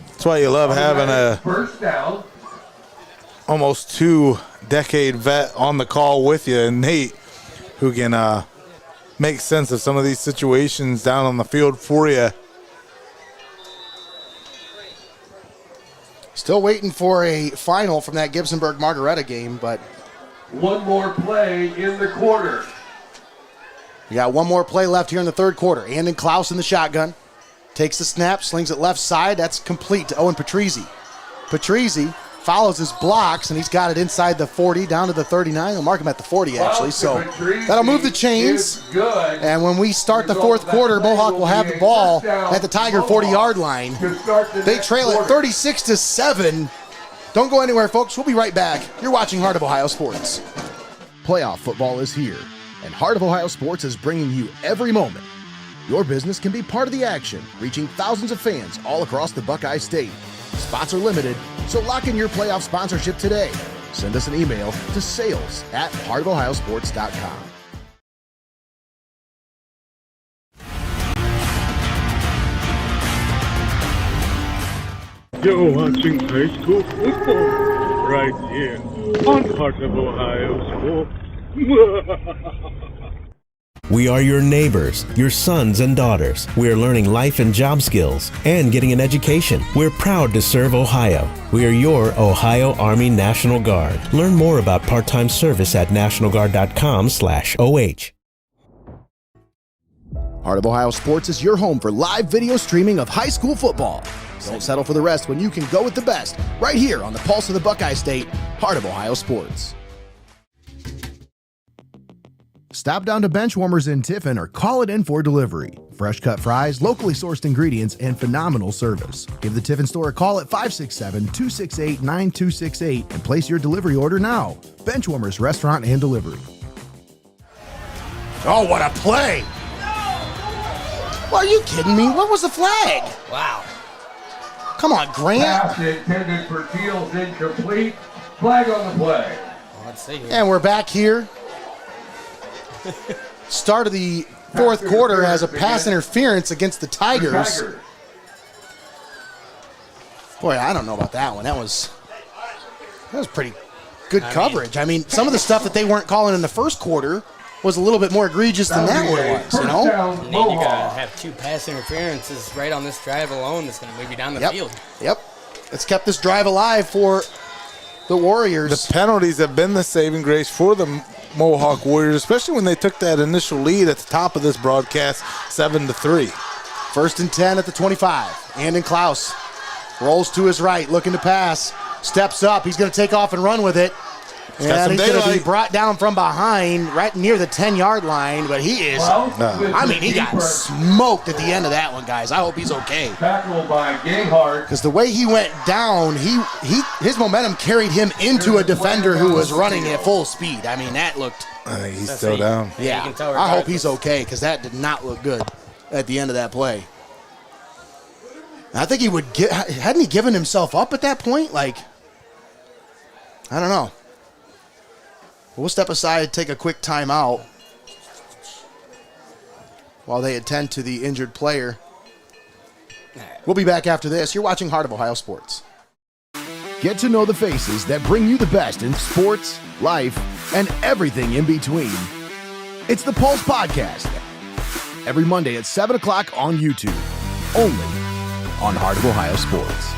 That's why you love having a First down. almost 2-decade vet on the call with you, and Nate, who can make sense of some of these situations down on the field for you. Still waiting for a final from that Gibsonburg-Margaretta game, but one more play in the quarter. we got one more play left here in the third quarter. Andon Klaus in the shotgun. Takes the snap, slings it left side. That's complete to Owen Patrizzi. Patrizzi follows his blocks, and he's got it inside the 40, down to the 39. They'll mark him at the 40, actually. So that'll move the chains. And when we start the fourth quarter, Mohawk will have the ball at the Tiger 40-yard line. They trail it 36-7. Don't go anywhere, folks. We'll be right back. You're watching Heart of Ohio Sports. Playoff football is here, and Heart of Ohio Sports is bringing you every moment. Your business can be part of the action, reaching thousands of fans all across the Buckeye State. Spots are limited, so lock in your playoff sponsorship today. Send us an email to sales@heartofohiosports.com. You're watching high school football right here on Heart of Ohio Sports. We are your neighbors, your sons and daughters. We are learning life and job skills and getting an education. We're proud to serve Ohio. We are your Ohio Army National Guard. Learn more about part-time service at nationalguard.com/OH. Heart of Ohio Sports is your home for live video streaming of high school football. Don't settle for the rest when you can go with the best, right here on the pulse of the Buckeye State, Heart of Ohio Sports. Stop down to Benchwarmers in Tiffin or call it in for delivery. Fresh cut fries, locally sourced ingredients, and phenomenal service. Give the Tiffin store a call at 567-268-9268 and place your delivery order now. Benchwarmers Restaurant and Delivery. Oh, what a play! Well, are you kidding me? What was the flag? Wow. Come on, Grant. Pass intended for Teals incomplete. Flag on the play. Let's see here. And we're back here. Start of the fourth quarter has a pass interference against the Tigers. Boy, I don't know about that one. That was pretty good coverage. I mean, some of the stuff that they weren't calling in the first quarter was a little bit more egregious than that one was, you know? And then you gotta have two pass interferences right on this drive alone that's gonna move you down the field. Yep. It's kept this drive alive for the Warriors. The penalties have been the saving grace for the Mohawk Warriors, especially when they took that initial lead at the top of this broadcast, 7-3. 1st and 10 at the 25. Andon Klaus rolls to his right, looking to pass. Steps up. He's going to take off and run with it. And he's going to be brought down from behind right near the 10-yard line, but he is, I mean, he got smoked at the end of that one, guys. I hope he's okay. Tackled by Gayhart. Because the way he went down, his momentum carried him into a defender who was running at full speed. I mean, that looked... he's still down. Yeah, I hope he's okay, because that did not look good at the end of that play. I think he would get... Hadn't he given himself up at that point? Like, I don't know. We'll step aside, take a quick timeout while they attend to the injured player. We'll be back after this. You're watching Heart of Ohio Sports. Get to know the faces that bring you the best in sports, life, and everything in between. It's the Pulse Podcast. Every Monday at 7 o'clock on YouTube. Only on Heart of Ohio Sports.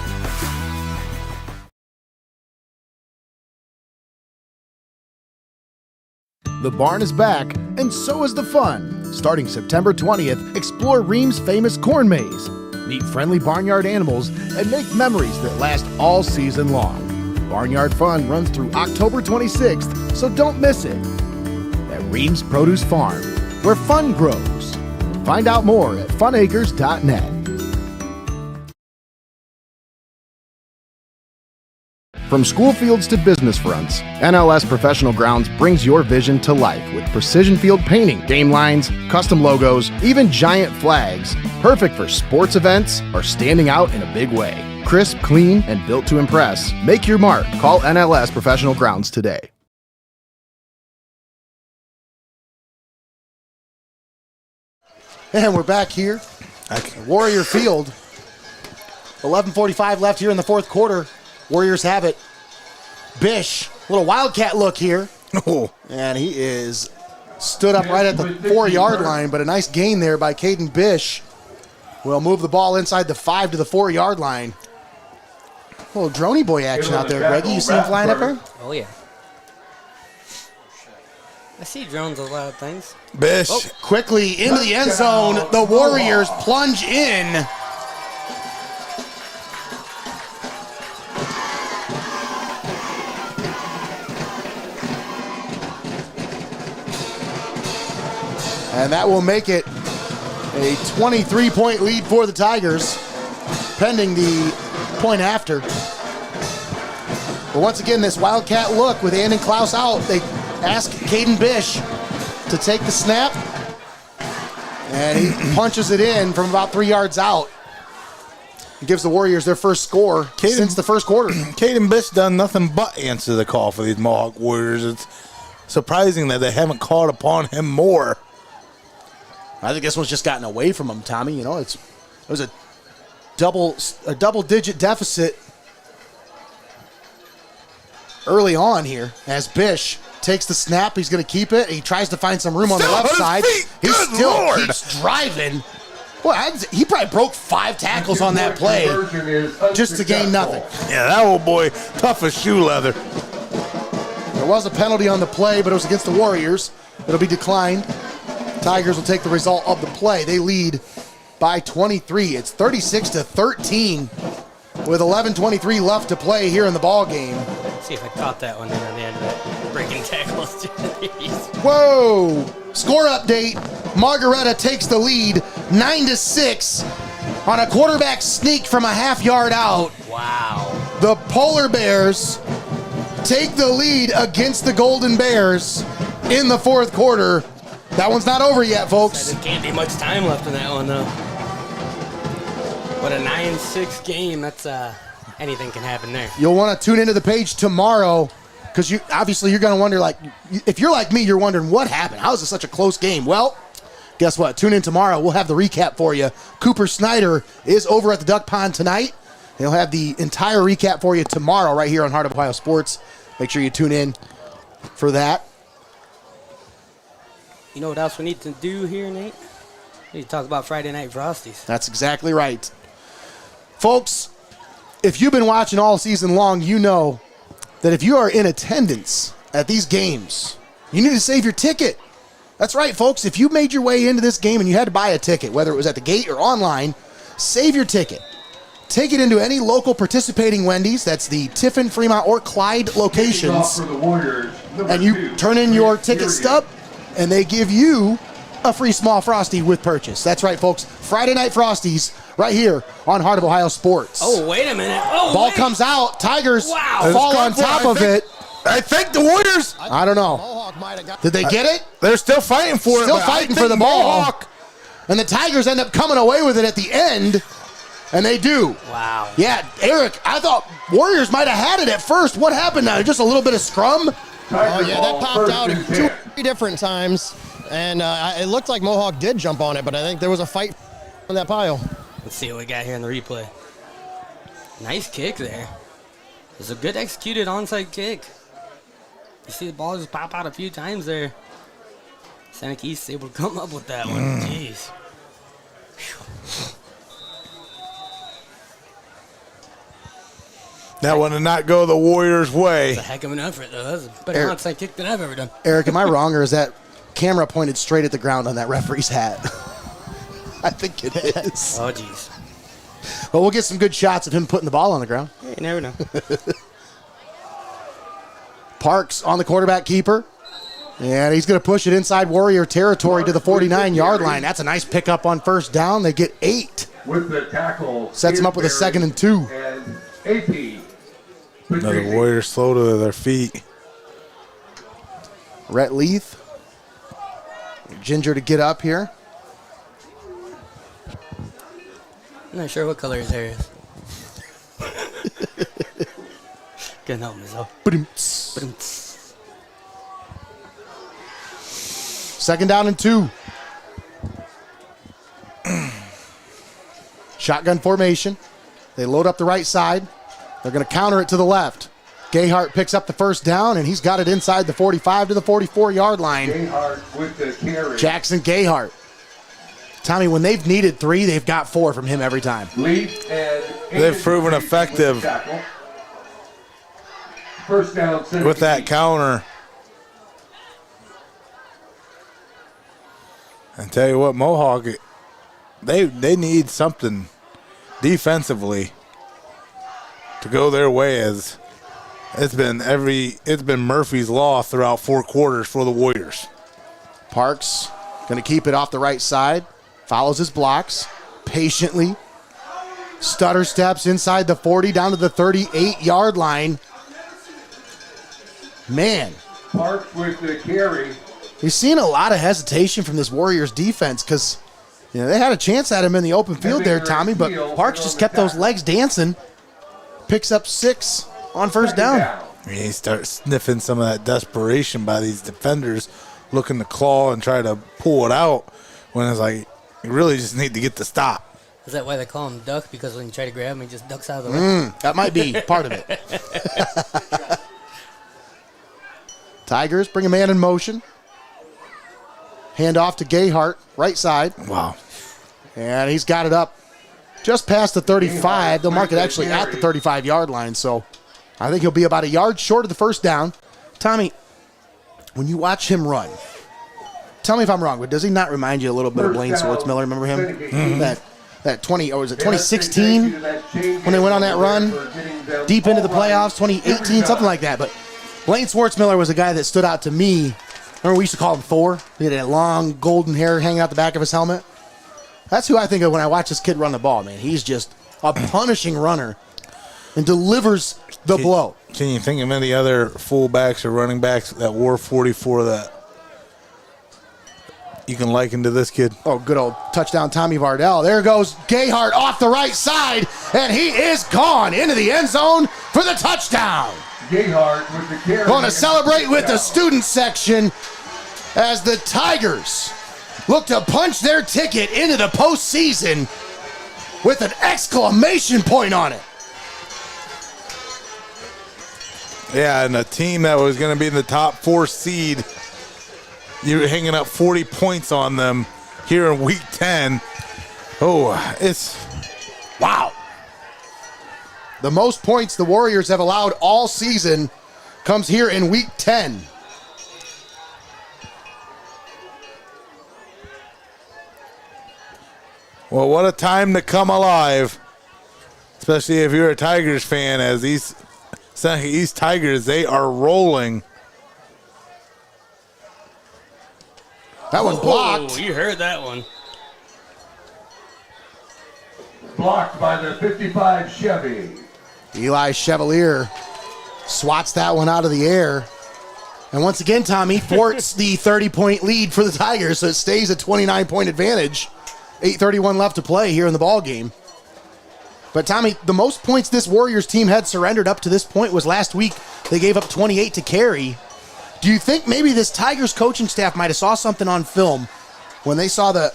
The barn is back, and so is the fun. Starting September 20th, explore RIEHM's famous corn maze. Meet friendly barnyard animals and make memories that last all season long. Barnyard Fun runs through October 26th, so don't miss it. At RIEHM's Produce Farm, where fun grows. Find out more at funacres.net. From school fields to business fronts, NLS Professional Grounds brings your vision to life with precision field painting, game lines, custom logos, even giant flags. Perfect for sports events or standing out in a big way. Crisp, clean, and built to impress. Make your mark. Call NLS Professional Grounds today. And we're back here at Warrior Field. 11:45 left here in the fourth quarter. Warriors have it. Bish, little wildcat look here. Oh. And he is stood up right at the 4-yard line, but a nice gain there by Caden Bish. Will move the ball inside the 5 to the 4-yard line. A little droney boy action out there, Greggy. You see him flying up there? Oh, yeah. I see drones a lot of things. Bish. Oh, quickly into the end zone. The Warriors plunge in. And that will make it a 23-point lead for the Tigers, pending the point after. But once again, this wildcat look with Andon Klaus out. They ask Caden Bish to take the snap, and he punches it in from about 3 yards out. He gives the Warriors their first score since the first quarter. Caden Bish done nothing but answer the call for these Mohawk Warriors. It's surprising that they haven't called upon him more. I think this one's just gotten away from him, Tommy. You know, it was a double-digit deficit early on here as Bish takes the snap. He's going to keep it. He tries to find some room on the left side. He still keeps driving. Boy, he probably broke 5 tackles on that play just to gain nothing. Yeah, that old boy, tough as shoe leather. There was a penalty on the play, but it was against the Warriors. It'll be declined. Tigers will take the result of the play. They lead by 23. It's 36-13 with 11:23 left to play here in the ball game. See if I caught that one there on the end of that breaking tackles. Whoa! Score update. Margaretta takes the lead 9-6 on a quarterback sneak from a half-yard out. Wow. The Polar Bears take the lead against the Golden Bears in the fourth quarter. That one's not over yet, folks. There can't be much time left in that one, though. What a 9-6 game. That's anything can happen there. You'll want to tune into the page tomorrow because you're going to wonder, like, if you're like me, you're wondering what happened. How is this such a close game? Well, guess what? Tune in tomorrow. We'll have the recap for you. Cooper Snyder is over at the Duck Pond tonight. He'll have the entire recap for you tomorrow right here on Heart of Ohio Sports. Make sure you tune in for that. You know what else we need to do here, Nate? We need to talk about Friday Night Frosties. That's exactly right. Folks, if you've been watching all season long, you know that if you are in attendance at these games, you need to save your ticket. That's right, folks. If you made your way into this game and you had to buy a ticket, whether it was at the gate or online, save your ticket. Take it into any local participating Wendy's. That's the Tiffin, Fremont, or Clyde locations. And you turn in your ticket stub, and they give you a free small Frosty with purchase. That's right, folks. Friday Night Frosties right here on Heart of Ohio Sports. Oh, wait a minute. Oh, ball comes out. Tigers fall on top of it. I think the Warriors. I don't know. Did they get it? They're still fighting for it. Still fighting for the ball. And the Tigers end up coming away with it at the end. And they do. Wow. Yeah, Eric, I thought Warriors might have had it at first. What happened now? Just a little bit of scrum? Oh, yeah, that popped out 2 different times. And it looked like Mohawk did jump on it, but I think there was a fight on that pile. Let's see what we got here in the replay. Nice kick there. It's a good executed onside kick. You see the ball just pop out a few times there. Seneca East able to come up with that one. Jeez. That one did not go the Warriors' way. That's a heck of an effort, though. That's a better onside kick than I've ever done. Eric, am I wrong, or is that camera pointed straight at the ground on that referee's hat? I think it is. Oh, jeez. But we'll get some good shots of him putting the ball on the ground. Yeah, you never know. Parks on the quarterback keeper. And he's going to push it inside Warrior territory to the 49-yard line. That's a nice pickup on first down. They get 8. With the tackle. Sets him up with a 2nd and 2. And AP. Another Warriors slow to their feet. Rhett Leith. Ginger to get up here. I'm not sure what color his hair is. Couldn't help myself. 2nd down and 2. Shotgun formation. They load up the right side. They're going to counter it to the left. Gayhart picks up the first down, and he's got it inside the 45 to the 44-yard line. Gayhart with the carry. Jackson Gayhart. Tommy, when they've needed 3, they've got 4 from him every time. They've proven effective First down with that counter. And tell you what, Mohawk, they need something defensively to go their way, as it's been Murphy's Law throughout 4 quarters for the Warriors. Parks going to keep it off the right side, follows his blocks patiently, stutter steps inside the 40 down to the 38-yard line. Man, Parks with the carry. You're seeing a lot of hesitation from this Warriors defense because they had a chance at him in the open field there, Tommy, but Parks just kept those legs dancing. Picks up 6 on first down. You start sniffing some of that desperation by these defenders looking to claw and try to pull it out when it's like you really just need to get the stop. Is that why they call him Duck? Because when you try to grab him, he just ducks out of the way? That might be part of it. Tigers bring a man in motion. Hand off to Gayhart, right side. Wow. And he's got it up just past the 35. They'll mark it actually at the 35-yard line, so I think he'll be about a yard short of the first down. Tommy, when you watch him run, tell me if I'm wrong, but does he not remind you a little bit of Blaine Swartzmiller? Remember him? Mm-hmm. That 2016 when they went on that run deep into the playoffs, 2018, something like that. But Blaine Swartzmiller was a guy that stood out to me. Remember we used to call him Thor? He had that long golden hair hanging out the back of his helmet. That's who I think of when I watch this kid run the ball, man. He's just a punishing runner and delivers the blow. Can you think of any other fullbacks or running backs that wore 44 that you can liken to this kid? Oh, good old touchdown Tommy Vardell. There goes Gayhart off the right side, and he is gone into the end zone for the touchdown. Gayhart with the carry. Going to celebrate with the student section as the Tigers look to punch their ticket into the postseason with an exclamation point on it. Yeah, and a team that was going to be in the top 4 seed, you're hanging up 40 points on them here in week 10. Oh, it's wow. The most points the Warriors have allowed all season comes here in week 10. Well, what a time to come alive, especially if you're a Tigers fan, as these Seneca East Tigers, they are rolling. That one blocked. Oh, you heard that one. Blocked by the 55 Chevy. Eli Chevalier swats that one out of the air. And once again, Tommy, thwarts the 30-point lead for the Tigers, so it stays a 29-point advantage. 8:31 left to play here in the ball game. But Tommy, the most points this Warriors team had surrendered up to this point was last week. They gave up 28 to Carey. Do you think maybe this Tigers coaching staff might have saw something on film when they saw the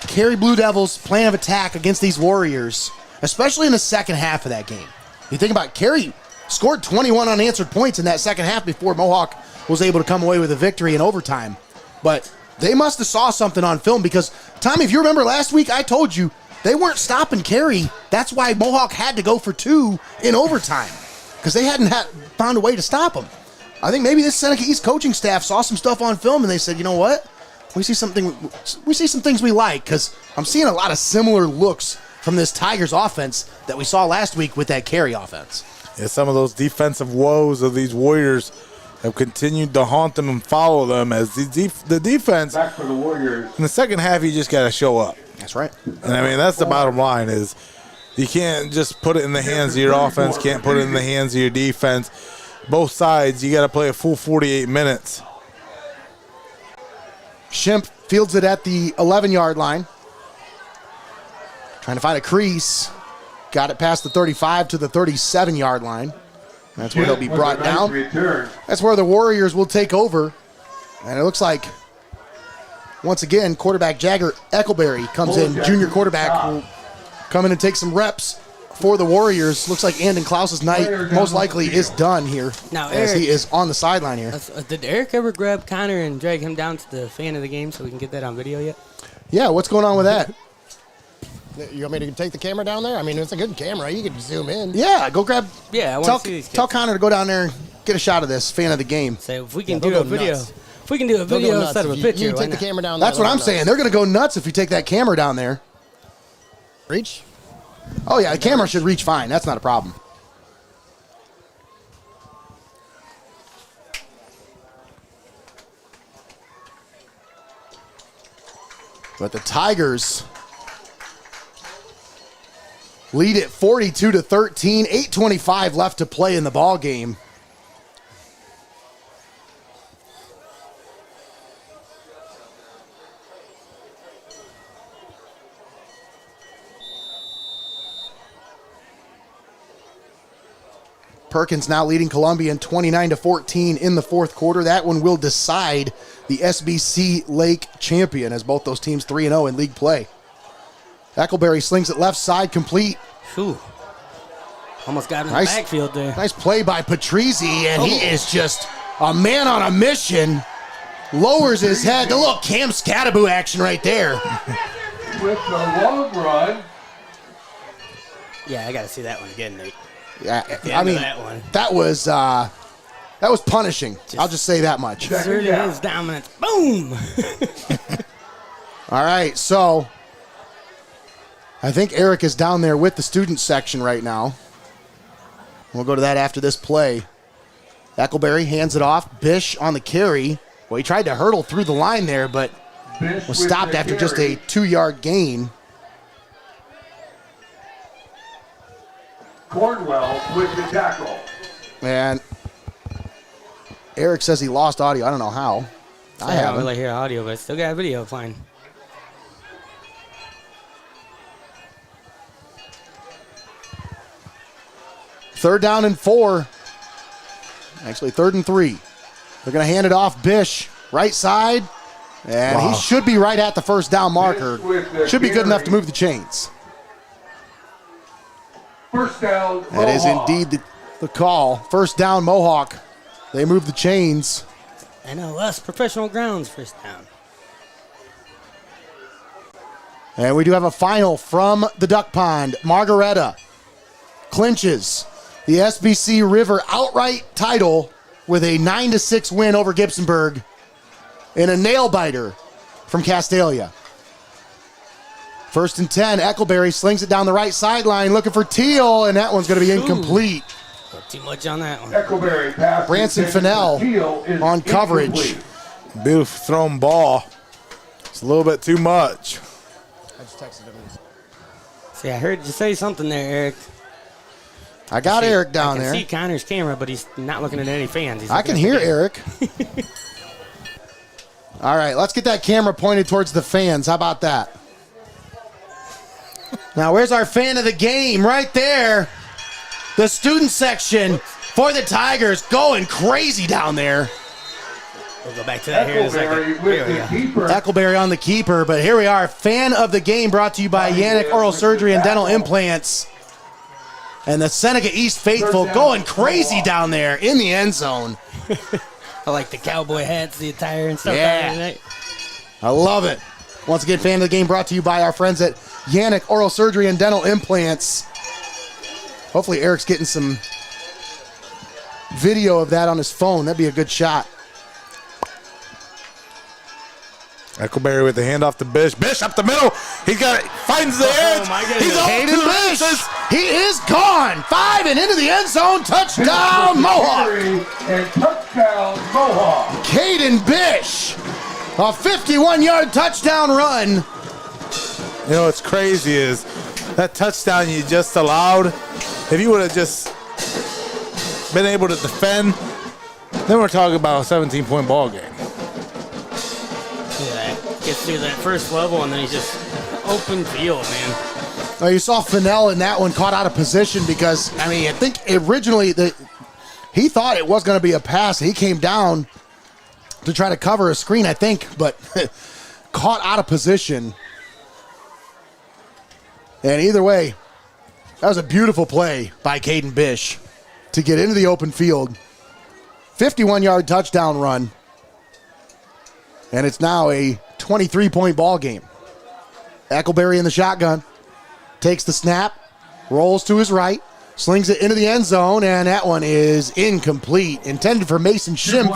Carey Blue Devils plan of attack against these Warriors, especially in the second half of that game? You think about Carey scored 21 unanswered points in that second half before Mohawk was able to come away with a victory in overtime. But they must have saw something on film because, Tommy, if you remember last week, I told you they weren't stopping Carey. That's why Mohawk had to go for 2 in overtime because they hadn't found a way to stop them. I think maybe this Seneca East coaching staff saw some stuff on film and they said, you know what? We see some things we like because I'm seeing a lot of similar looks from this Tigers offense that we saw last week with that Carey offense. Yeah, some of those defensive woes of these Warriors have continued to haunt them and follow them as the defense. Back for the Warriors. In the second half, you just got to show up. That's right. And I mean, that's the bottom line is you can't just put it in the hands of your offense, can't put it in the hands of your defense. Both sides, you got to play a full 48 minutes. Schimpf fields it at the 11-yard line. Trying to find a crease. Got it past the 35 to the 37-yard line. That's where he'll be brought down. That's where the Warriors will take over. And it looks like, once again, quarterback Jagger Eckleberry comes in. Junior quarterback will come in and take some reps for the Warriors. Looks like Andon Klaus's night most likely is done here. Now, as Eric, he is on the sideline here. Did Eric ever grab Connor and drag him down to the fan of the game so we can get that on video yet? Yeah, what's going on with that? You want me to take the camera down there? I mean, it's a good camera. You can zoom in. Yeah, go grab. Yeah, I want to see these kids. Tell Connor to go down there and get a shot of this fan of the game. Say if we can do a video. If we can do a video instead of a picture, you take the camera down there. That's what I'm saying. They're going to go nuts if you take that camera down there. Reach? Oh, yeah, the camera should reach fine. That's not a problem. But the Tigers lead it 42-13. 8:25 left to play in the ball game. Perkins now leading Columbian 29-14 in the fourth quarter. That one will decide the SBC Lake champion, as both those teams 3-0 in league play. Eckleberry slings it left side, complete. Whew. Almost got in the backfield there. Nice play by Patrizzi, and he is just a man on a mission. Lowers his head. The little Cam Scattaboo action right there. With the long run. Yeah, I got to see that one again, Nate. Yeah, I mean, that was punishing. I'll just say that much. Certainly is dominance. Boom! All right, so I think Eric is down there with the student section right now. We'll go to that after this play. Eckleberry hands it off. Bish on the carry. Well, he tried to hurdle through the line there, but was stopped after just a 2-yard gain. Cornwell with the tackle. And Eric says he lost audio. I don't know how. I don't really hear audio, but still got video fine. Third down and 4. Actually, 3rd and 3. They're going to hand it off. Bish, right side. And he should be right at the first down marker. Should be good enough to move the chains. First down, Mohawk. That is indeed the call. First down, Mohawk. They move the chains. NLS Professional Grounds first down. And we do have a final from the Duck Pond. Margaretta clinches the SBC River outright title with a 9-6 win over Gibsonburg in a nail-biter from Castalia. 1st and 10, Eckleberry slings it down the right sideline, looking for Teal, and that one's going to be incomplete. Not too much on that one. Eckleberry pass. Branson Fennell on coverage. Beautiful thrown ball. It's a little bit too much. I just texted him. See, I heard you say something there, Eric. I got Eric down there. I can see Connor's camera, but he's not looking at any fans. I can hear Eric. All right, let's get that camera pointed towards the fans. How about that? Now, where's our fan of the game? Right there. The student section for the Tigers going crazy down there. We'll go back to that here in a second. Eckleberry on the keeper, but here we are. Fan of the game brought to you by YANICH Oral Surgery and Dental Implants. And the Seneca East faithful going crazy down there in the end zone. I like the cowboy hats, the attire, and stuff. Yeah. I love it. Once again, fan of the game brought to you by our friends at YANICH Oral Surgery and Dental Implants. Hopefully Eric's getting some video of that on his phone. That'd be a good shot. Eckleberry with the handoff to Bish. Bish up the middle. He finds the edge. My goodness. He's Hayden Bish. He is gone. 5 and into the end zone. Touchdown, Mohawk. And touchdown, Mohawk. Caden Bish. A 51-yard touchdown run. You know what's crazy is that touchdown you just allowed, if you would have just been able to defend, then we're talking about a 17-point ball game. Yeah, gets through that first level, and then he's just open field, man. Well, you saw Fennell in that one caught out of position because, I mean, I think originally he thought it was going to be a pass. He came down to try to cover a screen, I think, but caught out of position. And either way, That was a beautiful play by Caden Bish to get into the open field. 51-yard touchdown run. And it's now a 23-point ball game. Eckleberry in the shotgun. Takes the snap. Rolls to his right. Slings it into the end zone, and that one is incomplete. Intended for Mason Schimpf.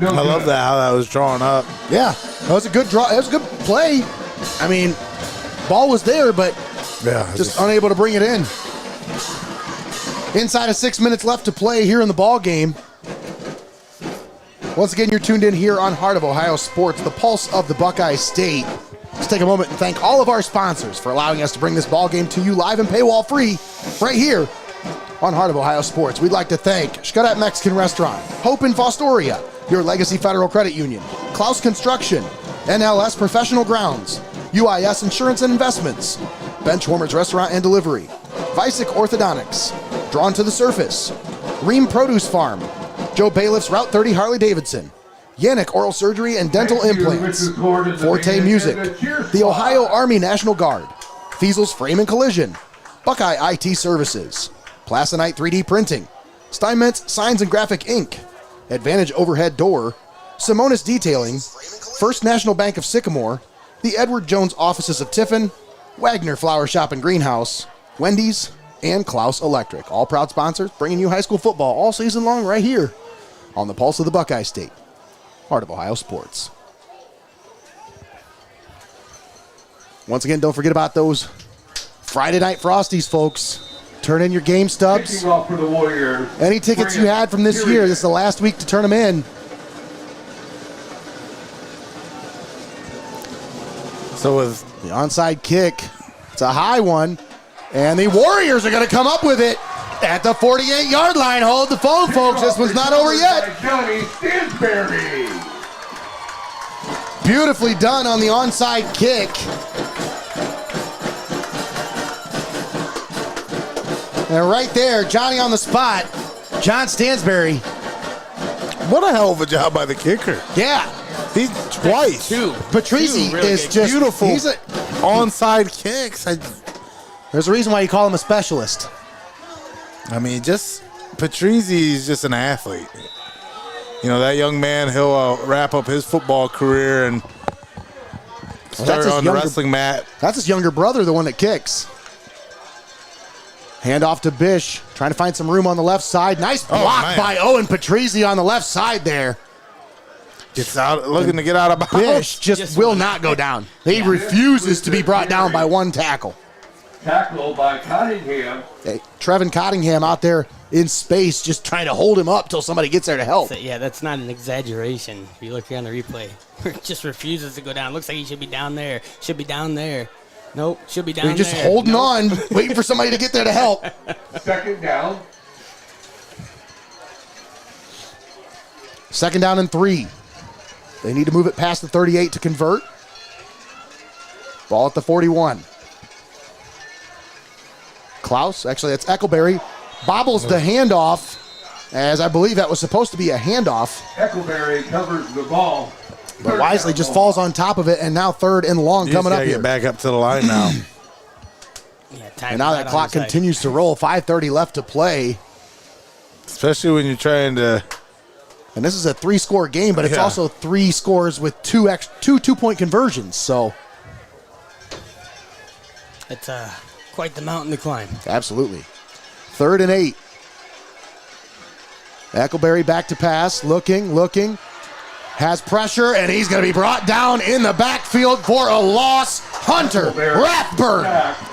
I love that, how that was drawn up. Yeah, that was a good draw. That was a good play. I mean, ball was there, but just unable to bring it in. Inside of 6 minutes left to play here in the ball game. Once again, you're tuned in here on Heart of Ohio Sports, the pulse of the Buckeye State. Let's take a moment and thank all of our sponsors for allowing us to bring this ball game to you live and paywall free right here on Heart of Ohio Sports. We'd like to thank XCARET Mexican Restaurant, Hope in Fostoria, Your Legacy Federal Credit Union, CLOUSE Construction, NLS Professional Grounds, UIS Insurance and Investments, Benchwarmers Restaurant and Delivery, VICEK Orthodontics, Drawn to the Surface, RIEHM Produce Farm, Joe Bailiff's Route 30 Harley-Davidson, YANICH Oral Surgery and Dental Implants, Forte Music, the Ohio Army National Guard, FEASEL'S Frame and Collision, Buckeye IT Services, PLASONITE 3D Printing, Steinmetz Signs and Graphic Inc., Advantage Overhead Door, Simonis Detailing, First National Bank of Sycamore, the Edward Jones Offices of Tiffin, Wagner Flower Shop and Greenhouse, Wendy's, and CLOUSE Electric. All proud sponsors bringing you high school football all season long right here on the pulse of the Buckeye State. Heart of Ohio Sports. Once again, don't forget about those Friday night Frosties, folks. Turn in your game stubs. Kicking off for the Warriors. Any tickets you had from this year, this is the last week to turn them in. So with the onside kick, it's a high one, and the Warriors are going to come up with it at the 48-yard line. Hold the phone, folks. This one's not over yet. Johnny Stansberry. Beautifully done on the onside kick. And right there, Johnny on the spot, John Stansberry. What a hell of a job by the kicker. Yeah. He's twice. Patrizi really is just beautiful. He's onside kicks. There's a reason why you call him a specialist. I mean, Patrizi is just an athlete. You know, that young man, he'll wrap up his football career and start on the wrestling mat. That's his younger brother, the one that kicks. Hand off to Bish, trying to find some room on the left side. Nice block by Owen Patrizi on the left side there. Gets out, looking to get out of bounds. Bish just will not go down. He refuses to be brought down by one tackle. Tackle by Cottingham. Hey, Trevin Cottingham out there in space just trying to hold him up till somebody gets there to help. Yeah, that's not an exaggeration. If you look here on the replay, just refuses to go down. Looks like he should be down there. Should be down there. Nope, should be down there. You're just holding on, waiting for somebody to get there to help. Second down. Second down and 3. They need to move it past the 38 to convert. Ball at the 41. CLOUSE, actually that's Eckleberry, bobbles the handoff, as I believe that was supposed to be a handoff. Eckleberry covers the ball. But Wisely just falls on top of it, and now third and long coming up here. Get back up to the line now. And now that clock continues to roll. 5:30 left to play. Especially when you're trying to. And this is a 3-score game, but it's also 3 scores with two 2-point conversions. So it's quite the mountain to climb. Absolutely. 3rd and 8. Eckleberry back to pass, looking, has pressure, and he's going to be brought down in the backfield for a loss. Hunter Rathburn.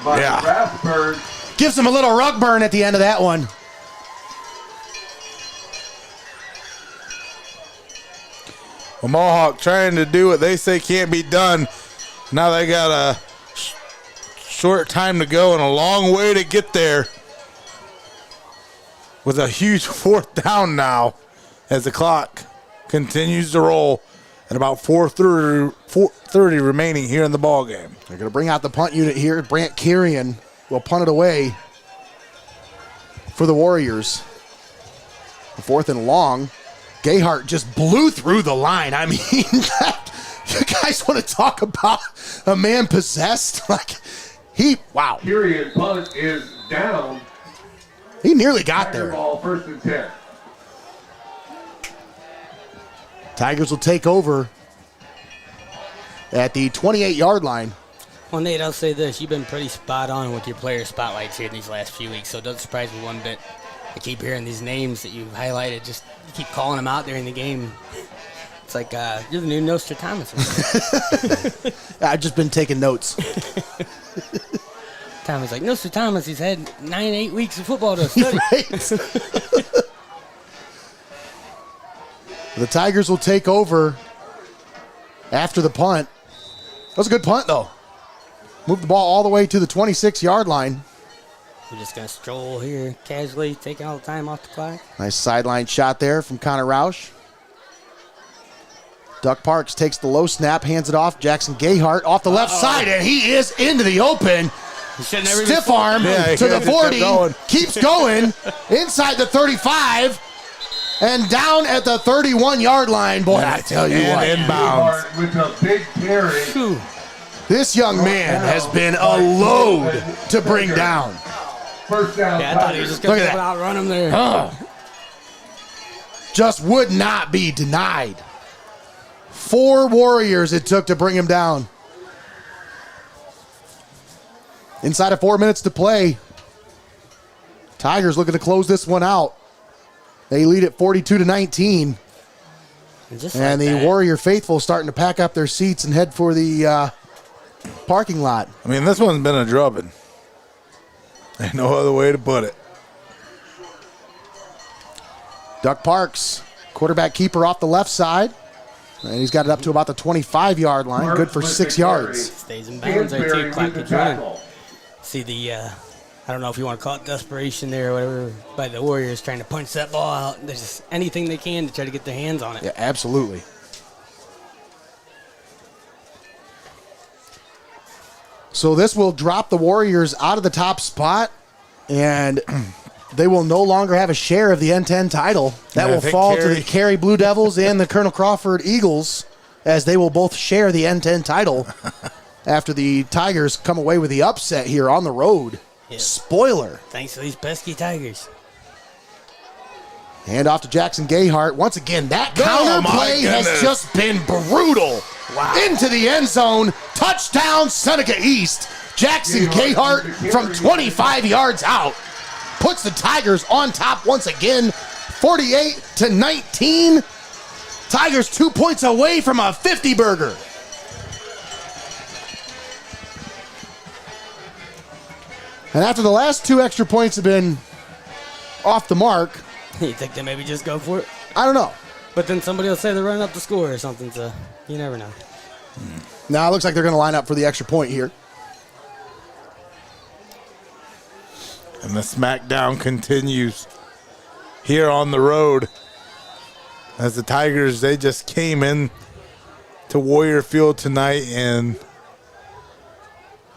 Rathburn. Gives him a little rug burn at the end of that one. Well, Mohawk trying to do what they say can't be done. Now they got a short time to go and a long way to get there. With a huge 4th down now as the clock continues to roll at about 4:30 remaining here in the ball game. They're going to bring out the punt unit here. Brant Carrion will punt it away for the Warriors. 4th and long. Gayhart just blew through the line. I mean, you guys want to talk about a man possessed? Like, Wow. Period punt is down. He nearly got there. Ball, 1st and 10. Tigers will take over at the 28-yard line. Well, Nate, I'll say this. You've been pretty spot on with your player spotlights here in these last few weeks, so it doesn't surprise me one bit. I keep hearing these names that you've highlighted. Just keep calling them out during the game. It's like you're the new Nostradamus. I've just been taking notes. Thomas like, Nostradamus, he's had 9-8 weeks of football to study. The Tigers will take over after the punt. That was a good punt, though. Move the ball all the way to the 26-yard line. We're just going to stroll here casually, taking all the time off the clock. Nice sideline shot there from Connor Roush. Duck Parks takes the low snap, hands it off. Jackson Gayhart off the left side, and he is into the open. Stiff arm to the 40, keeps going inside the 35, and down at the 31-yard line. Boy, I tell you what. Inbounds. With a big carry. This young man has been a load to bring down. First down. Yeah, I thought he was just going to outrun him there. Just would not be denied. 4 Warriors it took to bring him down. Inside of 4 minutes to play. Tigers looking to close this one out. They lead at 42-19. And the Warrior faithful starting to pack up their seats and head for the parking lot. I mean, this one's been a drubbing. Ain't no other way to put it. Duck Parks, quarterback keeper off the left side. And he's got it up to about the 25-yard line. Good for 6 yards. Stays in bounds there, too. Clock is running. See the, I don't know if you want to call it desperation there or whatever, by the Warriors trying to punch that ball out. There's just anything they can to try to get their hands on it. Yeah, absolutely. So this will drop the Warriors out of the top spot, and they will no longer have a share of the N10 title. That will fall to the Carey Blue Devils and the Colonel Crawford Eagles, as they will both share the N10 title after the Tigers come away with the upset here on the road. Yep. Spoiler. Thanks to these pesky Tigers. Hand off to Jackson Gayhart. Once again, that counter play has just been brutal. Wow. Into the end zone. Touchdown, Seneca East. Jackson Gayhart from 25 yards out puts the Tigers on top once again, 48-19. Tigers 2 points away from a 50-burger. And after the last 2 extra points have been off the mark. You think they maybe just go for it? I don't know. But then somebody will say they're running up the score or something, so you never know. Now it looks like they're going to line up for the extra point here. And the smackdown continues here on the road. As the Tigers, they just came in to Warrior Field tonight and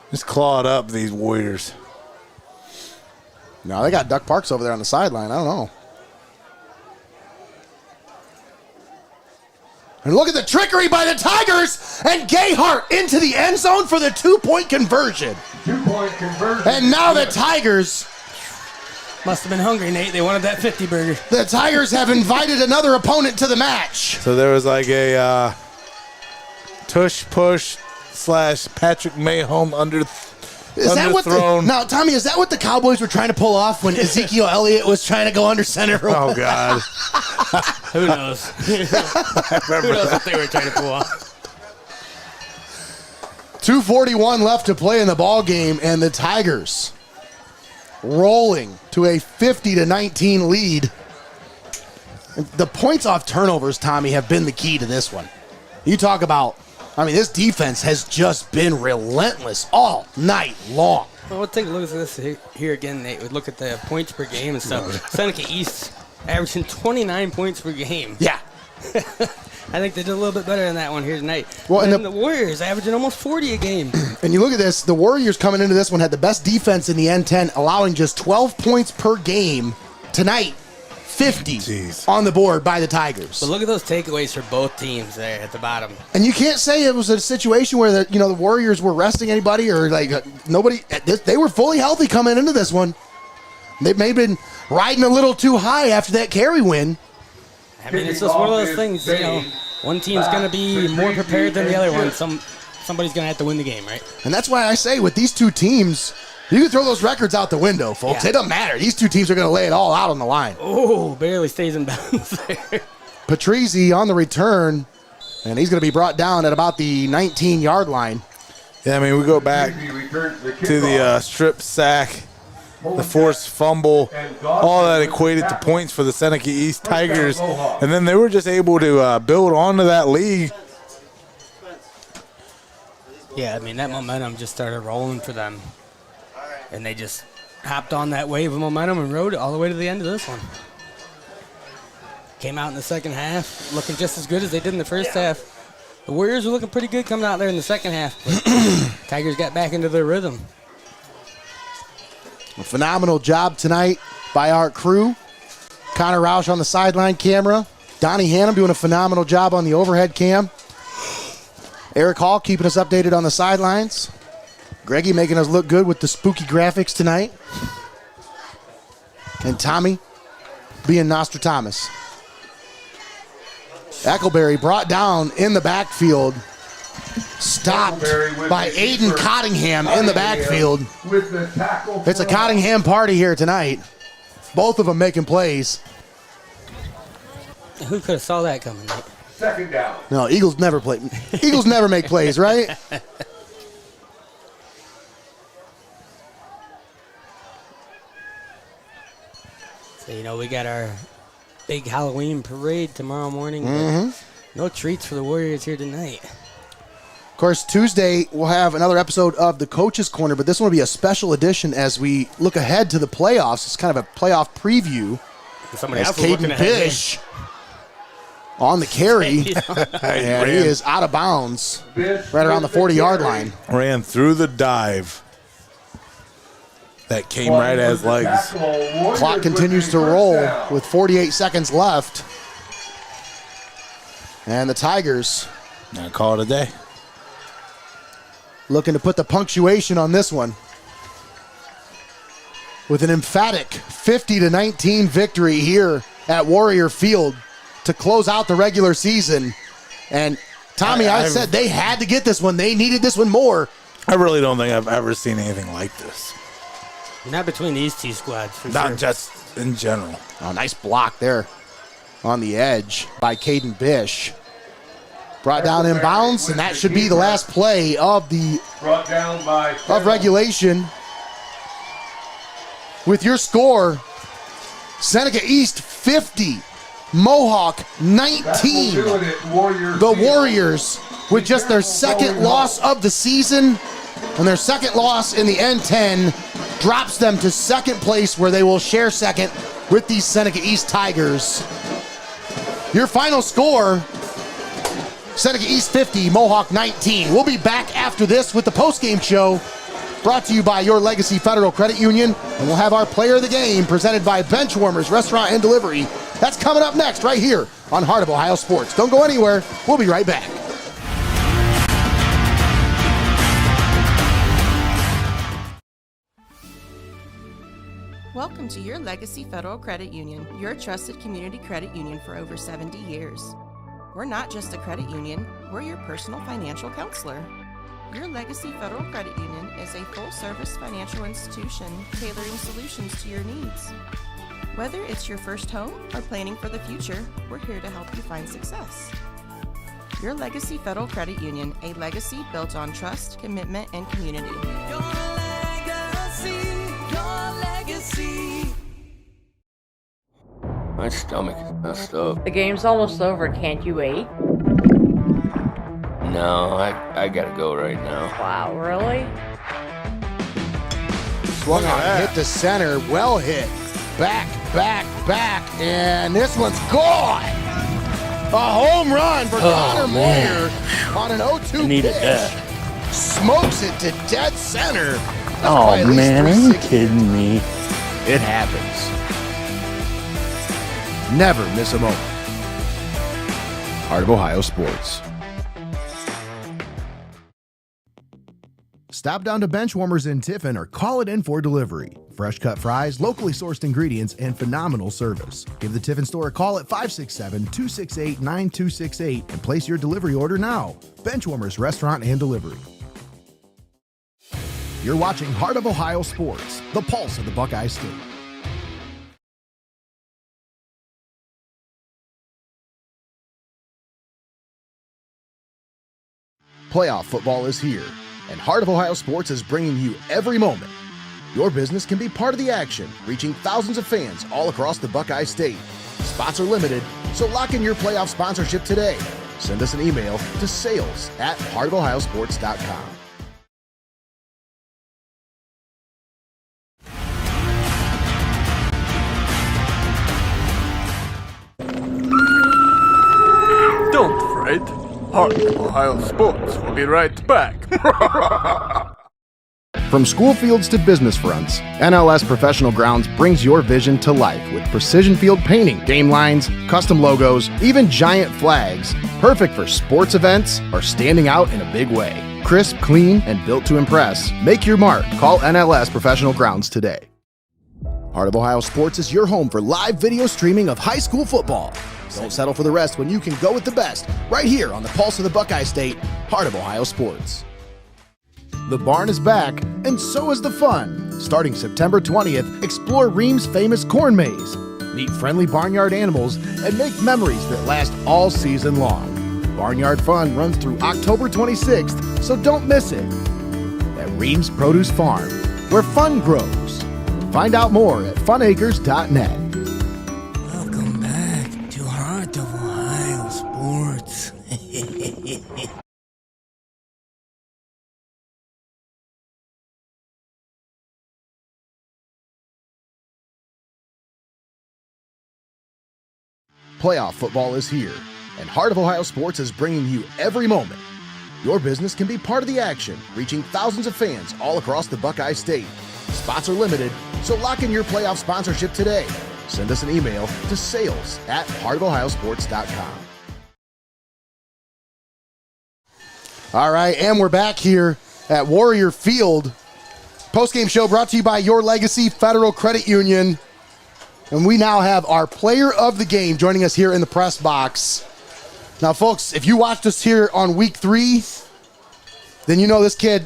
just clawed up these Warriors. No, they got Duck Parks over there on the sideline. I don't know. And look at the trickery by the Tigers, and Gayhart into the end zone for the 2-point conversion. 2-point conversion. And now the Tigers must have been hungry, Nate. They wanted that 50-burger. The Tigers have invited another opponent to the match. So there was like a tush-push / Patrick Mayholm underthrown. Now, Tommy, is that what the Cowboys were trying to pull off when Ezekiel Elliott was trying to go under center? Oh, God. Who knows? Who knows what they were trying to pull off? 2:41 left to play in the ball game, and the Tigers rolling to a 50-19 lead. The points off turnovers, Tommy, have been the key to this one. You talk about, I mean, this defense has just been relentless all night long. Well, we'll take a look at this here again, Nate. We look at the points per game and stuff. Seneca East averaging 29 points per game. Yeah. I think they did a little bit better than that one here tonight. Well, and the Warriors averaging almost 40 a game. And you look at this, the Warriors coming into this one had the best defense in the N10, allowing just 12 points per game tonight. 50 on the board by the Tigers. But look at those takeaways for both teams there at the bottom. And you can't say it was a situation where the Warriors were resting anybody or nobody. They were fully healthy coming into this one. They may have been riding a little too high after that Carey win. I mean, it's just one of those things, one team's going to be more prepared than the other one. Somebody's going to have to win the game, right? And that's why I say with these two teams, you can throw those records out the window, folks. Yeah. It doesn't matter. These two teams are going to lay it all out on the line. Oh, barely stays in bounds there. Patrizi on the return, and he's going to be brought down at about the 19-yard line. Yeah, I mean, we go back to the strip sack, the forced fumble, all that equated to points for the Seneca East Tigers. And then they were just able to build onto that lead. Yeah, I mean, that momentum just started rolling for them. And they just hopped on that wave of momentum and rode it all the way to the end of this one. Came out in the second half looking just as good as they did in the first half. The Warriors were looking pretty good coming out there in the second half. But Tigers got back into their rhythm. A phenomenal job tonight by our crew. Connor Roush on the sideline camera. Donnie Hannam doing a phenomenal job on the overhead cam. Eric Hall keeping us updated on the sidelines. Greggy making us look good with the spooky graphics tonight. And Tommy being Nostradamus. Eckleberry brought down in the backfield. Stopped by Aiden Cottingham in the backfield. It's a Cottingham party here tonight. Both of them making plays. Who could have saw that coming, Nate? Second down. No, Eagles never play. Eagles never make plays, right? So, we got our big Halloween parade tomorrow morning. Mm-hmm. No treats for the Warriors here tonight. Of course, Tuesday we'll have another episode of the Coach's Corner, but this one will be a special edition as we look ahead to the playoffs. It's kind of a playoff preview. Somebody as else is looking Caden ahead Bish on the carry. And he is out of bounds right around the 40-yard line. Ran through the dive. That came right as legs. Clock continues to roll with 48 seconds left. And the Tigers I call it a day. Looking to put the punctuation on this one with an emphatic 50-19 victory here at Warrior Field to close out the regular season. And Tommy, I said they had to get this one. They needed this one more. I really don't think I've ever seen anything like this. Not between these two squads, for Not sure. just in general. Oh, nice block there on the edge by Caden Bish. Brought down in bounds, and that should be the last play of the regulation. With your score, Seneca East 50, Mohawk 19. The Warriors, with just their second loss of the season and their second loss in the N10, drops them to second place, where they will share second with the Seneca East Tigers. Your final score, Seneca East 50, Mohawk 19. We'll be back after this with the postgame show, brought to you by Your Legacy Federal Credit Union, and we'll have our player of the game presented by Benchwarmers Restaurant and Delivery. That's coming up next right here on Heart of Ohio Sports. Don't go anywhere. We'll be right back. Welcome to Your Legacy Federal Credit Union, your trusted community credit union for over 70 years. We're not just a credit union, we're your personal financial counselor. Your Legacy Federal Credit Union is a full-service financial institution tailoring solutions to your needs. Whether it's your first home or planning for the future, we're here to help you find success. Your Legacy Federal Credit Union, a legacy built on trust, commitment, and community. Your legacy. My stomach is messed up. The game's almost over. Can't you wait? No, I gotta go right now. Wow, really? Swung on, hit the center, well hit. Back, and this one's gone. A home run for Connor Moyer on an 0-2 Needed pitch. that. Smokes it to dead center. Oh man, are you kidding me? It happens. Never miss a moment. Heart of Ohio Sports. Stop down to Benchwarmers in Tiffin or call it in for delivery. Fresh cut fries, locally sourced ingredients, and phenomenal service. Give the Tiffin store a call at 567-268-9268 and place your delivery order now. Benchwarmers Restaurant and Delivery. You're watching Heart of Ohio Sports, the pulse of the Buckeye State. Playoff football is here, and Heart of Ohio Sports is bringing you every moment. Your business can be part of the action, reaching thousands of fans all across the Buckeye State. Spots are limited, so lock in your playoff sponsorship today. Send us an email to sales@heartofohiosports.com. Don't fret. Heart of Ohio Sports will be right back. From school fields to business fronts, NLS Professional Grounds brings your vision to life with precision field painting, game lines, custom logos, even giant flags. Perfect for sports events or standing out in a big way. Crisp, clean, and built to impress. Make your mark. Call NLS Professional Grounds today. Heart of Ohio Sports is your home for live video streaming of high school football. Don't settle for the rest when you can go with the best, right here on the pulse of the Buckeye State, Heart of Ohio Sports. The barn is back, and so is the fun. Starting September 20th, explore Ream's famous corn maze. Meet friendly barnyard animals and make memories that last all season long. Barnyard fun runs through October 26th, so don't miss it. At Ream's Produce Farm, where fun grows. Find out more at funacres.net. Welcome back to Heart of Ohio Sports. Playoff football is here, and Heart of Ohio Sports is bringing you every moment. Your business can be part of the action, reaching thousands of fans all across the Buckeye State. Spots are limited, so lock in your playoff sponsorship today. Send us an email to sales@heartofohiosports.com. All right, and we're back here at Warrior Field. Postgame show brought to you by Your Legacy Federal Credit Union. And we now have our player of the game joining us here in the press box. Now, folks, if you watched us here on week 3, then you know this kid,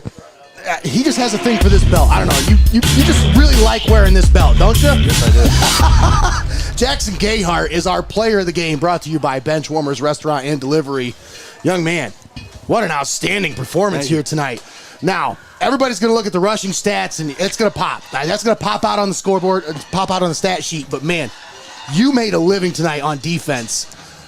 he just has a thing for this belt. I don't know. You just really like wearing this belt, don't you? Yes, I do. Jackson Gayhart is our player of the game, brought to you by Benchwarmers Restaurant and Delivery. Young man, what an outstanding performance here tonight. Now, everybody's going to look at the rushing stats, and it's going to pop. That's going to pop out on the scoreboard, pop out on the stat sheet. But, man, you made a living tonight on defense.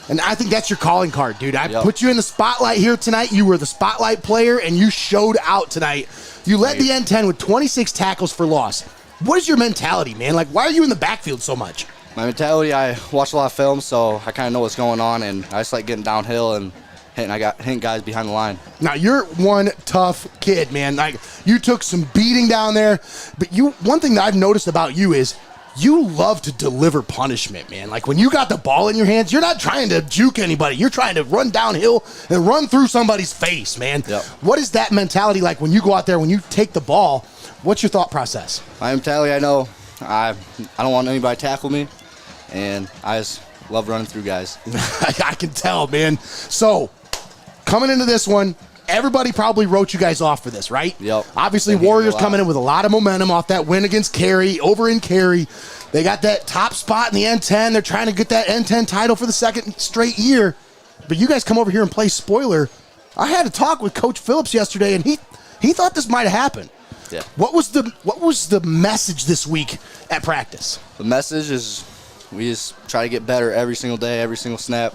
And I think that's your calling card, dude. I put you in the spotlight here tonight. You were the spotlight player, and you showed out tonight. You led the N10 with 26 tackles for loss. What is your mentality, man? Like, why are you in the backfield so much? My mentality, I watch a lot of film, so I kind of know what's going on, and I just like getting downhill and hitting guys behind the line. Now, you're one tough kid, man. Like, you took some beating down there, but one thing that I've noticed about you is you love to deliver punishment, man. Like, when you got the ball in your hands, you're not trying to juke anybody. You're trying to run downhill and run through somebody's face, man. Yep. What is that mentality like when you go out there, when you take the ball? What's your thought process? My mentality, I know I don't want anybody to tackle me, and I just love running through guys. I can tell, man. So, coming into this one, everybody probably wrote you guys off for this, right? Yep. Obviously, Warriors coming in with a lot of momentum off that win against Carey, over in Carey. They got that top spot in the N10. They're trying to get that N10 title for the second straight year. But you guys come over here and play spoiler. I had a talk with Coach Phillips yesterday, and he thought this might have happened. Yeah. What was the message this week at practice? The message is we just try to get better every single day, every single snap,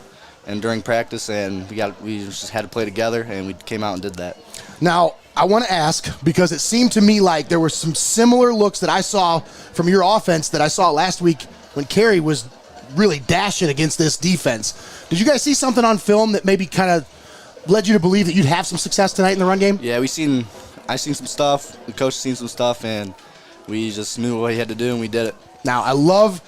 and during practice, and we just had to play together, and we came out and did that. Now, I want to ask, because it seemed to me like there were some similar looks that I saw from your offense that I saw last week when Carey was really dashing against this defense. Did you guys see something on film that maybe kind of led you to believe that you'd have some success tonight in the run game? Yeah, I seen some stuff, the coach seen some stuff, and we just knew what he had to do, and we did it. Now, I love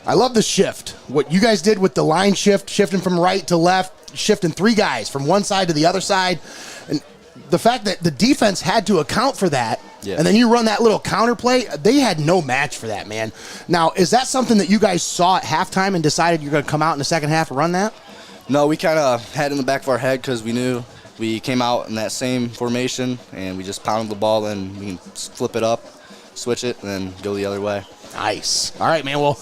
I love the shift. What you guys did with the line shift, shifting from right to left, shifting 3 guys from one side to the other side. And the fact that the defense had to account for that, and then you run that little counter play, they had no match for that, man. Now, is that something that you guys saw at halftime and decided you're going to come out in the second half and run that? No, we kind of had it in the back of our head because we knew we came out in that same formation and we just pounded the ball and we can flip it up, switch it, and then go the other way. Nice. All right, man. Well,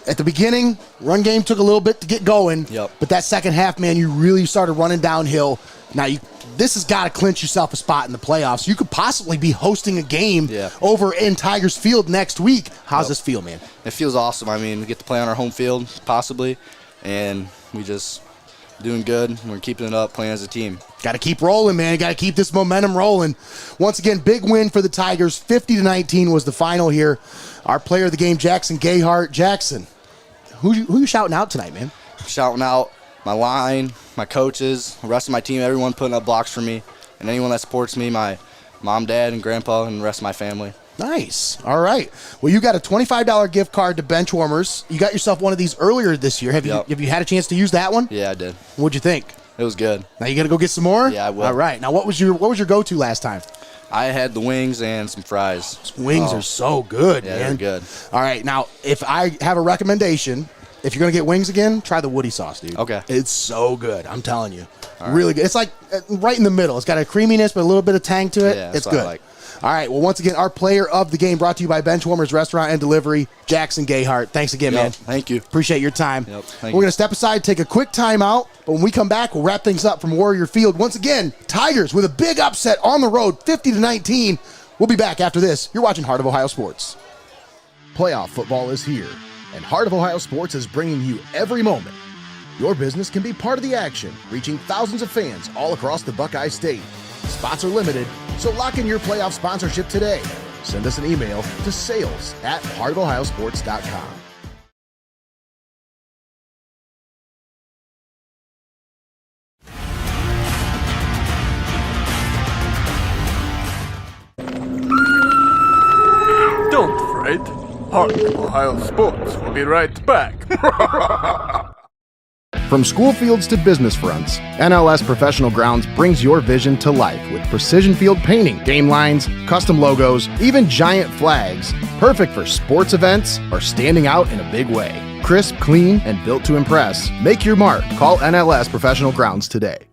at the beginning, run game took a little bit to get going. Yep. But that second half, man, you really started running downhill. Now, this has got to clinch yourself a spot in the playoffs. You could possibly be hosting a game over in Tigers Field next week. How's this feel, man? It feels awesome. I mean, we get to play on our home field, possibly, and we just doing good. We're keeping it up, playing as a team. Got to keep rolling, man. Got to keep this momentum rolling. Once again, big win for the Tigers. 50-19 was the final here. Our player of the game, Jackson Gayhart. Jackson, who you shouting out tonight, man? Shouting out my line, my coaches, the rest of my team, everyone putting up blocks for me, and anyone that supports me, my mom, dad, and grandpa, and the rest of my family. Nice. All right. Well, you got a $25 gift card to Benchwarmers. You got yourself one of these earlier this year. Have you had a chance to use that one? Yeah, I did. What'd you think? It was good. Now you got to go get some more? Yeah, I will. All right. Now what was your go-to last time? I had the wings and some fries. Wings are so good, yeah, man. they're good. All right. Now, if I have a recommendation, if you're going to get wings again, try the Woody sauce, dude. Okay. It's so good. I'm telling you. Really good. It's like right in the middle. It's got a creaminess, but a little bit of tang to it. Yeah, it's that's what good. I like. All right. Well, once again, our player of the game brought to you by Benchwarmers Restaurant and Delivery, Jackson Gayhart. Thanks again, man. Thank you. Appreciate your time. We're going to step aside, take a quick timeout, but when we come back, we'll wrap things up from Warrior Field. Once again, Tigers with a big upset on the road, 50-19. We'll be back after this. You're watching Heart of Ohio Sports. Playoff football is here, and Heart of Ohio Sports is bringing you every moment. Your business can be part of the action, reaching thousands of fans all across the Buckeye State. Spots are limited, so lock in your playoff sponsorship today. Send us an email to sales@heartofohiosports.com. Don't fret. Heart of Ohio Sports will be right back. From school fields to business fronts, NLS Professional Grounds brings your vision to life with precision field painting, game lines, custom logos, even giant flags. Perfect for sports events or standing out in a big way. Crisp, clean, and built to impress. Make your mark. Call NLS Professional Grounds today.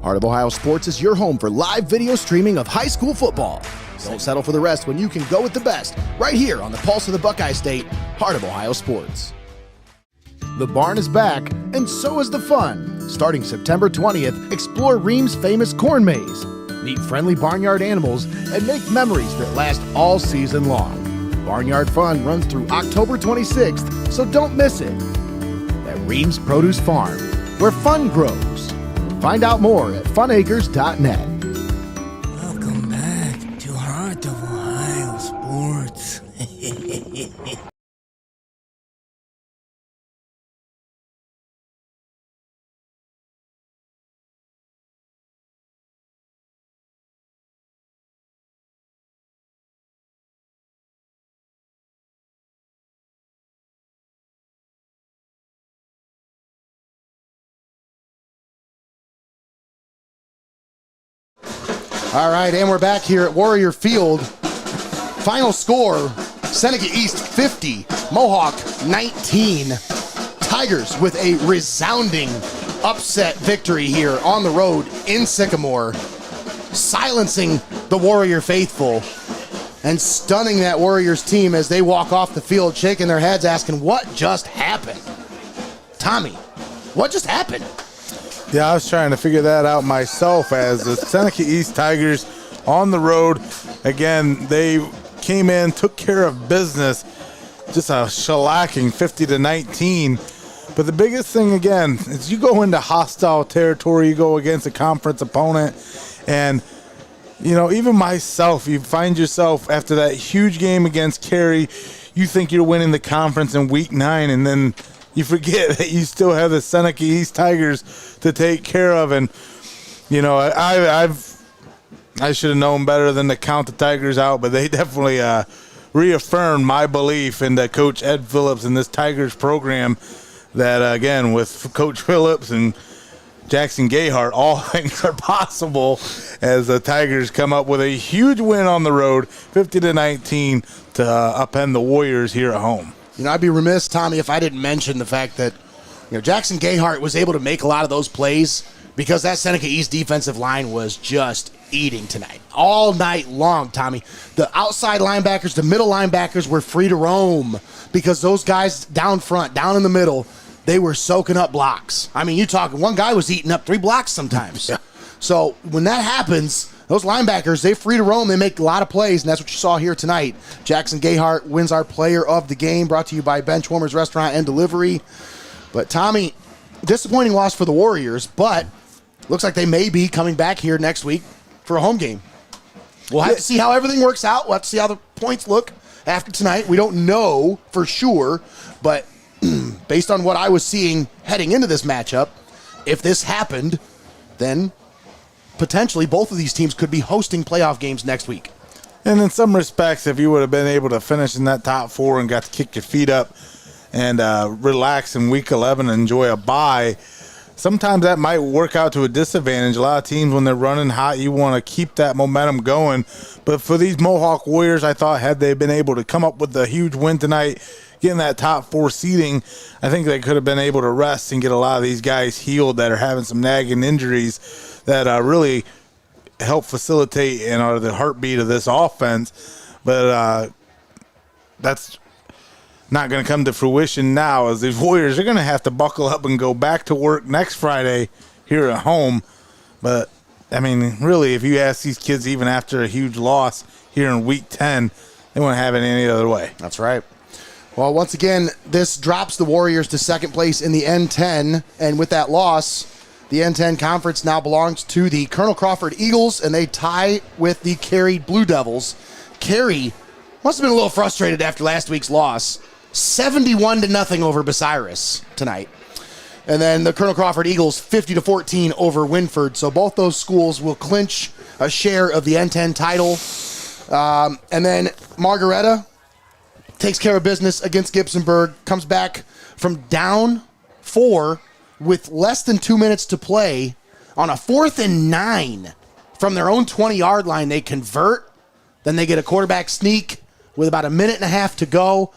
Heart of Ohio Sports is your home for live video streaming of high school football. Don't settle for the rest when you can go with the best, right here on the pulse of the Buckeye State, Heart of Ohio Sports. The barn is back, and so is the fun. Starting September 20th, explore Ream's famous corn maze. Meet friendly barnyard animals and make memories that last all season long. Barnyard Fun runs through October 26th, so don't miss it. At Ream's Produce Farm, where fun grows. Find out more at funacres.net. Welcome back to Heart of Ohio Sports. All right, and we're back here at Warrior Field. Final score, Seneca East 50, Mohawk 19. Tigers with a resounding upset victory here on the road in Sycamore, silencing the Warrior faithful and stunning that Warriors team as they walk off the field shaking their heads asking, what just happened? Tommy, what just happened? Yeah, I was trying to figure that out myself as the Seneca East Tigers on the road. Again, they came in, took care of business, just a shellacking 50-19. But the biggest thing, again, is you go into hostile territory, you go against a conference opponent, and, you know, even myself, you find yourself after that huge game against Carey, you think you're winning the conference in week 9, and then you forget that you still have the Seneca East Tigers to take care of. And, you know, I should have known better than to count the Tigers out, but they definitely reaffirmed my belief in that Coach Ed Phillips and this Tigers program that, again, with Coach Phillips and Jackson Gayhart, all things are possible as the Tigers come up with a huge win on the road, 50-19, to upend the Warriors here at home. You know, I'd be remiss, Tommy, if I didn't mention the fact that, you know, Jackson Gayhart was able to make a lot of those plays because that Seneca East defensive line was just eating tonight. All night long, Tommy. The outside linebackers, the middle linebackers were free to roam because those guys down front, down in the middle, they were soaking up blocks. I mean, you talking, one guy was eating up 3 blocks sometimes. So when that happens, those linebackers, they're free to roam. They make a lot of plays, and that's what you saw here tonight. Jackson Gayhart wins our player of the game, brought to you by Benchwarmers Restaurant and Delivery. But, Tommy, disappointing loss for the Warriors, but looks like they may be coming back here next week for a home game. We'll have to see how everything works out. We'll have to see how the points look after tonight. We don't know for sure, but based on what I was seeing heading into this matchup, if this happened, then potentially both of these teams could be hosting playoff games next week. And in some respects, if you would have been able to finish in that top 4 and got to kick your feet up and relax in week 11 and enjoy a bye, sometimes that might work out to a disadvantage. A lot of teams, when they're running hot, you want to keep that momentum going. But for these Mohawk Warriors, I thought had they been able to come up with a huge win tonight, getting that top 4 seeding, I think they could have been able to rest and get a lot of these guys healed that are having some nagging injuries that really help facilitate and are the heartbeat of this offense. But that's not going to come to fruition now, as these Warriors are going to have to buckle up and go back to work next Friday here at home. But, I mean, really, if you ask these kids, even after a huge loss here in Week 10, they won't have it any other way. That's right. Well, once again, this drops the Warriors to second place in the N10, and with that loss, the N10 conference now belongs to the Colonel Crawford Eagles, and they tie with the Carey Blue Devils. Carey must have been a little frustrated after last week's loss. 71-0 over Bucyrus tonight. And then the Colonel Crawford Eagles 50-14 over Winford. So both those schools will clinch a share of the N10 title. And then Margaretta takes care of business against Gibsonburg, comes back from down 4 with less than 2 minutes to play on a 4th and 9 from their own 20-yard line. They convert, then they get a quarterback sneak with about a minute and a half to go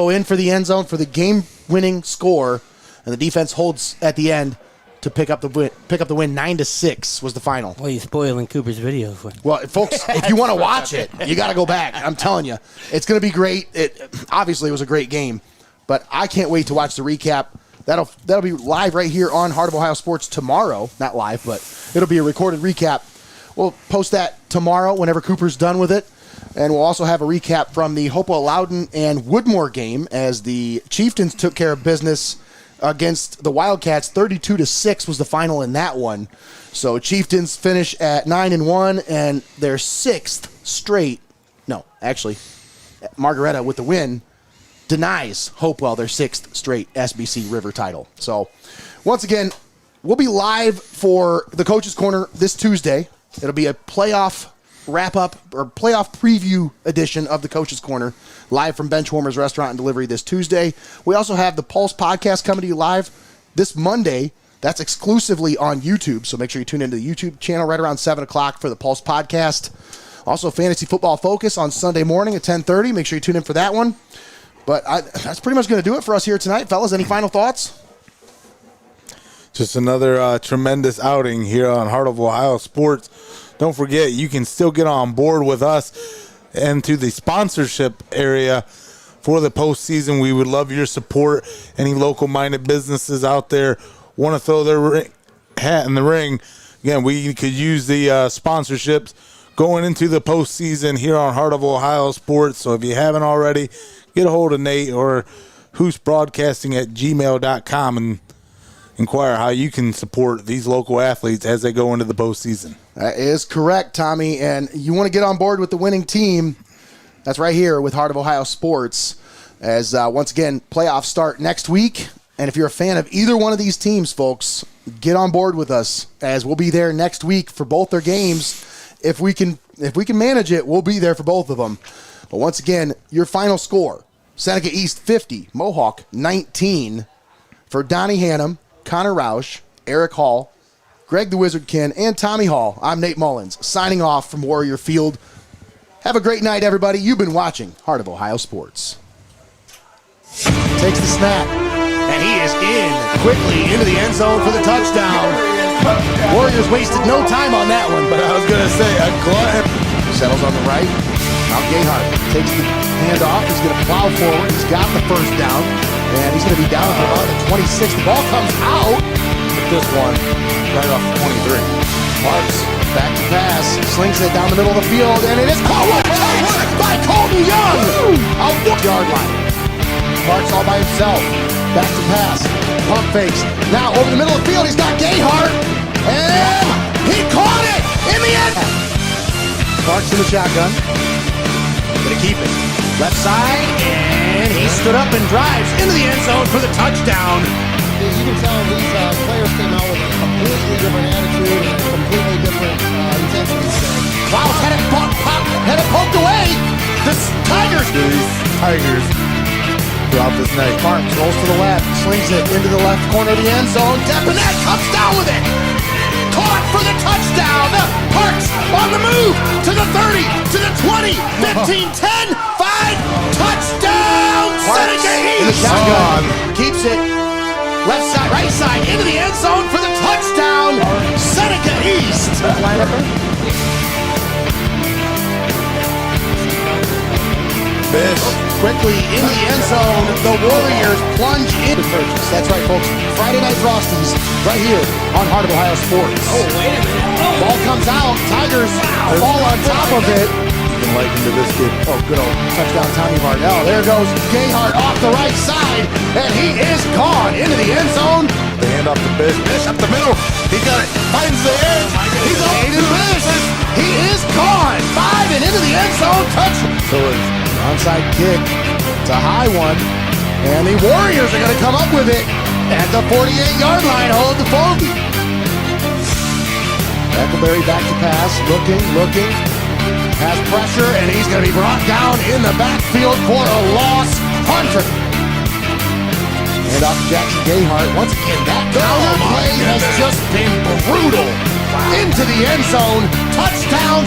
in for the end zone for the game-winning score, and the defense holds at the end to pick up the win. 9-6 was the final. Well, you're spoiling Cooper's video. Well, folks, if you want to watch it, you got to go back. I'm telling you, it's going to be great. Obviously, it was a great game, but I can't wait to watch the recap. That'll be live right here on Heart of Ohio Sports tomorrow. Not live, but it'll be a recorded recap. We'll post that tomorrow whenever Cooper's done with it. And we'll also have a recap from the Hopewell Loudon and Woodmore game as the Chieftains took care of business against the Wildcats. 32-6 was the final in that one. So Chieftains finish at 9-1 and their 6th straight. No, actually, Margaretta with the win denies Hopewell their 6th straight SBC River title. So once again, we'll be live for the Coach's Corner this Tuesday. It'll be a playoff wrap-up or playoff preview edition of the Coach's Corner, live from Benchwarmers Restaurant and Delivery this Tuesday. We also have the Pulse podcast coming to you live this Monday. That's exclusively on YouTube, so make sure you tune into the YouTube channel right around 7 o'clock for the Pulse podcast. Also, Fantasy Football Focus on Sunday morning at 10:30. Make sure you tune in for that one. But that's pretty much going to do it for us here tonight. Fellas, any final thoughts? Just another tremendous outing here on Heart of Ohio Sports. Don't forget, you can still get on board with us and to the sponsorship area for the postseason. We would love your support. Any local-minded businesses out there want to throw their hat in the ring, again, we could use the sponsorships going into the postseason here on Heart of Ohio Sports. So if you haven't already, get a hold of Nate or hoostbroadcasting@gmail.com and inquire how you can support these local athletes as they go into the postseason. That is correct, Tommy. And you want to get on board with the winning team, that's right here with Heart of Ohio Sports. As once again, playoffs start next week. And if you're a fan of either one of these teams, folks, get on board with us as we'll be there next week for both their games. If we can manage it, we'll be there for both of them. But once again, your final score, Seneca East 50, Mohawk 19. For Donnie Hannam, Connor Roush, Eric Hall, Greg the Wizard Kinn, and Tommy Hall, I'm Nate Mullins, signing off from Warrior Field. Have a great night, everybody. You've been watching Heart of Ohio Sports. Takes the snap, and he is in quickly into the end zone for the touchdown. Warriors wasted no time on that one. But I was going to say, a glutton. Settles on the right. Now Gayhart takes the handoff. He's going to plow forward. He's got the first down, and he's going to be down for about the 26. The ball comes out. This one, right off 23. Marks back to pass, slings it down the middle of the field, and it is caught by Colton Young. Out 1-yard line. Marks all by himself. Back to pass. Pump fakes. Now over the middle of the field, he's got Gayhart. And he caught it in the end. Marks in the shotgun. Gonna keep it. Left side, and he stood up and drives into the end zone for the touchdown. You can tell these players came out with a completely different attitude and a completely different intensity. Klaus had it poked away. The Tigers. These Tigers throughout this night. Marks rolls to the left, slings it into the left corner of the end zone. Deponette comes down with it. Caught for the touchdown. Parks on the move to the 30, to the 20, 15, 10, 5. Touchdown. Seneca East. In the shotgun. Keeps it. Left side, right side, into the end zone for the touchdown. Seneca East. Fish. Quickly in the end zone, the Warriors plunge into purchase. That's right, folks. Friday Night Frosties, right here on Heart of Ohio Sports. Oh, wait a minute. Ball comes out. Tigers fall on top of it. Enlightened to this kid. Oh, good old touchdown, Tommy Vardell. There goes Gayhart off the right side, and he is gone into the end zone. The hand off the Bish. Bish up the middle. He got it. Finds the edge. He's up to Bish. He is gone. 5 and into the end zone. Touch. So it's onside kick. It's a high one, and the Warriors are going to come up with it at the 48-yard line. Hold the bogey. Eckleberry back to pass. Looking. Has pressure, and he's going to be brought down in the backfield for a loss. Hunter. And off to Jackson Gayhart. Once again, that counter play has just been brutal. Into the end zone. Touchdown.